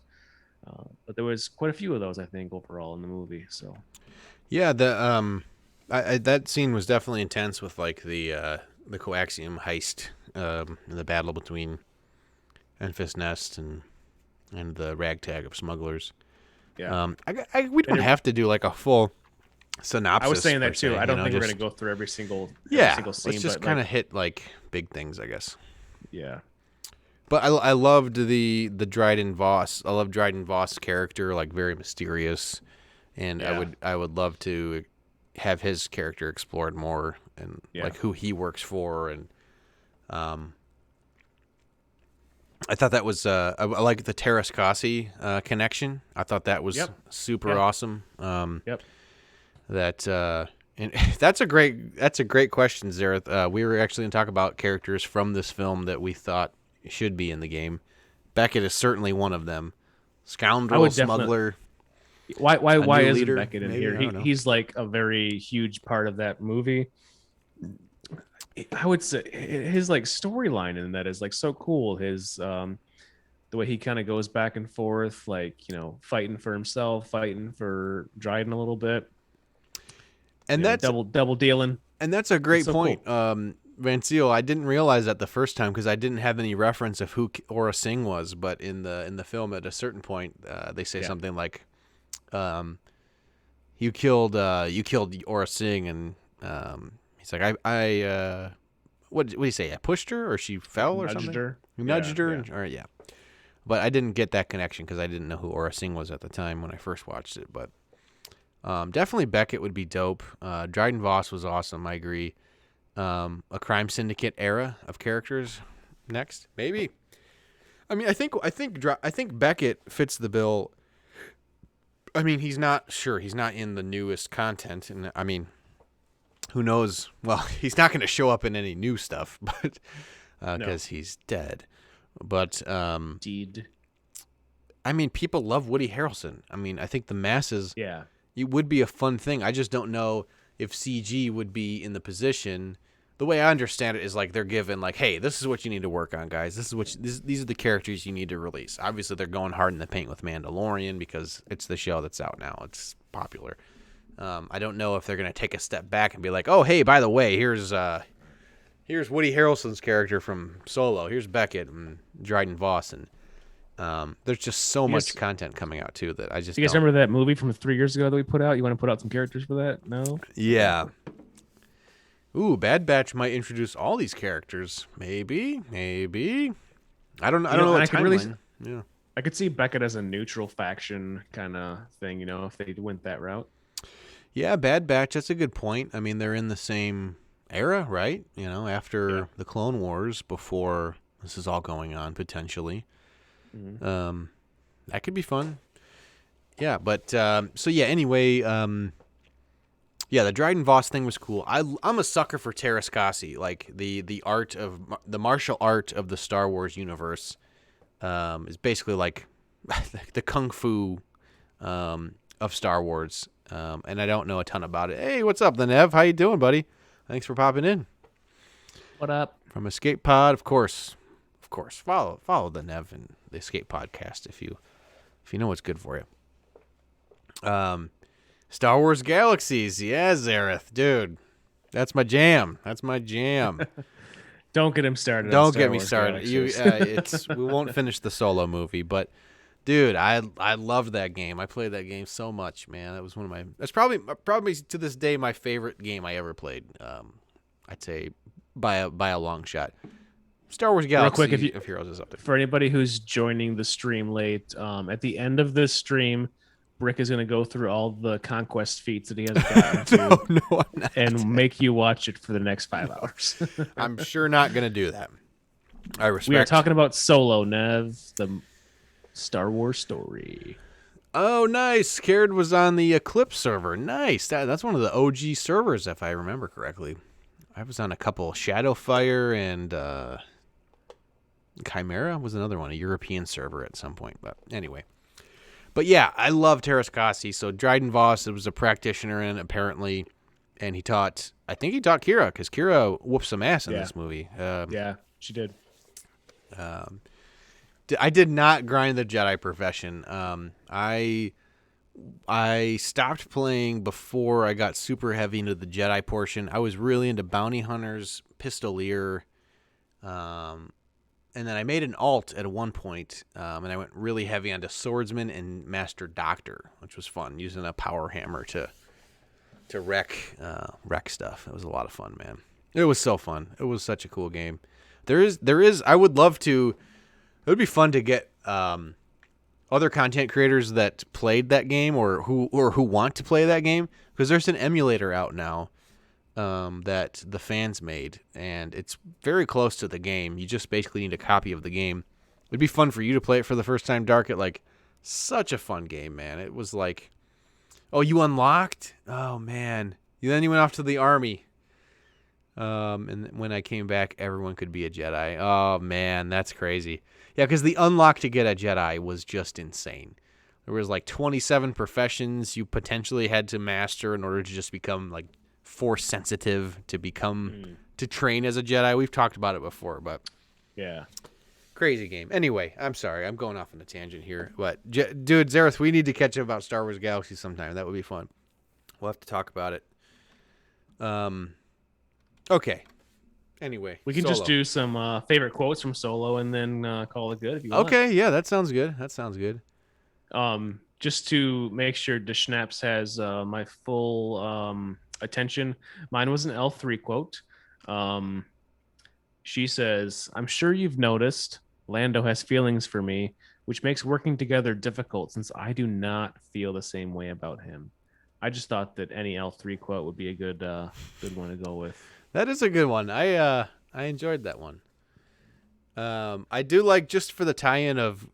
but there was quite a few of those I think overall in the movie. So yeah, that scene was definitely intense with like the coaxium heist, the battle between Enfys Nest and the ragtag of smugglers. Yeah. We don't have to do like a full synopsis. I was saying that too. Se, I don't think we're going to go through every single scene. Let's just kind of hit like big things, I guess. Yeah. But I loved the Dryden Voss. I love Dryden Voss' character, like very mysterious, and I would love to have his character explored more and like who he works for, and I thought that was I like the Terrace Kasi connection. I thought that was super awesome. That and that's a great question, Zareth. We were actually going to talk about characters from this film that we thought should be in the game. Beckett is certainly one of them. Scoundrel, smuggler. Why isn't leader, Beckett in maybe? here? He's like a very huge part of that movie. I would say his like storyline in that is like so cool. His the way he kind of goes back and forth, like fighting for himself, fighting for Dryden a little bit. And You know, that's double dealing. and that's a great so point, Vancille. I didn't realize that the first time because I didn't have any reference of who Aura Singh was. But in the film, at a certain point, they say something like, "You killed Aura Singh," and he's like, "I what do you say? I pushed her, or she fell, or Nudged something? her. You nudged her, Yeah. or yeah." But I didn't get that connection because I didn't know who Aura Singh was at the time when I first watched it. But definitely Beckett would be dope. Dryden Voss was awesome. I agree. A Crime Syndicate era of characters next, maybe. I mean, I think Beckett fits the bill. I mean, he's not in the newest content, and I mean, who knows? Well, he's not going to show up in any new stuff, but because he's dead. But Indeed. I mean, people love Woody Harrelson. I mean, I think the masses. Yeah. It would be a fun thing. I just don't know if CG would be in the position. The way I understand it is like they're given like, hey, this is what you need to work on, guys. These are the characters you need to release. Obviously, they're going hard in the paint with Mandalorian because it's the show that's out now. It's popular. I don't know if they're going to take a step back and be like, oh, hey, by the way, here's Woody Harrelson's character from Solo. Here's Beckett and Dryden Voss. And there's just so much content coming out, too, that I just You guys remember that movie from 3 years ago that we put out? You want to put out some characters for that? No? Yeah. Ooh, Bad Batch might introduce all these characters. Maybe. I don't know. I could really, Yeah. I could see Beckett as a neutral faction kind of thing, if they went that route. Yeah, Bad Batch, that's a good point. I mean, they're in the same era, right? After the Clone Wars, before this is all going on, potentially. Mm-hmm. That could be fun. Yeah, but, anyway, the Dryden Voss thing was cool. I'm a sucker for Terrascasi, like the art of the martial art of the Star Wars universe is basically like the kung fu of Star Wars. And I don't know a ton about it. Hey, what's up, the Nev? How you doing, buddy? Thanks for popping in. What up? From Escape Pod, of course. Follow the Nev and the Escape Podcast if you know what's good for you. Star Wars Galaxies, yeah, Zareth, dude, that's my jam. Don't get him started. Don't get me started. We won't finish the Solo movie, but dude, I loved that game. I played that game so much, man. That was that's probably to this day my favorite game I ever played. I'd say by a long shot. Star Wars Galaxy Real quick, of Heroes is up there. For anybody who's joining the stream late, at the end of this stream, Brick is going to go through all the Conquest feats that he hasn't gotten to No, I'm not. and make you watch it for the next 5 hours. I'm sure not going to do that. I respect. We are talking about Solo, Nev, the Star Wars story. Oh, nice. Caird was on the Eclipse server. Nice. That's one of the OG servers, if I remember correctly. I was on a couple. Shadowfire and Chimera was another one, a European server at some point. But anyway. But yeah, I love Terrascasi. So Dryden Voss was a practitioner in apparently, and I think he taught Kira, because Kira whooped some ass in this movie. Yeah, she did. I did not grind the Jedi profession. I stopped playing before I got super heavy into the Jedi portion. I was really into bounty hunters, pistolier, and then I made an alt at one point, and I went really heavy onto swordsman and master doctor, which was fun, using a power hammer to wreck stuff. It was a lot of fun, man. It was so fun. It was such a cool game. There is. I would love to. It would be fun to get other content creators that played that game or who want to play that game, because there's an emulator out now that the fans made, and it's very close to the game. You just basically need a copy of the game. It'd be fun for you to play it for the first time, Darket. Like, such a fun game, man. It was like, oh, you unlocked? Oh, man. Then you went off to the army. And when I came back, everyone could be a Jedi. Oh, man, that's crazy. Yeah, because the unlock to get a Jedi was just insane. There was like 27 professions you potentially had to master in order to just become like force sensitive to train as a Jedi. We've talked about it before, but yeah, crazy game. Anyway, I'm sorry, I'm going off on a tangent here, but dude, Zareth, we need to catch up about Star Wars Galaxy sometime. That would be fun. We'll have to talk about it. Okay. Anyway, We can Solo. just do some favorite quotes from Solo and then call it good if you want. Okay, yeah, that sounds good. Just to make sure the Schnaps has my full attention, mine was an L3 quote. She says, "I'm sure you've noticed Lando has feelings for me, which makes working together difficult since I do not feel the same way about him." I just thought that any L3 quote would be a good one to go with. That is a good one. I enjoyed that one. I do like, just for the tie-in of,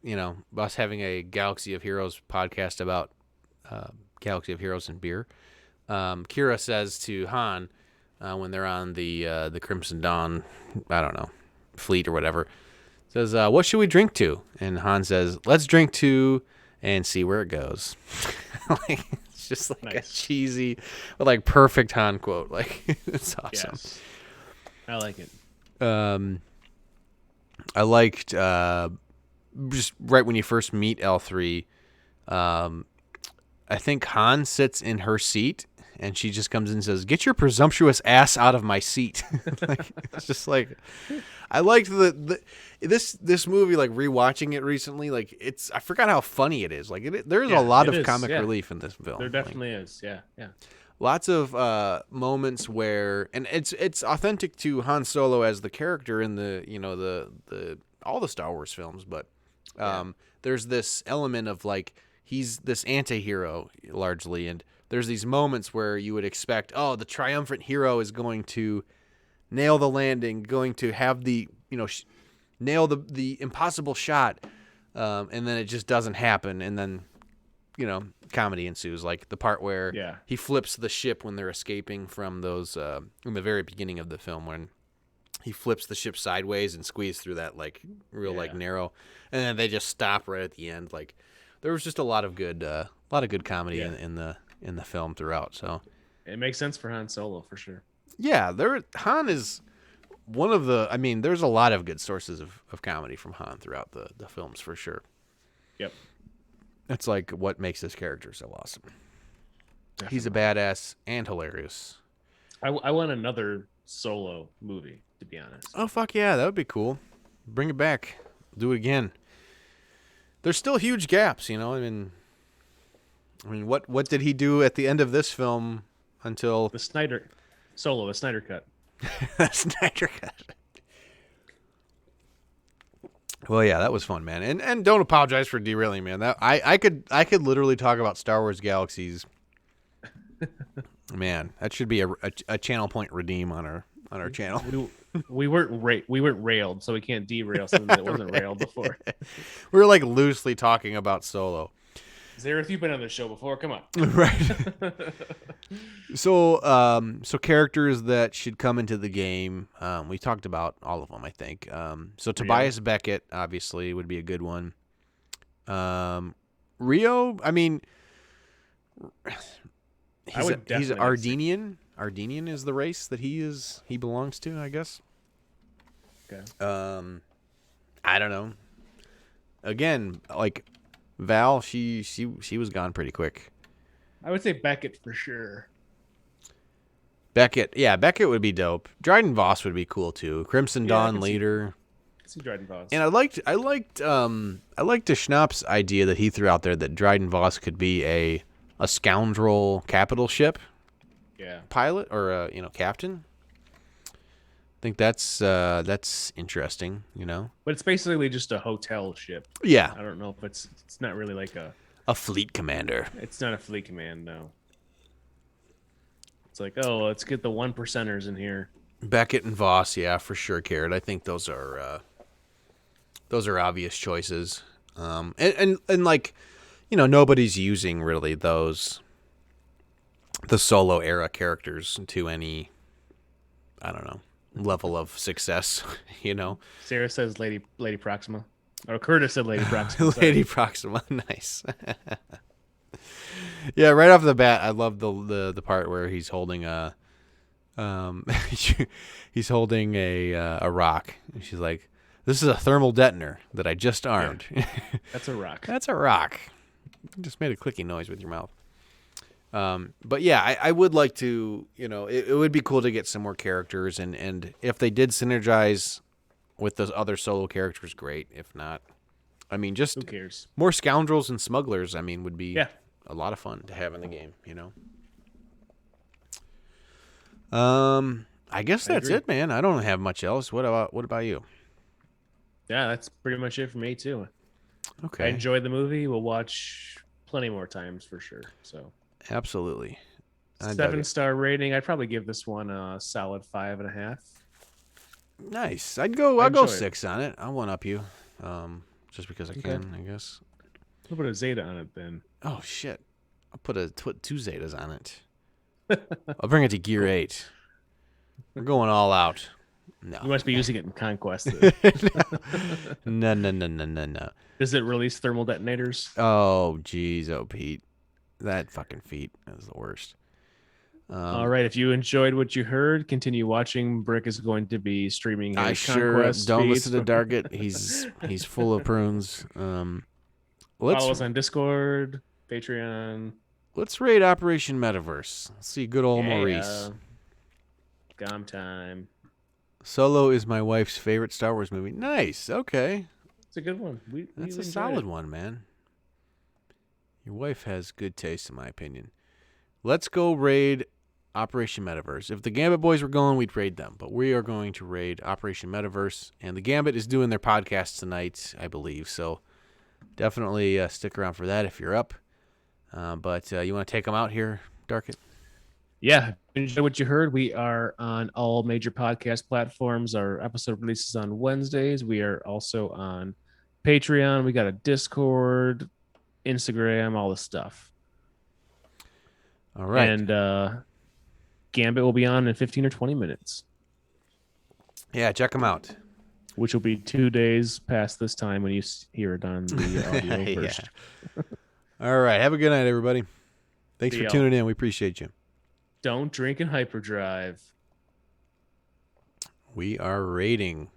us having a Galaxy of Heroes podcast about Galaxy of Heroes and beer. Kira says to Han when they're on the Crimson Dawn, I don't know, fleet or whatever, says, "What should we drink to?" And Han says, "Let's drink to and see where it goes." It's just like nice. a cheesy, but like perfect Han quote. Like, it's awesome. Yes. I like it. I liked just right when you first meet L3. I think Han sits in her seat and she just comes in and says, "Get your presumptuous ass out of my seat." Like, it's just like, I liked this movie, like rewatching it recently. Like, I forgot how funny it is. Like, there's a lot of comic relief in this film. There definitely is. Yeah. Lots of moments where, and it's authentic to Han Solo as the character in the all the Star Wars films, but there's this element of like, he's this anti-hero largely, and there's these moments where you would expect, oh, the triumphant hero is going to nail the landing, going to have the nail the impossible shot, and then it just doesn't happen, and then comedy ensues, like the part where he flips the ship when they're escaping from those in the very beginning of the film, when he flips the ship sideways and squeezes through that like real like narrow, and then they just stop right at the end. Like, there was just a lot of good comedy in the film throughout. So it makes sense for Han Solo for sure. Yeah, Han is one of the. I mean, there's a lot of good sources of comedy from Han throughout the films for sure. Yep. It's like what makes this character so awesome. Definitely. He's a badass and hilarious. I want another Solo movie, to be honest. Oh, fuck yeah, that would be cool. Bring it back. Do it again. There's still huge gaps, I mean, what did he do at the end of this film until the Snyder Cut. The Snyder Cut. Well, yeah, that was fun, man. And don't apologize for derailing, man. That I could literally talk about Star Wars Galaxies. Man, that should be a channel point redeem on our channel. We weren't railed, so we can't derail something that wasn't railed before. We were like loosely talking about Solo. Zareth, you've been on this show before. Come on. Right. So characters that should come into the game. We talked about all of them, I think. So Tobias Beckett obviously would be a good one. Rio, I mean, he's Ardenian. Ardenian is the race that he belongs to, I guess. Okay. I don't know. Again, like Val, she was gone pretty quick. I would say Beckett for sure. Beckett would be dope. Dryden Voss would be cool too. Crimson Dawn leader. See Dryden Voss. And I liked the Schnapp's idea that he threw out there that Dryden Voss could be a scoundrel capital ship pilot or captain. I think that's interesting, But it's basically just a hotel ship. Yeah. I don't know if it's not really like a fleet commander. It's not a fleet command, no. It's like, oh, let's get the 1%ers in here. Beckett and Voss, yeah, for sure, Carrot. I think those are obvious choices. And like, nobody's using really the Solo era characters to any, I don't know, level of success, Sarah says Lady Proxima. Or Curtis said Lady Proxima. Lady Proxima, nice. Yeah, right off the bat, I love the part where he's holding a he's holding a rock. And she's like, "This is a thermal detonator that I just armed." Yeah. That's a rock. That's a rock. You just made a clicky noise with your mouth. But yeah, I would like to, it would be cool to get some more characters, and if they did synergize with those other solo characters, great. If not, I mean, just Who cares? more scoundrels and smugglers, I mean, would be Yeah. a lot of fun to have in the game, I guess that's agree. it, man. I don't have much else. What about you? Yeah, that's pretty much it for me too. I Okay. enjoyed the movie. We'll watch plenty more times for sure. So Absolutely. I dug 7-star rating. I'd probably give this one a solid 5.5. Nice. I'll go enjoy it. 6 on it. I'll one up you. Just because I can, I guess. We'll put a Zeta on it then. Oh shit. I'll put 2 Zetas on it. I'll bring it to gear 8. We're going all out. No. You must be using it in Conquest. No. Does it release thermal detonators? Oh, jeez. Oh, Pete. That fucking feat is the worst. All right. If you enjoyed what you heard, continue watching. Brick is going to be streaming his I sure Conquest don't feeds. listen to Darket. He's full of prunes. Follow Let's us on Discord, Patreon. raid Operation Metaverse. Let's see good old Yeah. Maurice. Gom time. Solo is my wife's favorite Star Wars movie. Nice. Okay. It's a good one. That's a solid one, man. Your wife has good taste, in my opinion. Let's go raid Operation Metaverse. If the Gambit boys were going, we'd raid them. But we are going to raid Operation Metaverse. And the Gambit is doing their podcast tonight, I believe. So definitely stick around for that if you're up. But you want to take them out here, Darket? Yeah. If you enjoyed what you heard, we are on all major podcast platforms. Our episode releases on Wednesdays. We are also on Patreon. We got a Discord, Instagram, all the stuff. All right. And Gambit will be on in 15 or 20 minutes, Yeah, check them out. which will be 2 days past this time when you hear it on the audio Yeah. first. All right. Have a good night, everybody. Thanks See for y'all. tuning in. We appreciate you. Don't drink and hyperdrive. We are raiding